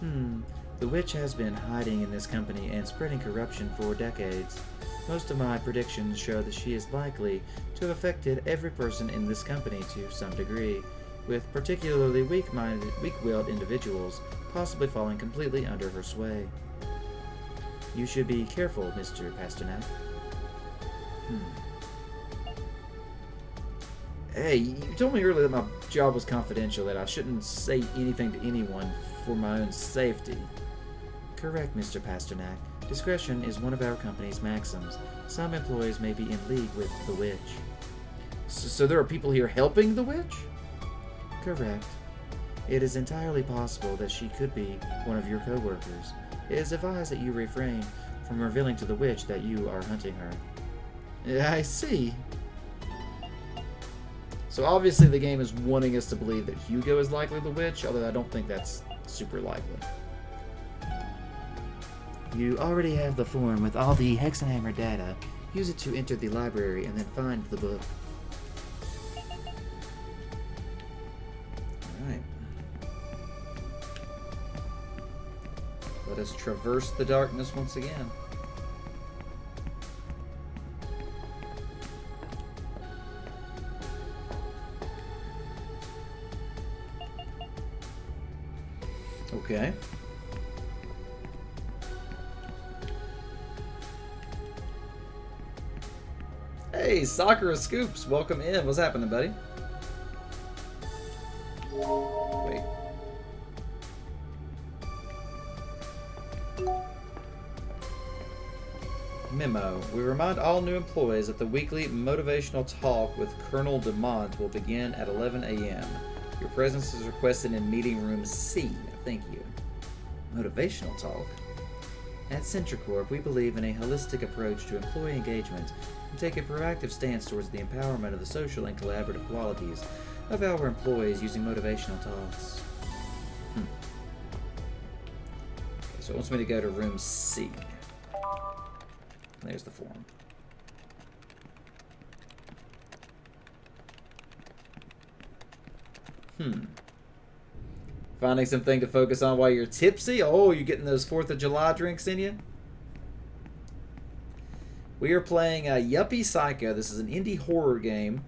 them. The witch has been hiding in this company and spreading corruption for decades. Most of my predictions show that she is likely to have affected every person in this company to some degree, with particularly weak-willed individuals possibly falling completely under her sway. You should be careful, Mr. Pasternak. Hey, you told me earlier that my job was confidential, that I shouldn't say anything to anyone for my own safety. Correct, Mr. Pasternak. Discretion is one of our company's maxims. Some employees may be in league with the witch. So there are people here helping the witch? Correct. It is entirely possible that she could be one of your co-workers. It is advised that you refrain from revealing to the witch that you are hunting her. Yeah, I see. So obviously the game is wanting us to believe that Hugo is likely the witch, although I don't think that's super likely. You already have the form with all the Hexenhammer data. Use it to enter the library and then find the book. Alright. Let us traverse the darkness once again. Okay. Hey, Sakura Scoops, welcome in. What's happening, buddy? Wait. Memo. We remind all new employees that the weekly motivational talk with Colonel DeMont will begin at 11 a.m. Your presence is requested in meeting room C. Thank you. Motivational talk? At Centricorp, we believe in a holistic approach to employee engagement and take a proactive stance towards the empowerment of the social and collaborative qualities of our employees using motivational talks. Okay, so it wants me to go to room C. There's the form. Finding something to focus on while you're tipsy? Oh, you getting those 4th of July drinks in you? We are playing Yuppie Psycho. This is an indie horror game.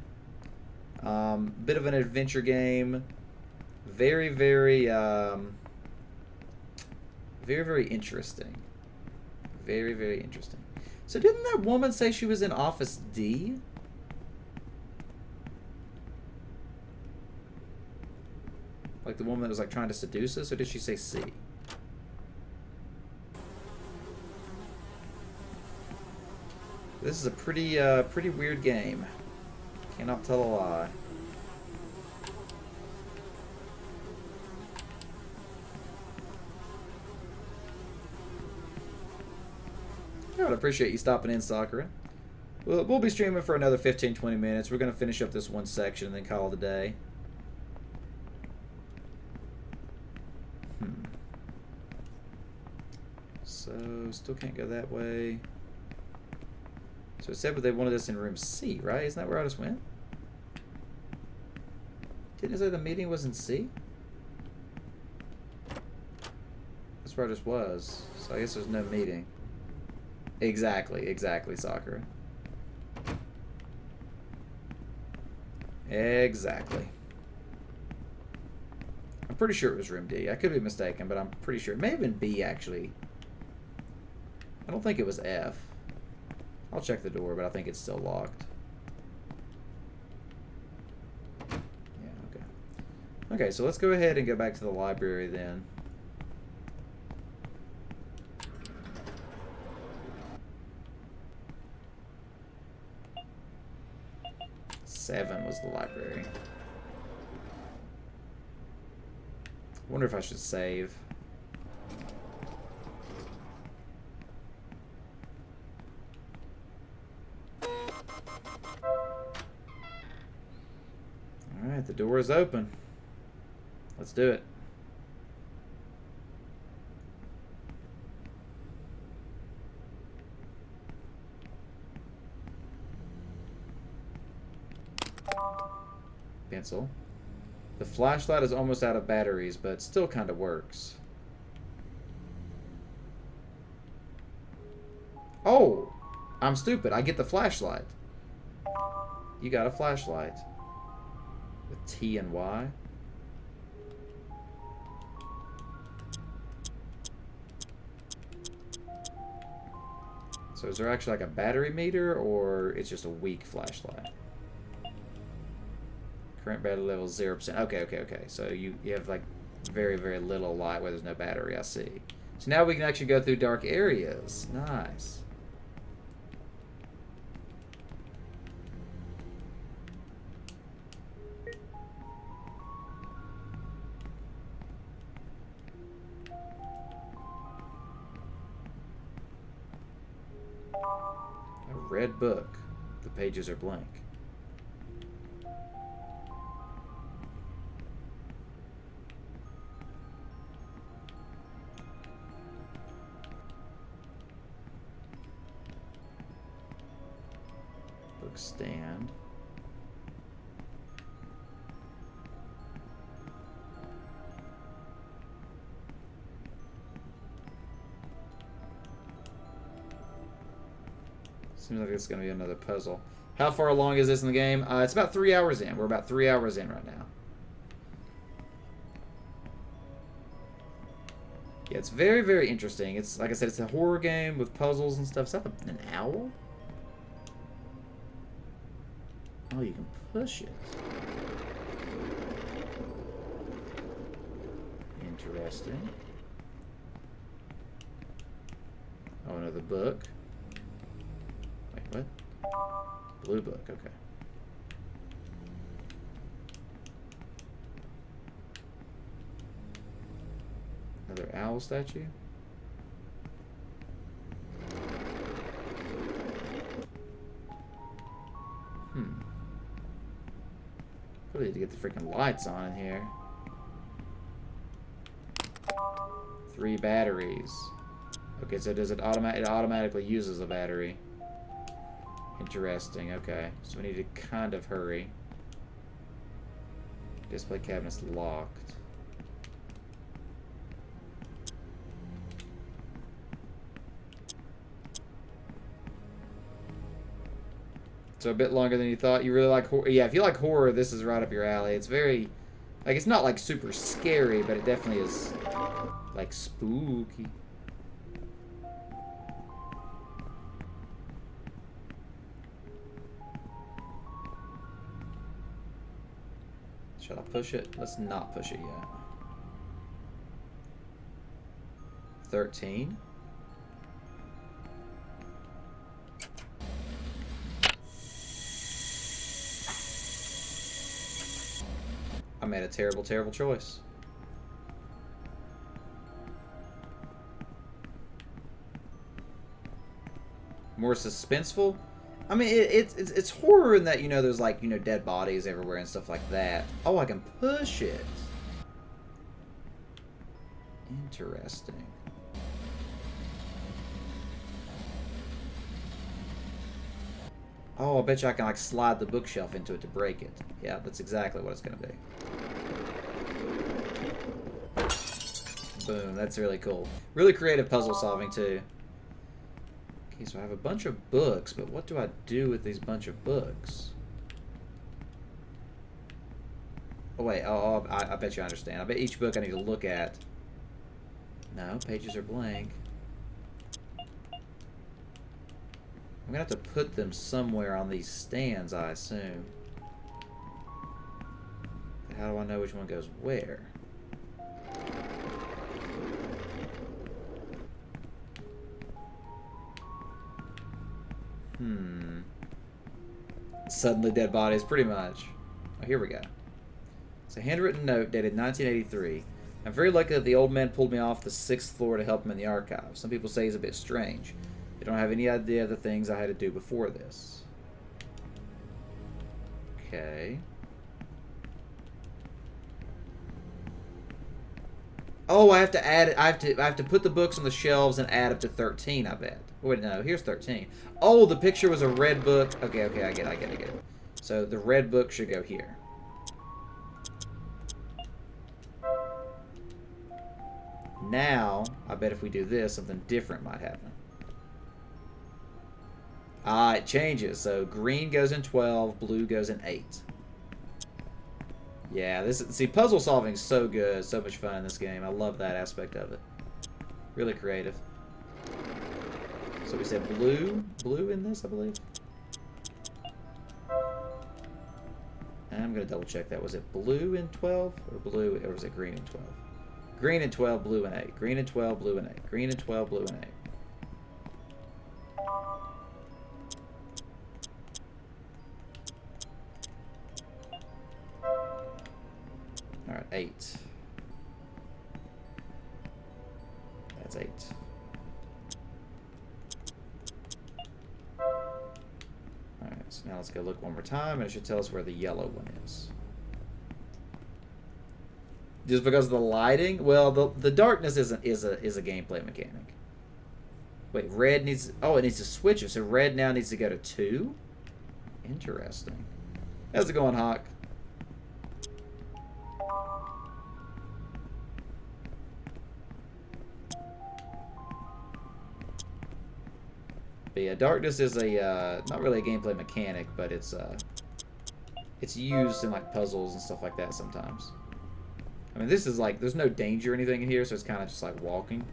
Bit of an adventure game. Very, very interesting. Very, very interesting. So didn't that woman say she was in Office D? Like the woman that was like trying to seduce us, or did she say C? This is a pretty weird game. Cannot tell a lie. I would appreciate you stopping in, Sakura. We'll be streaming for another 15-20 minutes. We're going to finish up this one section and then call it a day. So, still can't go that way. So it said they wanted us in room C, right? Isn't that where I just went? Didn't it say the meeting was in C? That's where I just was. So I guess there's no meeting. Exactly, Sakura. Exactly. I'm pretty sure it was room D. I could be mistaken, but I'm pretty sure. It may have been B, actually. I don't think it was F. I'll check the door, but I think it's still locked. Yeah, okay. Okay, so let's go ahead and go back to the library then. Seven was the library. I wonder if I should save. Alright, the door is open. Let's do it. Pencil. The flashlight is almost out of batteries, but still kind of works. Oh, I'm stupid. I get the flashlight. You got a flashlight. With T and Y. So is there actually like a battery meter, or it's just a weak flashlight? Current battery level 0%. Okay. So you have like very, very little light where there's no battery, I see. So now we can actually go through dark areas. Nice. A red book. The pages are blank. Book stand. Seems like it's going to be another puzzle. How far along is this in the game? It's about 3 hours in. We're about 3 hours in right now. Yeah, it's very, very interesting. It's, like I said, it's a horror game with puzzles and stuff. Is that an owl? Oh, you can push it. Interesting. Oh, another book. Wait, what? Blue book, okay. Another owl statue? Really need to get the freaking lights on in here. 3 batteries. Okay, so does it automatically uses a battery. Interesting, okay. So we need to kind of hurry. Display cabinet's locked. So a bit longer than you thought. You really like horror? Yeah, if you like horror, this is right up your alley. It's very, like, it's not like super scary, but it definitely is like spooky. Should I push it? Let's not push it yet. 13. I made a terrible, terrible choice. More suspenseful? I mean, it's horror in that, you know, there's like, you know, dead bodies everywhere and stuff like that. Oh, I can push it. Interesting. Oh, I bet you I can like slide the bookshelf into it to break it. Yeah, that's exactly what it's gonna be. Boom, that's really cool. Really creative puzzle solving too. Okay, so I have a bunch of books, but what do I do with these bunch of books? Oh wait, I bet you I understand. I bet each book I need to look at. No, pages are blank. I'm gonna have to put them somewhere on these stands, I assume. But how do I know which one goes where? Suddenly dead bodies, pretty much. Oh, here we go. It's a handwritten note dated 1983. I'm very lucky that the old man pulled me off the 6th floor to help him in the archives. Some people say he's a bit strange. They don't have any idea of the things I had to do before this. Okay. Oh, I have to add it. I have to put the books on the shelves and add up to 13, I bet. Wait, no, here's 13. Oh, the picture was a red book. Okay, I get it. So the red book should go here. Now, I bet if we do this, something different might happen. Ah, it changes. So green goes in 12, blue goes in 8. Yeah, see, puzzle solving is so good, so much fun in this game. I love that aspect of it. Really creative. So we said blue in this, I believe. And I'm gonna double check that. Was it blue in 12 or was it green in 12? Green in 12, blue in 8. Green in 12, blue in 8. Green in 12, blue in 8. Alright, 8. That's 8. Alright, so now let's go look one more time, and it should tell us where the yellow one is. Just because of the lighting? Well, the darkness is a gameplay mechanic. Wait, red needs... Oh, it needs to switch it, so red now needs to go to 2? Interesting. How's it going, Hawk? But yeah, darkness is a not really a gameplay mechanic, but it's used in like puzzles and stuff like that sometimes. I mean, this is like there's no danger or anything in here, so it's kind of just like walking.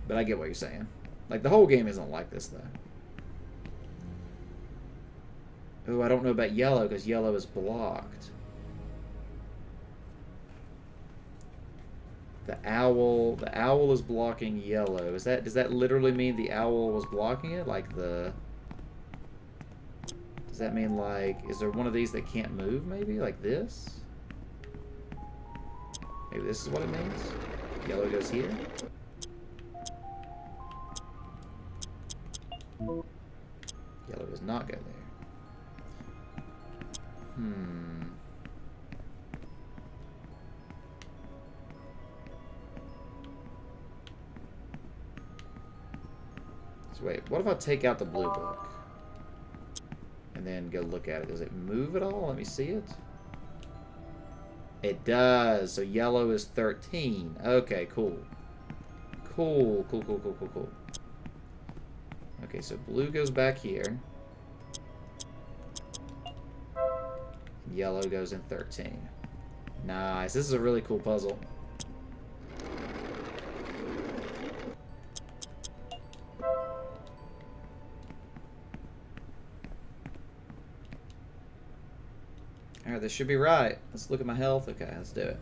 But I get what you're saying. Like the whole game isn't like this though. Oh, I don't know about yellow because yellow is blocked. The owl is blocking yellow. Does that literally mean the owl was blocking it? Like does that mean like, is there one of these that can't move maybe? Like this? Maybe this is what it means? Yellow goes here? Yellow does not go there. So wait, what if I take out the blue book? And then go look at it. Does it move at all? Let me see it. It does. So yellow is 13. Okay, cool. Cool. Okay, so blue goes back here. Yellow goes in 13. Nice. This is a really cool puzzle. Alright, this should be right. Let's look at my health. Okay, let's do it.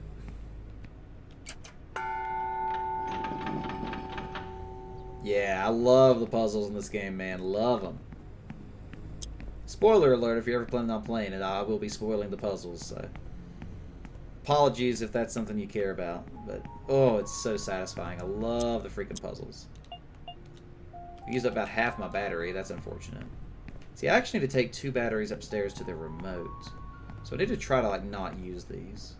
Yeah, I love the puzzles in this game, man. Love them. Spoiler alert, if you're ever planning on playing it, I will be spoiling the puzzles, so... Apologies if that's something you care about, but... Oh, it's so satisfying. I love the freaking puzzles. I used up about half my battery. That's unfortunate. See, I actually need to take 2 batteries upstairs to the remote. So I need to try to, like, not use these.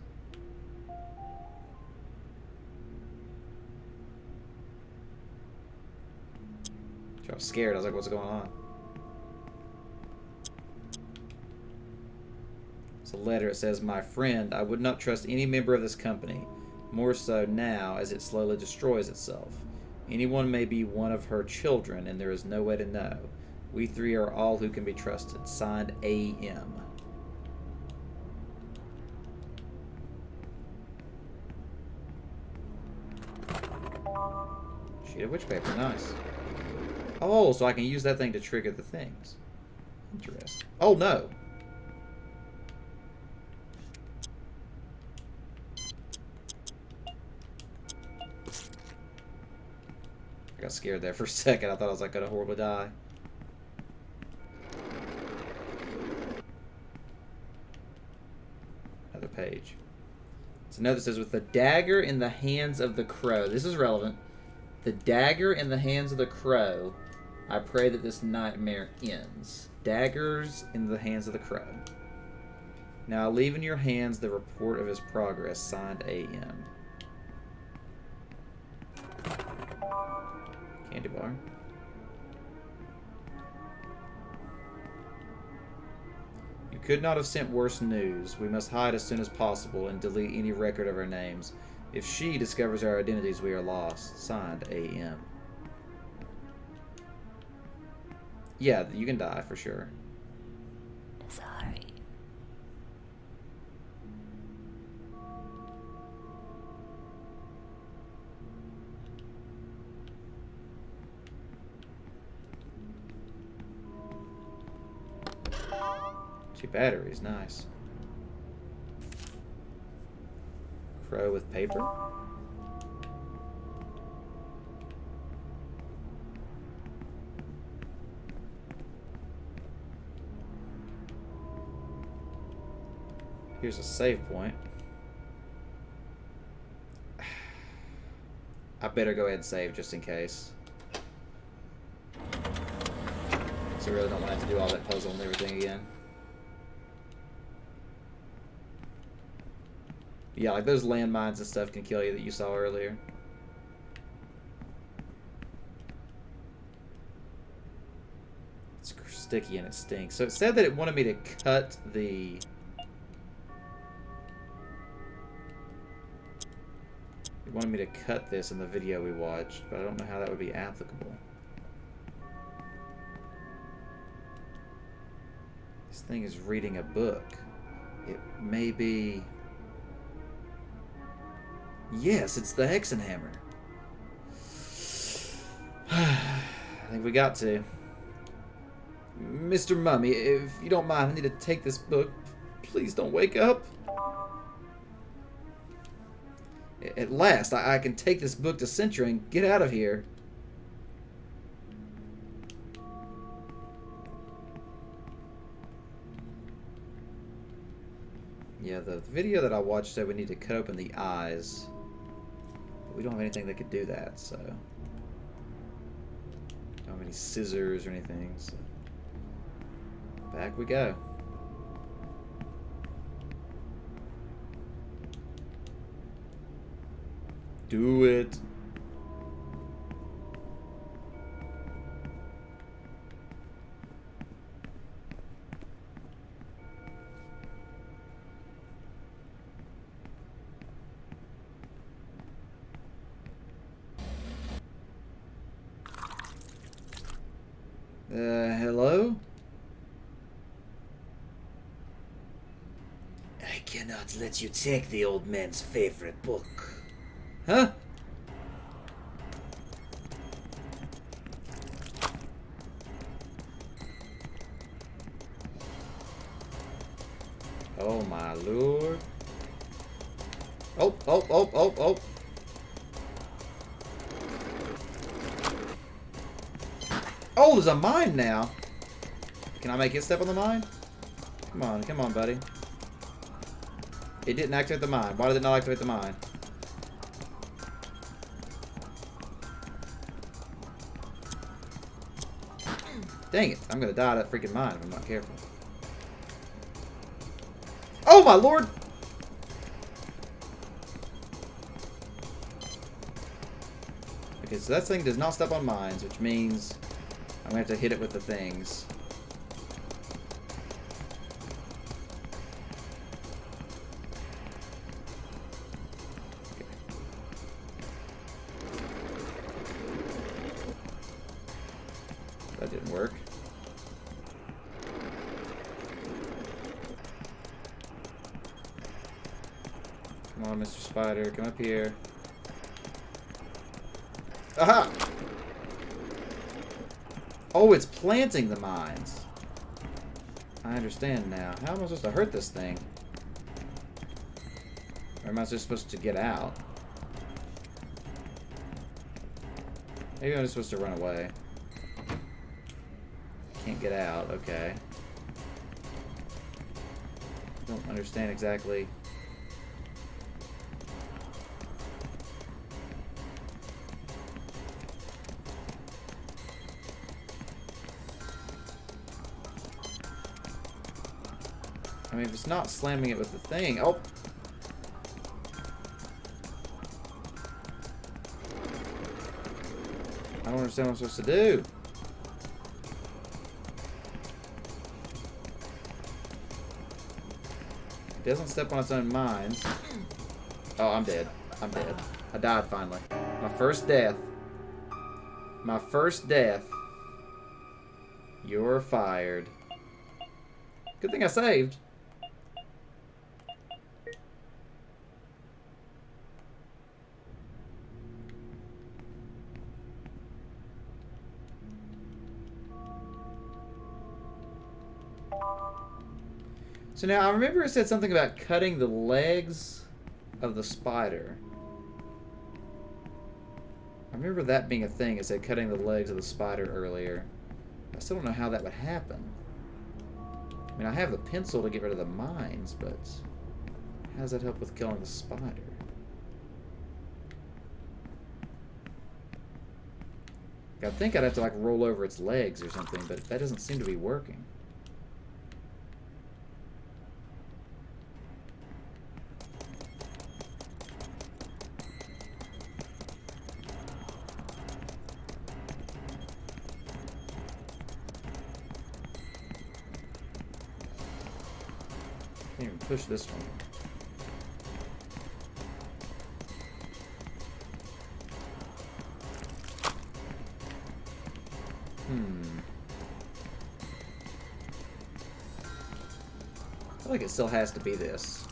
I was scared. I was like, what's going on? It's a letter. It says, "My friend, I would not trust any member of this company. More so now as it slowly destroys itself. Anyone may be one of her children, and there is no way to know. We 3 are all who can be trusted. Signed, A.M." Sheet of witch paper. Nice. Oh, so I can use that thing to trigger the things. Interesting. Oh, no. I got scared there for a second. I thought I was like gonna horribly die. Another page. So note this says, "With the dagger in the hands of the crow." This is relevant. "The dagger in the hands of the crow. I pray that this nightmare ends." Daggers in the hands of the crow. "Now I leave in your hands the report of his progress. Signed, A.M." Candy bar. "You could not have sent worse news. We must hide as soon as possible and delete any record of our names. If she discovers our identities, we are lost. Signed, A.M." Yeah, you can die for sure. Sorry. Two batteries, nice. Crow with paper? Here's a save point. I better go ahead and save just in case. So I really don't want to have to do all that puzzle and everything again. Yeah, like those landmines and stuff can kill you that you saw earlier. It's sticky and it stinks. So it said that it wanted me to cut the... It wanted me to cut this in the video we watched, but I don't know how that would be applicable. This thing is reading a book. It may be... Yes, it's the Hexenhammer. I think we got to. Mr. Mummy, if you don't mind, I need to take this book. Please don't wake up. At last, I can take this book to Centra and get out of here. Yeah, the video that I watched said we need to cut open the eyes. But we don't have anything that could do that, so... Don't have any scissors or anything, so... Back we go. Do it. Hello? I cannot let you take the old man's favorite book. Huh? Oh my lord. Oh, oh, oh, oh, oh. Oh, there's a mine now. Can I make it step on the mine? Come on, buddy. It didn't activate the mine. Why did it not activate the mine? Dang it. I'm gonna die to that freaking mine if I'm not careful. Oh my lord! Okay, so that thing does not step on mines, which means I'm gonna have to hit it with the things. That didn't work. Come on, Mr. Spider, come up here. Aha! Oh, it's planting the mines. I understand now. How am I supposed to hurt this thing? Or am I just supposed to get out? Maybe I'm just supposed to run away. Can't get out, okay. Don't understand exactly. I mean, if it's not slamming it with the thing. Oh! I don't understand what I'm supposed to do. It doesn't step on its own mines. Oh, I'm dead. I'm dead. I died finally. My first death. My first death. You're fired. Good thing I saved. So now, I remember it said something about cutting the legs of the spider. I remember that being a thing. It said cutting the legs of the spider earlier. I still don't know how that would happen. I mean, I have the pencil to get rid of the mines, but how does that help with killing the spider? I think I'd have to, like, roll over its legs or something, but that doesn't seem to be working. Can't even push this one. I feel like it still has to be this.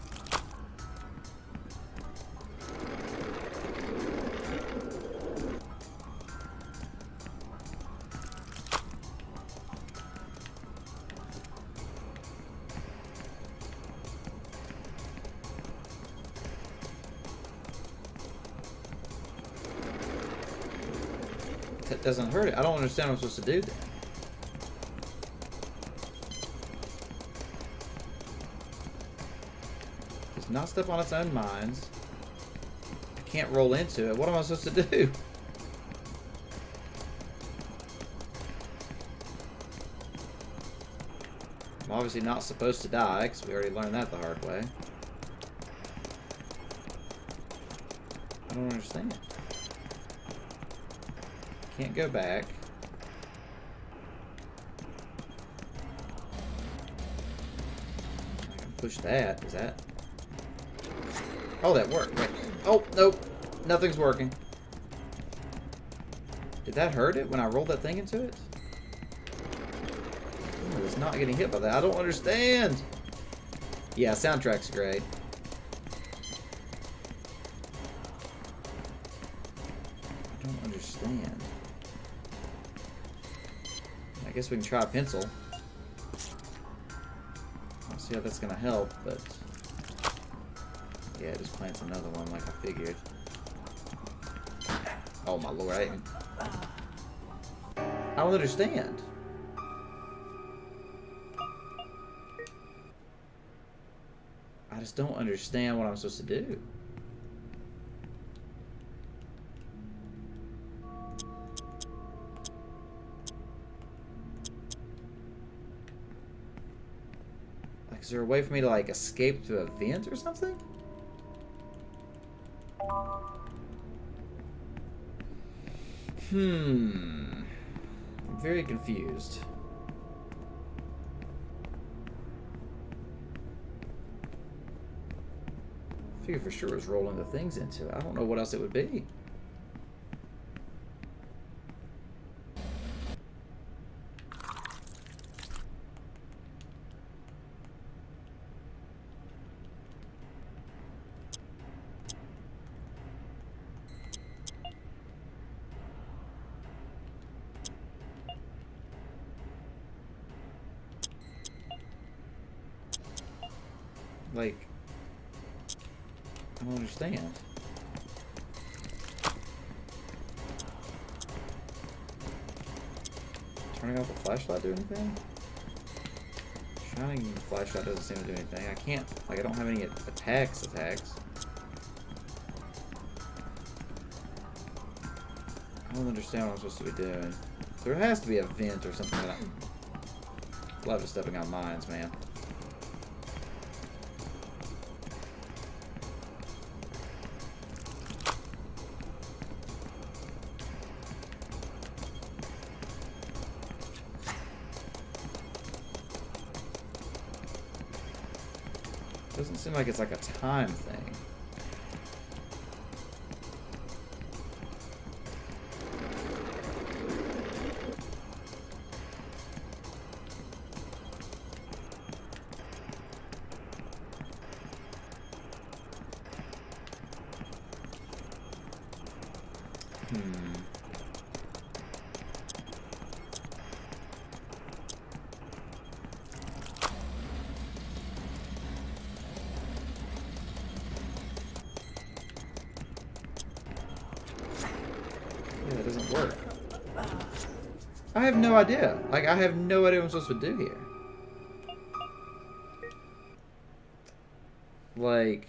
That doesn't hurt it. I don't understand what I'm supposed to do then. Does not step on its own mines. I can't roll into it. What am I supposed to do? I'm obviously not supposed to die, because we already learned that the hard way. I don't understand. Can't go back. I can push that. Is that? Oh, that worked. Wait. Oh, nope. Nothing's working. Did that hurt it when I rolled that thing into it? Oh, it's not getting hit by that. I don't understand. Yeah, soundtrack's great. I don't understand. I guess we can try a pencil. I'll see how that's gonna help, but yeah, it just plants another one like I figured. Oh my lord, I don't understand. I just don't understand what I'm supposed to do. Is there a way for me to, like, escape to a vent or something? I'm very confused. I figure for sure it was rolling the things into it. I don't know what else it would be. Like, I don't understand. Turning off the flashlight do anything? Shining the flashlight doesn't seem to do anything. I can't, like, I don't have any attacks. I don't understand what I'm supposed to be doing. There has to be a vent or something that I love just stepping on mines, man. Doesn't seem like it's like a time thing. Yeah, that doesn't work. I have no idea. Like, I have no idea what I'm supposed to do here. Like...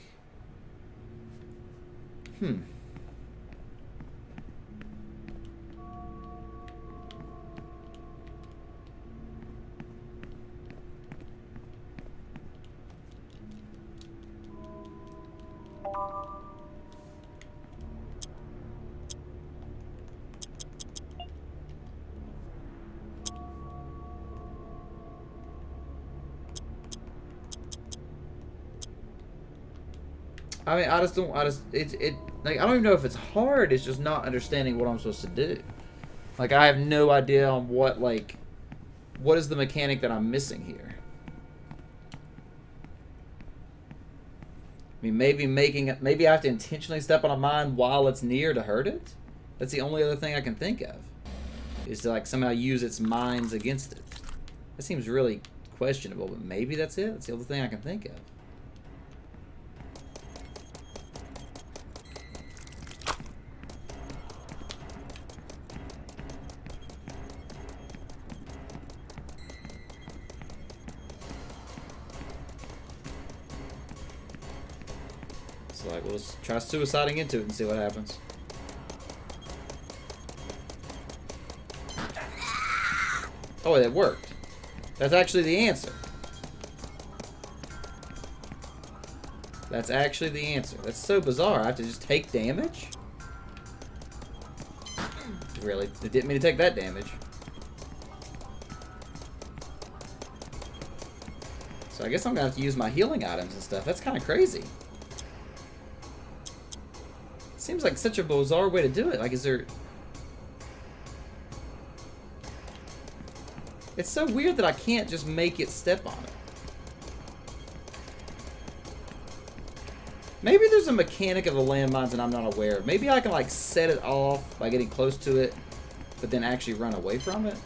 I mean, I don't even know if it's hard, it's just not understanding what I'm supposed to do. Like, I have no idea on what is the mechanic that I'm missing here. I mean, maybe I have to intentionally step on a mine while it's near to hurt it? That's the only other thing I can think of. Is to, like, somehow use its mines against it. That seems really questionable, but maybe that's it? That's the only thing I can think of. Like, we'll just try suiciding into it and see what happens. Oh, that worked. That's actually the answer. That's actually the answer. That's so bizarre. I have to just take damage? Really? It didn't mean to take that damage. So I guess I'm gonna have to use my healing items and stuff. That's kind of crazy. Seems like such a bizarre way to do it. Like, is there... It's so weird that I can't just make it step on it. Maybe there's a mechanic of the landmines that I'm not aware of. Maybe I can, like, set it off by getting close to it, but then actually run away from it.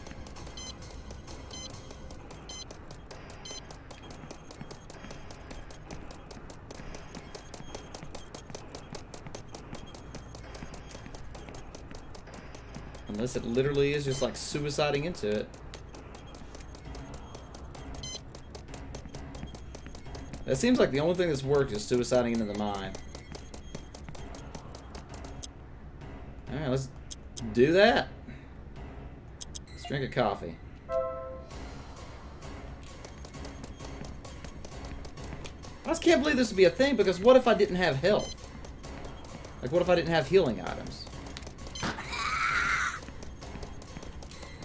Unless it literally is just like suiciding into it. That seems like the only thing that's worked is suiciding into the mine. Alright, let's do that. Let's drink a coffee. I just can't believe this would be a thing, because what if I didn't have health? Like, what if I didn't have healing items?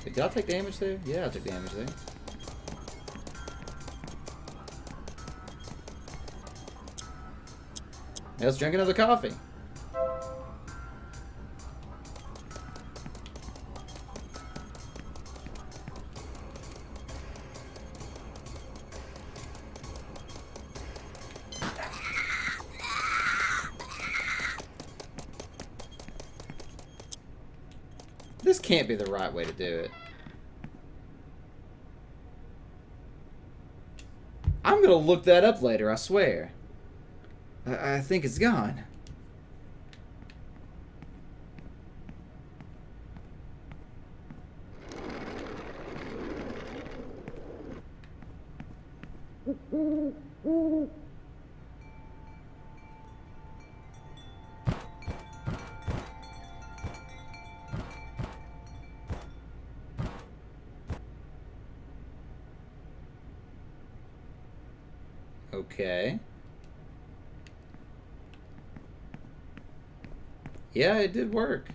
Did I take damage there? Yeah, I took damage there. Let's drink another coffee. This can't be the right way to do it. I'm gonna look that up later, I swear. I think it's gone. Okay. Yeah, it did work.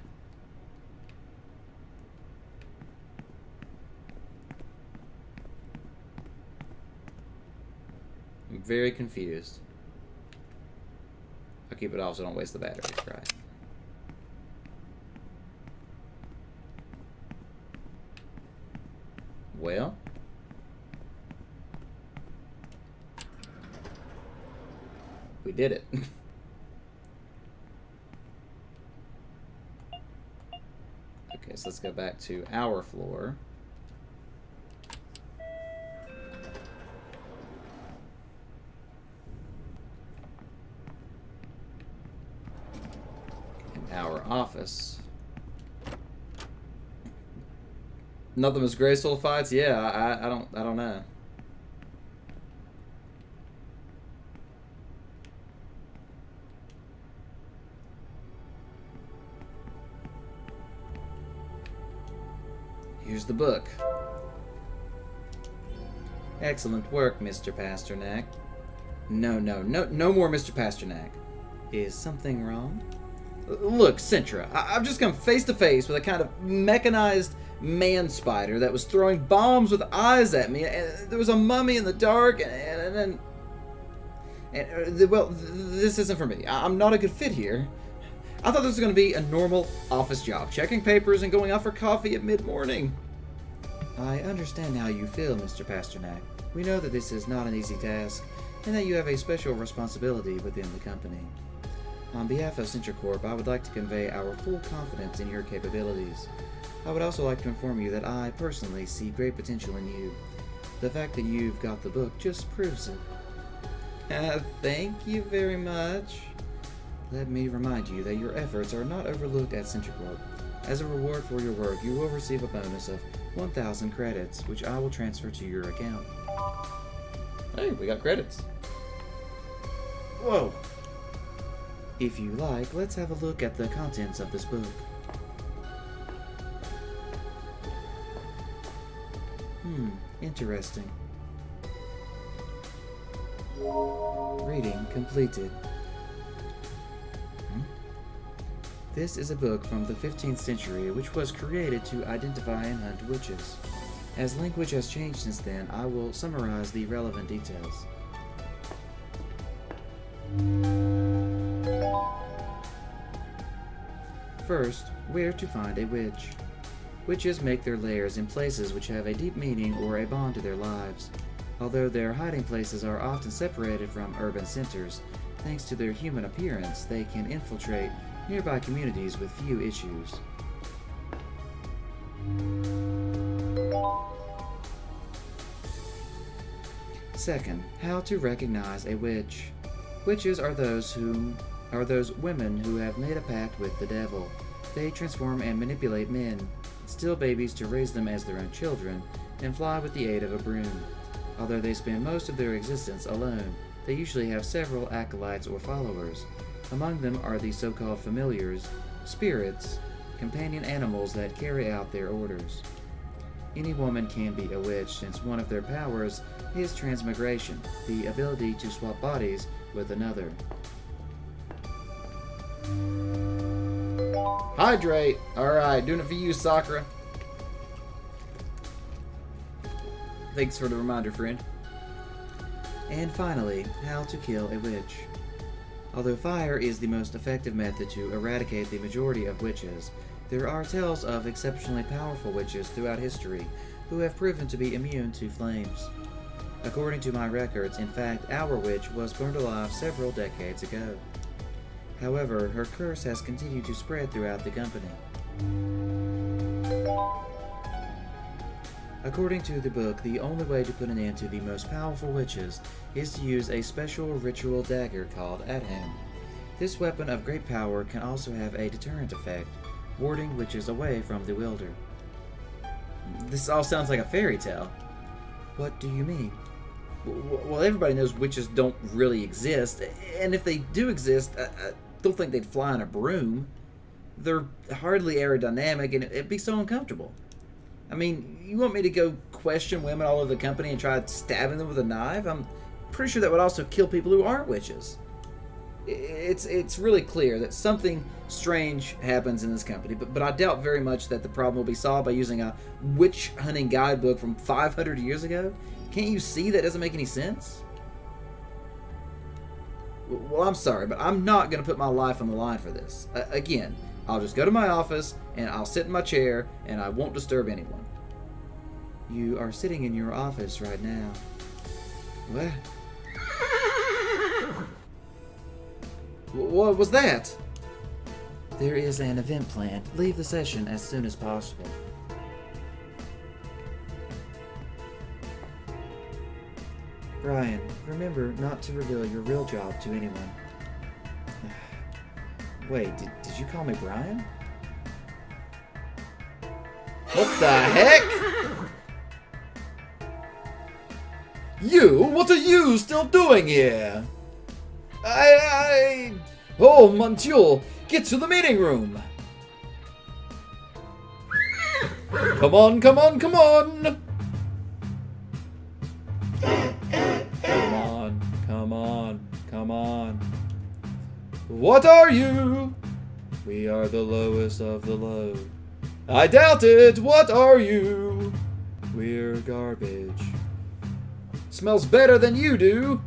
I'm very confused. I'll keep it off so I don't waste the batteries, right? Well. We did it. Okay, so let's go back to our floor. In our office. Nothing was graceful fights? Yeah, I don't know. Here's the book. Excellent work, Mr. Pasternak. No more Mr. Pasternak. Is something wrong? Look, Sintra, I've just come face to face with a kind of mechanized man spider that was throwing bombs with eyes at me, and there was a mummy in the dark, and well, this isn't for me. I'm not a good fit here. I thought this was going to be a normal office job, checking papers and going out for coffee at mid-morning. I understand how you feel, Mr. Pasternak. We know that this is not an easy task, and that you have a special responsibility within the company. On behalf of CentraCorp, I would like to convey our full confidence in your capabilities. I would also like to inform you that I personally see great potential in you. The fact that you've got the book just proves it. Thank you very much. Let me remind you that your efforts are not overlooked at CentraCorp. As a reward for your work, you will receive a bonus of 1,000 credits, which I will transfer to your account. Hey, we got credits. Whoa! If you like, let's have a look at the contents of this book. Interesting. Reading completed. This is a book from the 15th century which was created to identify and hunt witches. As language has changed since then, I will summarize the relevant details. First, where to find a witch. Witches make their lairs in places which have a deep meaning or a bond to their lives. Although their hiding places are often separated from urban centers, thanks to their human appearance, they can infiltrate nearby communities with few issues. Second, how to recognize a witch. Witches are those women who have made a pact with the devil. They transform and manipulate men, steal babies to raise them as their own children, and fly with the aid of a broom. Although they spend most of their existence alone, they usually have several acolytes or followers. Among them are the so-called familiars, spirits, companion animals that carry out their orders. Any woman can be a witch, since one of their powers is transmigration, the ability to swap bodies with another. Hydrate! Alright, doing it for you, Sakura. Thanks for the reminder, friend. And finally, how to kill a witch. Although fire is the most effective method to eradicate the majority of witches, there are tales of exceptionally powerful witches throughout history who have proven to be immune to flames. According to my records, in fact, our witch was burned alive several decades ago. However, her curse has continued to spread throughout the company. According to the book, the only way to put an end to the most powerful witches is to use a special ritual dagger called Adham. This weapon of great power can also have a deterrent effect, warding witches away from the wielder. This all sounds like a fairy tale. What do you mean? Well, everybody knows witches don't really exist, and if they do exist, I don't think they'd fly on a broom. They're hardly aerodynamic, and it'd be so uncomfortable. I mean, you want me to go question women all over the company and try stabbing them with a knife? I'm pretty sure that would also kill people who aren't witches. It's really clear that something strange happens in this company, but I doubt very much that the problem will be solved by using a witch hunting guidebook from 500 years ago. Can't you see that doesn't make any sense? Well, I'm sorry, but I'm not going to put my life on the line for this. Again, I'll just go to my office, and I'll sit in my chair, and I won't disturb anyone. You are sitting in your office right now. What? What was that? There is an event planned. Leave the session as soon as possible. Brian, remember not to reveal your real job to anyone. Wait, did you call me Brian? What the heck? You? What are you still doing here? Oh, monsieur, get to the meeting room. Come on, come on, come on. Come on, come on, come on. What are you? We are the lowest of the low. I doubt it. What are you? We're garbage. Smells better than you do.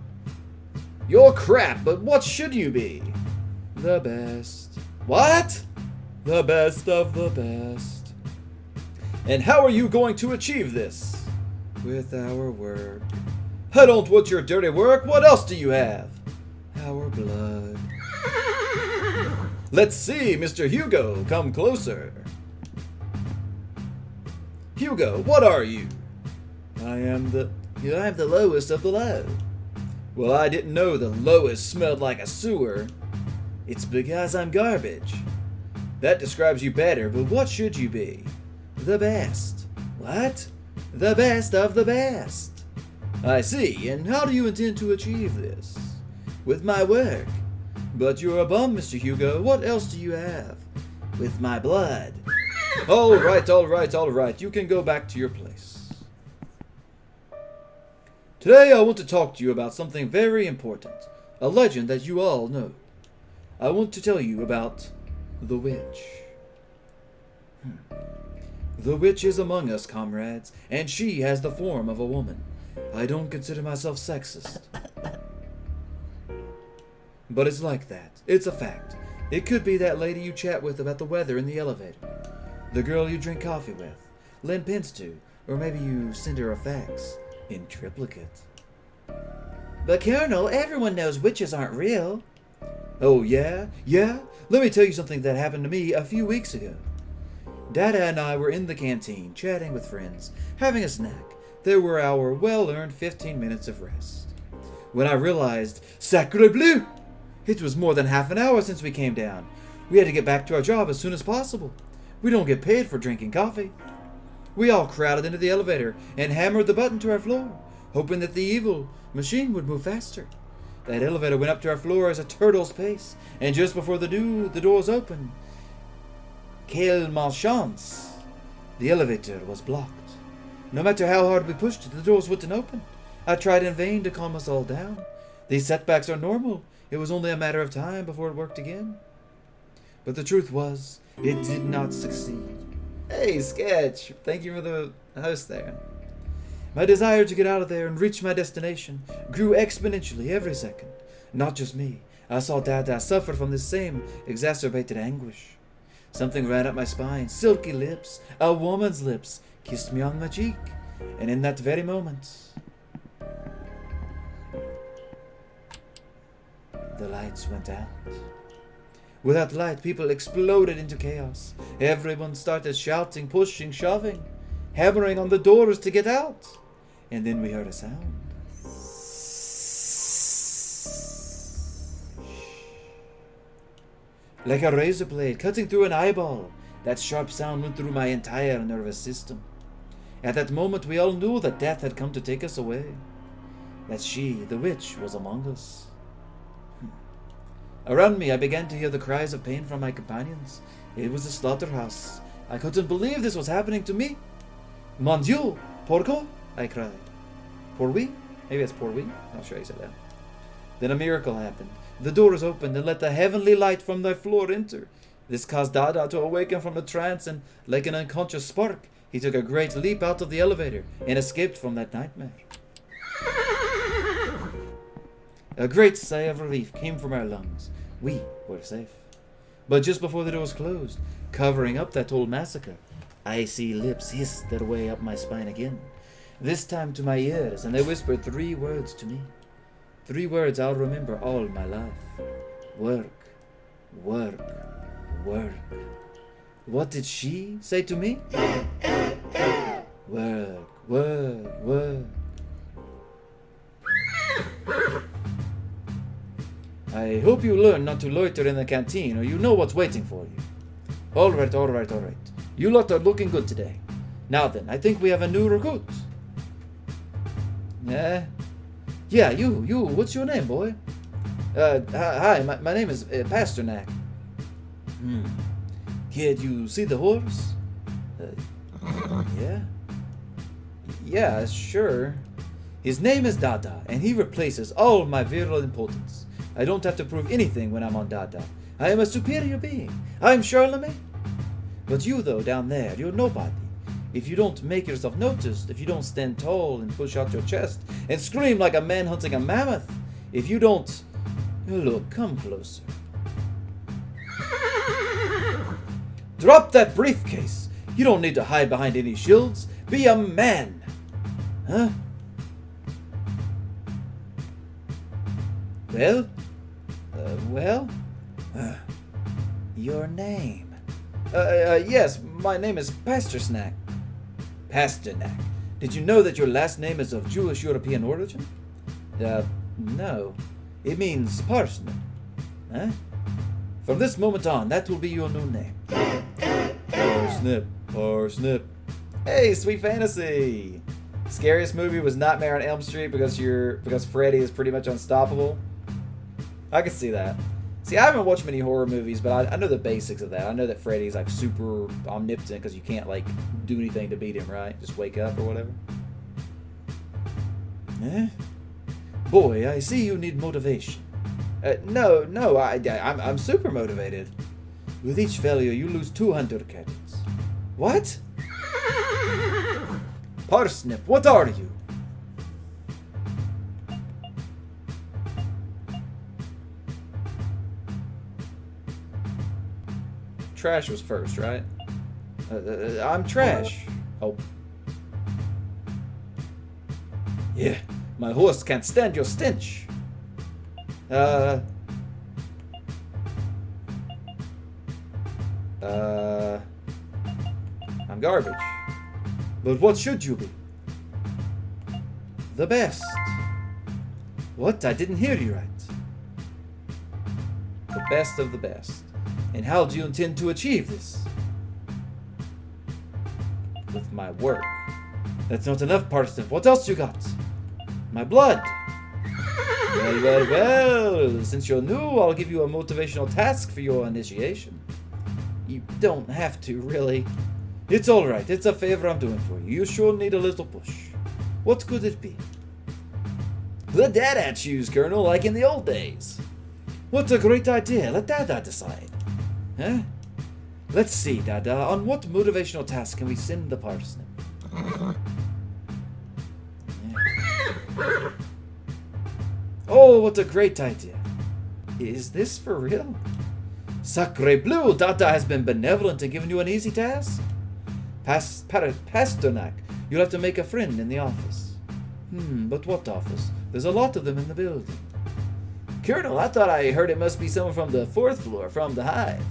You're crap, but what should you be? The best. What? The best of the best. And how are you going to achieve this? With our work. I don't want your dirty work. What else do you have? Our blood. Let's see, Mr. Hugo. Come closer. Hugo, what are you? I'm the lowest of the low. Well, I didn't know the lowest smelled like a sewer. It's because I'm garbage. That describes you better, but what should you be? The best. What? The best of the best. I see, and how do you intend to achieve this? With my work. But you're a bum, Mr. Hugo. What else do you have? With my blood. All right, all right, all right. You can go back to your place. Today I want to talk to you about something very important. A legend that you all know. I want to tell you about the witch. The witch is among us, comrades, and she has the form of a woman. I don't consider myself sexist. But it's like that. It's a fact. It could be that lady you chat with about the weather in the elevator. The girl you drink coffee with, lend pins to, or maybe you send her a fax in triplicate. But Colonel, everyone knows witches aren't real. Oh yeah? Yeah? Let me tell you something that happened to me a few weeks ago. Dada and I were in the canteen, chatting with friends, having a snack. There were our well-earned 15 minutes of rest. When I realized, sacre bleu! It was more than half an hour since we came down. We had to get back to our job as soon as possible. We don't get paid for drinking coffee. We all crowded into the elevator and hammered the button to our floor, hoping that the evil machine would move faster. That elevator went up to our floor as a turtle's pace, and just before the doors opened, quelle malchance! The elevator was blocked. No matter how hard we pushed it, the doors wouldn't open. I tried in vain to calm us all down. These setbacks are normal. It was only a matter of time before it worked again. But the truth was, it did not succeed. Hey, Sketch! Thank you for the host there. My desire to get out of there and reach my destination grew exponentially every second. Not just me. I saw Dada suffer from the same exacerbated anguish. Something ran up my spine. Silky lips, a woman's lips, kissed me on my cheek. And in that very moment, the lights went out. Without light, people exploded into chaos. Everyone started shouting, pushing, shoving, hammering on the doors to get out. And then we heard a sound. Like a razor blade cutting through an eyeball. That sharp sound went through my entire nervous system. At that moment, we all knew that death had come to take us away. That she, the witch, was among us. Around me, I began to hear the cries of pain from my companions. It was a slaughterhouse. I couldn't believe this was happening to me. Mon Dieu, pourquoi? I cried. Pour oui? Maybe it's pour oui. Not sure I said that. Then a miracle happened. The doors opened and let the heavenly light from the floor enter. This caused Dada to awaken from a trance, and like an unconscious spark, he took a great leap out of the elevator and escaped from that nightmare. A great sigh of relief came from our lungs. We were safe. But just before the doors closed, covering up that old massacre, icy lips hissed their way up my spine again. This time to my ears, and they whispered 3 words to me. 3 words I'll remember all my life. Work, work, Work. What did she say to me? Work, work, work. I hope you learn not to loiter in the canteen, or you know what's waiting for you. Alright, alright, alright. You lot are looking good today. Now then, I think we have a new recruit. Yeah, you, what's your name, boy? Hi, my name is Pasternak. Kid, you see the horse? Yeah? Yeah, sure. His name is Dada, and he replaces all my virile impotence. I don't have to prove anything when I'm on Dada. I am a superior being. I'm Charlemagne. But you, though, down there, you're nobody. If you don't make yourself noticed, if you don't stand tall and push out your chest and scream like a man hunting a mammoth, if you don't... Look, come closer. Drop that briefcase. You don't need to hide behind any shields. Be a man. Huh? Well? Your name? Yes, my name is Pasternak. Pasternak. Did you know that your last name is of Jewish European origin? No. It means parsnip. Huh? From this moment on, that will be your new name. Parsnip, parsnip. Hey, Sweet Fantasy! Scariest movie was Nightmare on Elm Street because Freddy is pretty much unstoppable. I can see that. See, I haven't watched many horror movies, but I know the basics of that. I know that Freddy's like super omnipotent because you can't like do anything to beat him, right? Just wake up or whatever. Eh? Boy, I see you need motivation. No, I'm super motivated. With each failure, you lose 200 credits. What? Parsnip, what are you? Trash was first, right? I'm Trash. Oh. Yeah, my horse can't stand your stench. I'm garbage. But what should you be? The best. What? I didn't hear you right. The best of the best. And how do you intend to achieve this? With my work. That's not enough, Parsnip. What else you got? My blood. Well. Since you're new, I'll give you a motivational task for your initiation. You don't have to, really. It's alright. It's a favor I'm doing for you. You sure need a little push. What could it be? The Dada choose, Colonel, like in the old days. What a great idea. Let Dada decide. Huh? Let's see, Dada. On what motivational task can we send the Parsnip? Oh, what a great idea. Is this for real? Sacre bleu, Dada has been benevolent and given you an easy task. Pasternak, you'll have to make a friend in the office. But what office? There's a lot of them in the building. Colonel, I thought I heard it must be someone from the 4th floor, from the hive.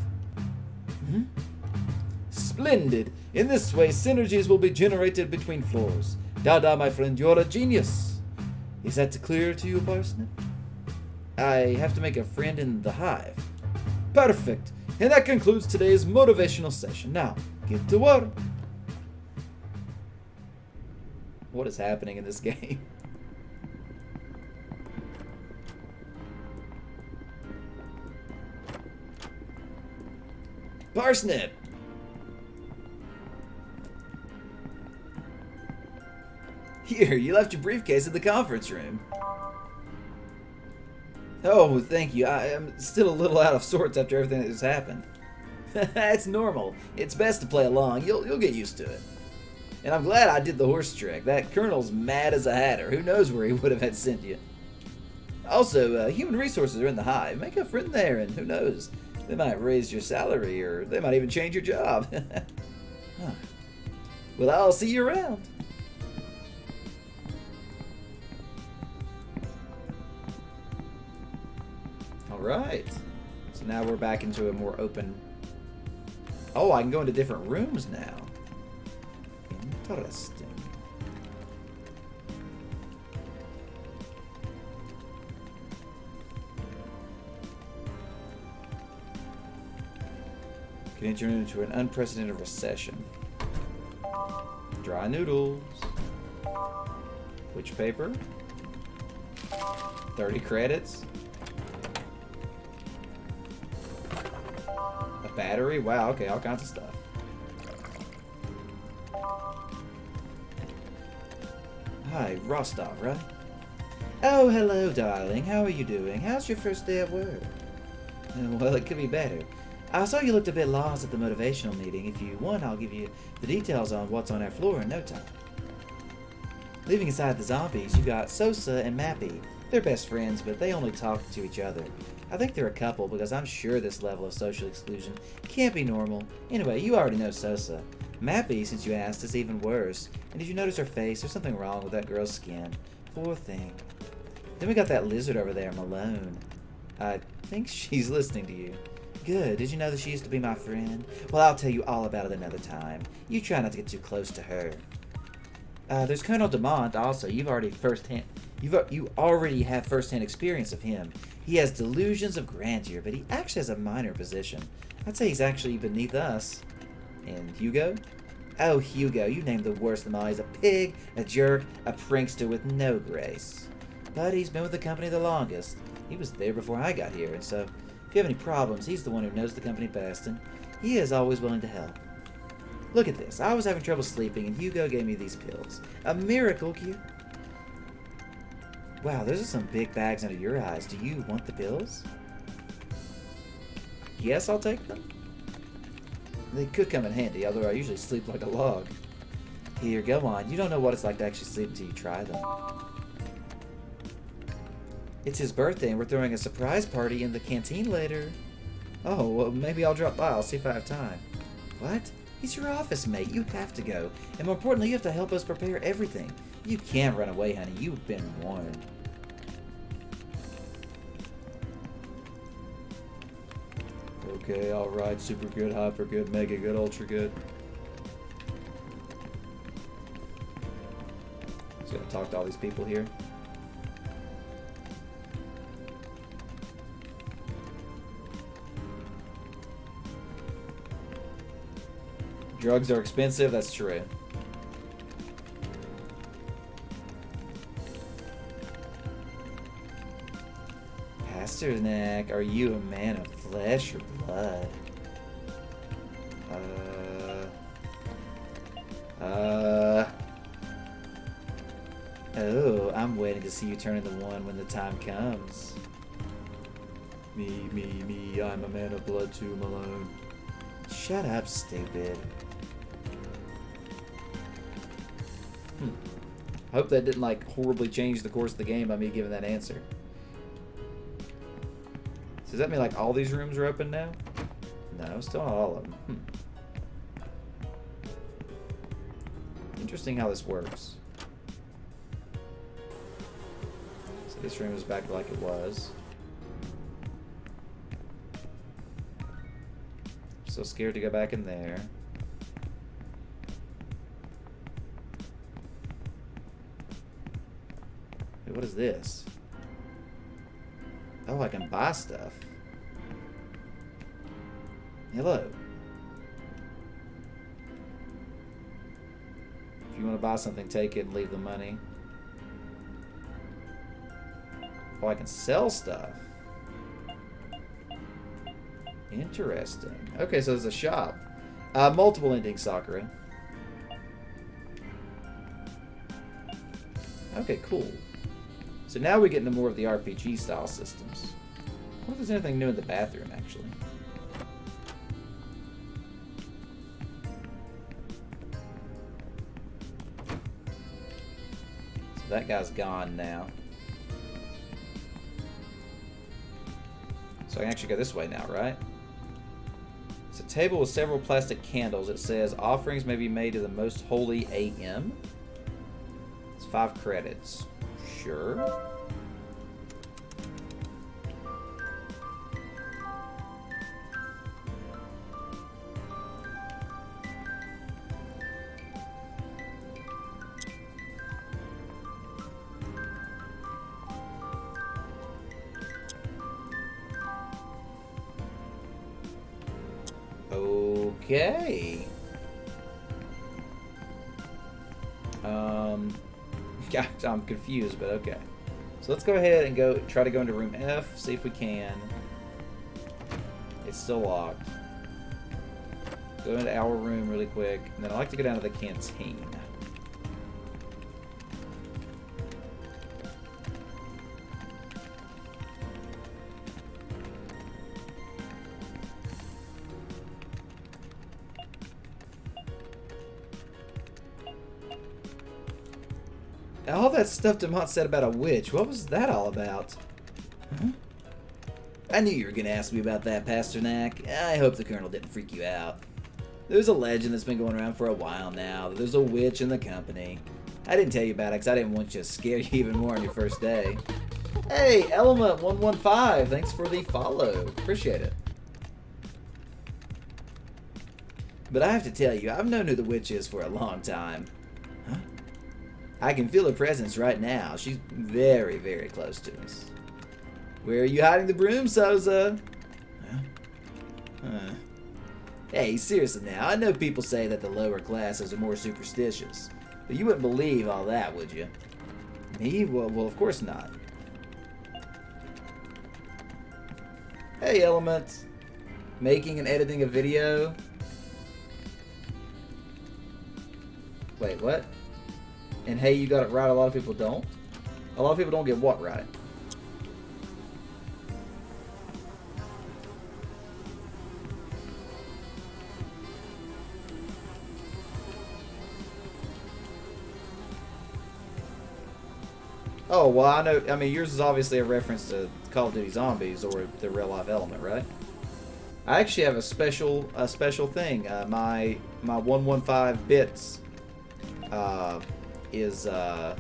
Splendid. In this way, synergies will be generated between floors. Dada, my friend, you're a genius. Is that clear to you, Parsnip? I have to make a friend in the hive. Perfect. And that concludes today's motivational session. Now, get to work. What is happening in this game? Parsnip! Here, you left your briefcase in the conference room. Oh, thank you. I am still a little out of sorts after everything that has happened. It's normal. It's best to play along. You'll get used to it. And I'm glad I did the horse trick. That colonel's mad as a hatter. Who knows where he would have had sent you. Also, human resources are in the hive. Make a friend there, and who knows? They might raise your salary, or they might even change your job. Huh. Well, I'll see you around. Alright. So now we're back into a more open Oh, I can go into different rooms now. Interesting. Can enter into an unprecedented recession. Dry noodles. Which paper? 30 credits. A battery? Wow, okay, all kinds of stuff. Hi, Rostov, right? Oh, hello, darling. How are you doing? How's your first day at work? Well, it could be better. I saw you looked a bit lost at the motivational meeting. If you want, I'll give you the details on what's on our floor in no time. Leaving aside the zombies, you got Sosa and Mappy. They're best friends, but they only talk to each other. I think they're a couple because I'm sure this level of social exclusion can't be normal. Anyway, you already know Sosa. Mappy, since you asked, is even worse. And did you notice her face? There's something wrong with that girl's skin. Poor thing. Then we got that lizard over there, Malone. I think she's listening to you. Good. Did you know that she used to be my friend? Well, I'll tell you all about it another time. You try not to get too close to her. There's Colonel Demont also. You already have first-hand experience of him. He has delusions of grandeur, but he actually has a minor position. I'd say he's actually beneath us. And Hugo? Oh, Hugo, you named the worst of them all. He's a pig, a jerk, a prankster with no grace. But he's been with the company the longest. He was there before I got here, and so if you have any problems, he's the one who knows the company best, and he is always willing to help. Look at this. I was having trouble sleeping, and Hugo gave me these pills. A miracle cure. Wow, those are some big bags under your eyes. Do you want the pills? Yes, I'll take them. They could come in handy, although I usually sleep like a log. Here, go on. You don't know what it's like to actually sleep until you try them. It's his birthday, and we're throwing a surprise party in the canteen later. Oh, well, maybe I'll drop by. I'll see if I have time. What? He's your office mate. You have to go. And more importantly, you have to help us prepare everything. You can't run away, honey. You've been warned. Okay, alright. Super good, hyper good, mega good, ultra good. Just gonna talk to all these people here. Drugs are expensive, that's true. Pasternak, are you a man of flesh or blood? Oh, I'm waiting to see you turn into one when the time comes. Me, I'm a man of blood too, Malone. Shut up, stupid. Hope that didn't, like, horribly change the course of the game by me giving that answer. So does that mean, like, all these rooms are open now? No, still not all of them. Interesting how this works. So this room is back like it was. So scared to go back in there. Hey, what is this? Oh, I can buy stuff. Hello. If you want to buy something, take it and leave the money. Oh, I can sell stuff. Interesting. Okay, so there's a shop. Multiple endings, Sakura. Okay, cool. So now we get into more of the RPG style systems. I wonder if there's anything new in the bathroom, actually. So that guy's gone now. So I can actually go this way now, right? It's a table with several plastic candles. It says offerings may be made to the most holy AM. It's 5 credits. Sure. Okay. I'm confused, but okay. So let's go ahead and try to go into room F, see if we can. It's still locked. Go into our room really quick, and then I like to go down to the canteen. All that stuff Demont said about a witch, what was that all about? Huh? I knew you were going to ask me about that, Pasternak. I hope the Colonel didn't freak you out. There's a legend that's been going around for a while now that there's a witch in the company. I didn't tell you about it because I didn't want you to scare you even more on your first day. Hey, Element115, thanks for the follow. Appreciate it. But I have to tell you, I've known who the witch is for a long time. Huh? I can feel her presence right now. She's very, very close to us. Where are you hiding the broom, Sosa? Huh? Hey, seriously now, I know people say that the lower classes are more superstitious, but you wouldn't believe all that, would you? Me? Well, of course not. Hey, Element. Making and editing a video? Wait, what? And hey, you got it right, a lot of people don't? A lot of people don't get what right? Oh, well, I know. I mean, yours is obviously a reference to Call of Duty Zombies or the real life Element, right? I actually have a special thing. My 115 bits is my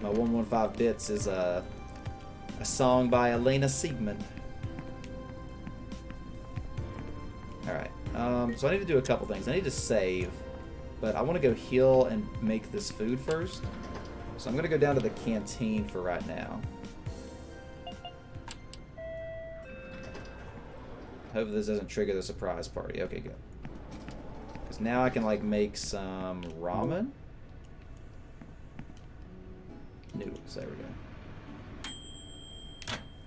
115 bits is a song by Elena Siegman. All right. So I need to do a couple things. I need to save, but I want to go heal and make this food first. So I'm going to go down to the canteen for right now. Hope this doesn't trigger the surprise party. Okay, good. Because now I can, like, make some ramen. Noodles. There we go.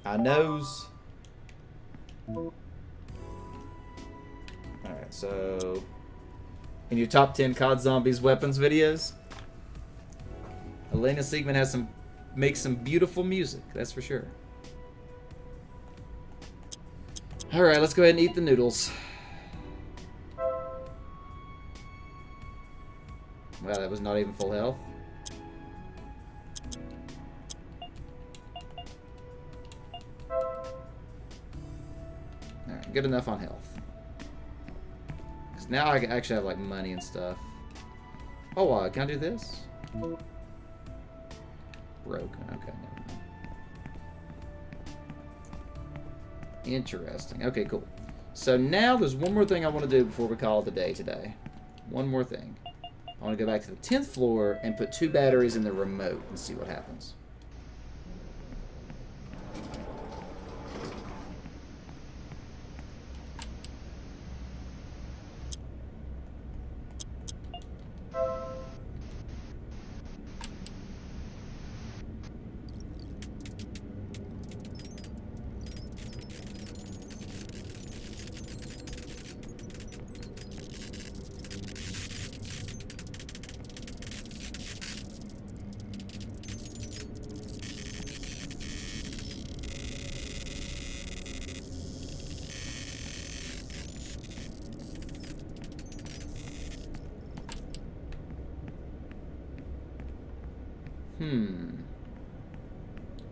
I knows. Alright, so... in your top 10 COD Zombies weapons videos... Elena Siegman makes some beautiful music, that's for sure. Alright, let's go ahead and eat the noodles. Wow, that was not even full health. Alright, good enough on health. Because now I actually have like money and stuff. Oh, can I do this? Broken. Okay, never mind. Interesting. Okay, cool. So now there's one more thing I want to do before we call it a day today. One more thing. I want to go back to the 10th floor and put 2 batteries in the remote and see what happens.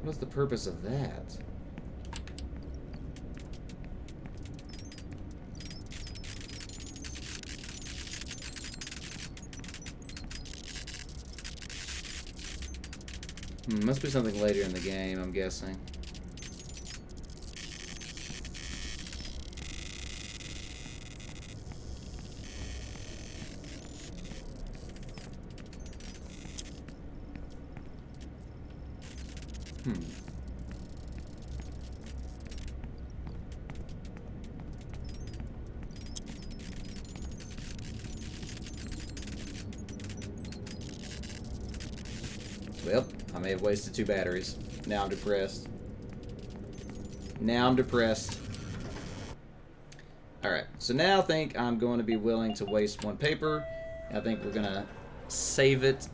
What's the purpose of that? Must be something later in the game, I'm guessing. I may have wasted 2 batteries. Now I'm depressed. Now I'm depressed. Alright, so now I think I'm going to be willing to waste 1 paper. I think we're going to save it,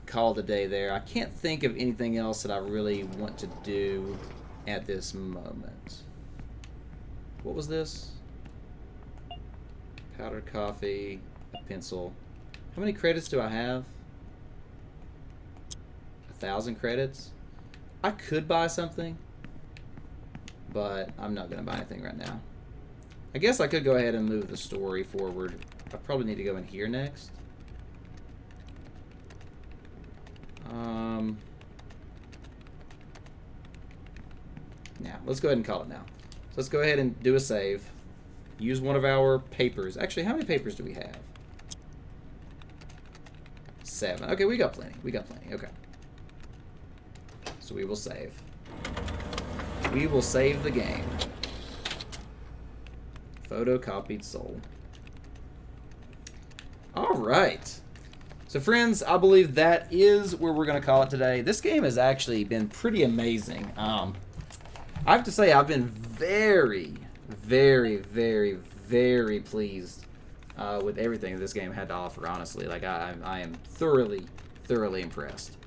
call it a day there. I can't think of anything else that I really want to do at this moment. What was this? Powdered coffee, a pencil. How many credits do I have? 1,000 credits? I could buy something, but I'm not going to buy anything right now. I guess I could go ahead and move the story forward. I probably need to go in here next. Now, let's go ahead and call it now. So let's go ahead and do a save. Use one of our papers. Actually, how many papers do we have? 7. Okay, we got plenty. We got plenty. Okay. So we will save. We will save the game. Photocopied soul. Alright. So friends, I believe that is where we're going to call it today. This game has actually been pretty amazing. I have to say I've been very, very, very, very pleased with everything this game had to offer, honestly. Like, I am thoroughly, thoroughly impressed.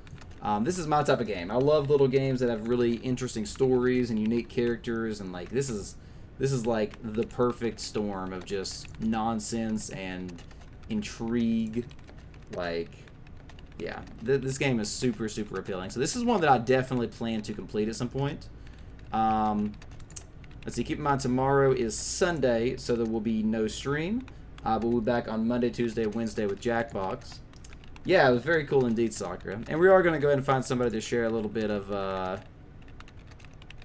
This is my type of game. I love little games that have really interesting stories and unique characters, and like this is like the perfect storm of just nonsense and intrigue. Like, yeah, this game is super, super appealing. So this is one that I definitely plan to complete at some point. Let's see, keep in mind tomorrow is Sunday, so there will be no stream. But we'll be back on Monday, Tuesday, Wednesday with Jackbox. Yeah, it was very cool indeed, Sakura. And we are going to go ahead and find somebody to share a little bit of, we're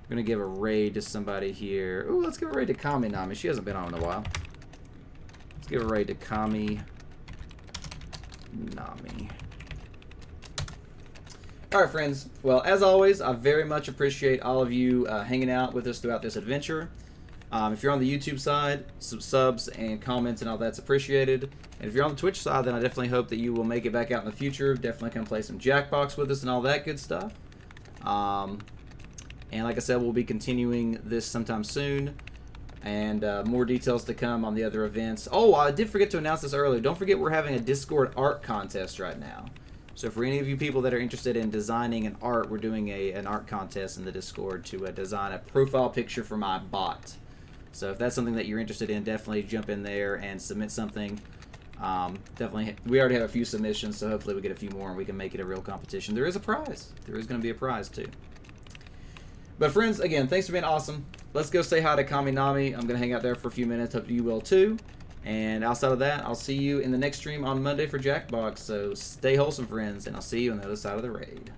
going to give a raid to somebody here. Ooh, let's give a raid to Kami Nami. She hasn't been on in a while. Let's give a raid to Kami Nami. Alright, friends. Well, as always, I very much appreciate all of you hanging out with us throughout this adventure. If you're on the YouTube side, some subs and comments and all that's appreciated. And if you're on the Twitch side, then I definitely hope that you will make it back out in the future. Definitely come play some Jackbox with us and all that good stuff. And like I said, we'll be continuing this sometime soon. And more details to come on the other events. Oh, I did forget to announce this earlier. Don't forget we're having a Discord art contest right now. So for any of you people that are interested in designing an art, we're doing an art contest in the Discord to design a profile picture for my bot. So if that's something that you're interested in, definitely jump in there and submit something. Definitely, we already have a few submissions, so hopefully we get a few more and we can make it a real competition. There is a prize. There is going to be a prize too. But friends, again, thanks for being awesome. Let's go say hi to Kami Nami. I'm going to hang out there for a few minutes. Hope you will too. And outside of that, I'll see you in the next stream on Monday for Jackbox. So stay wholesome, friends, and I'll see you on the other side of the raid.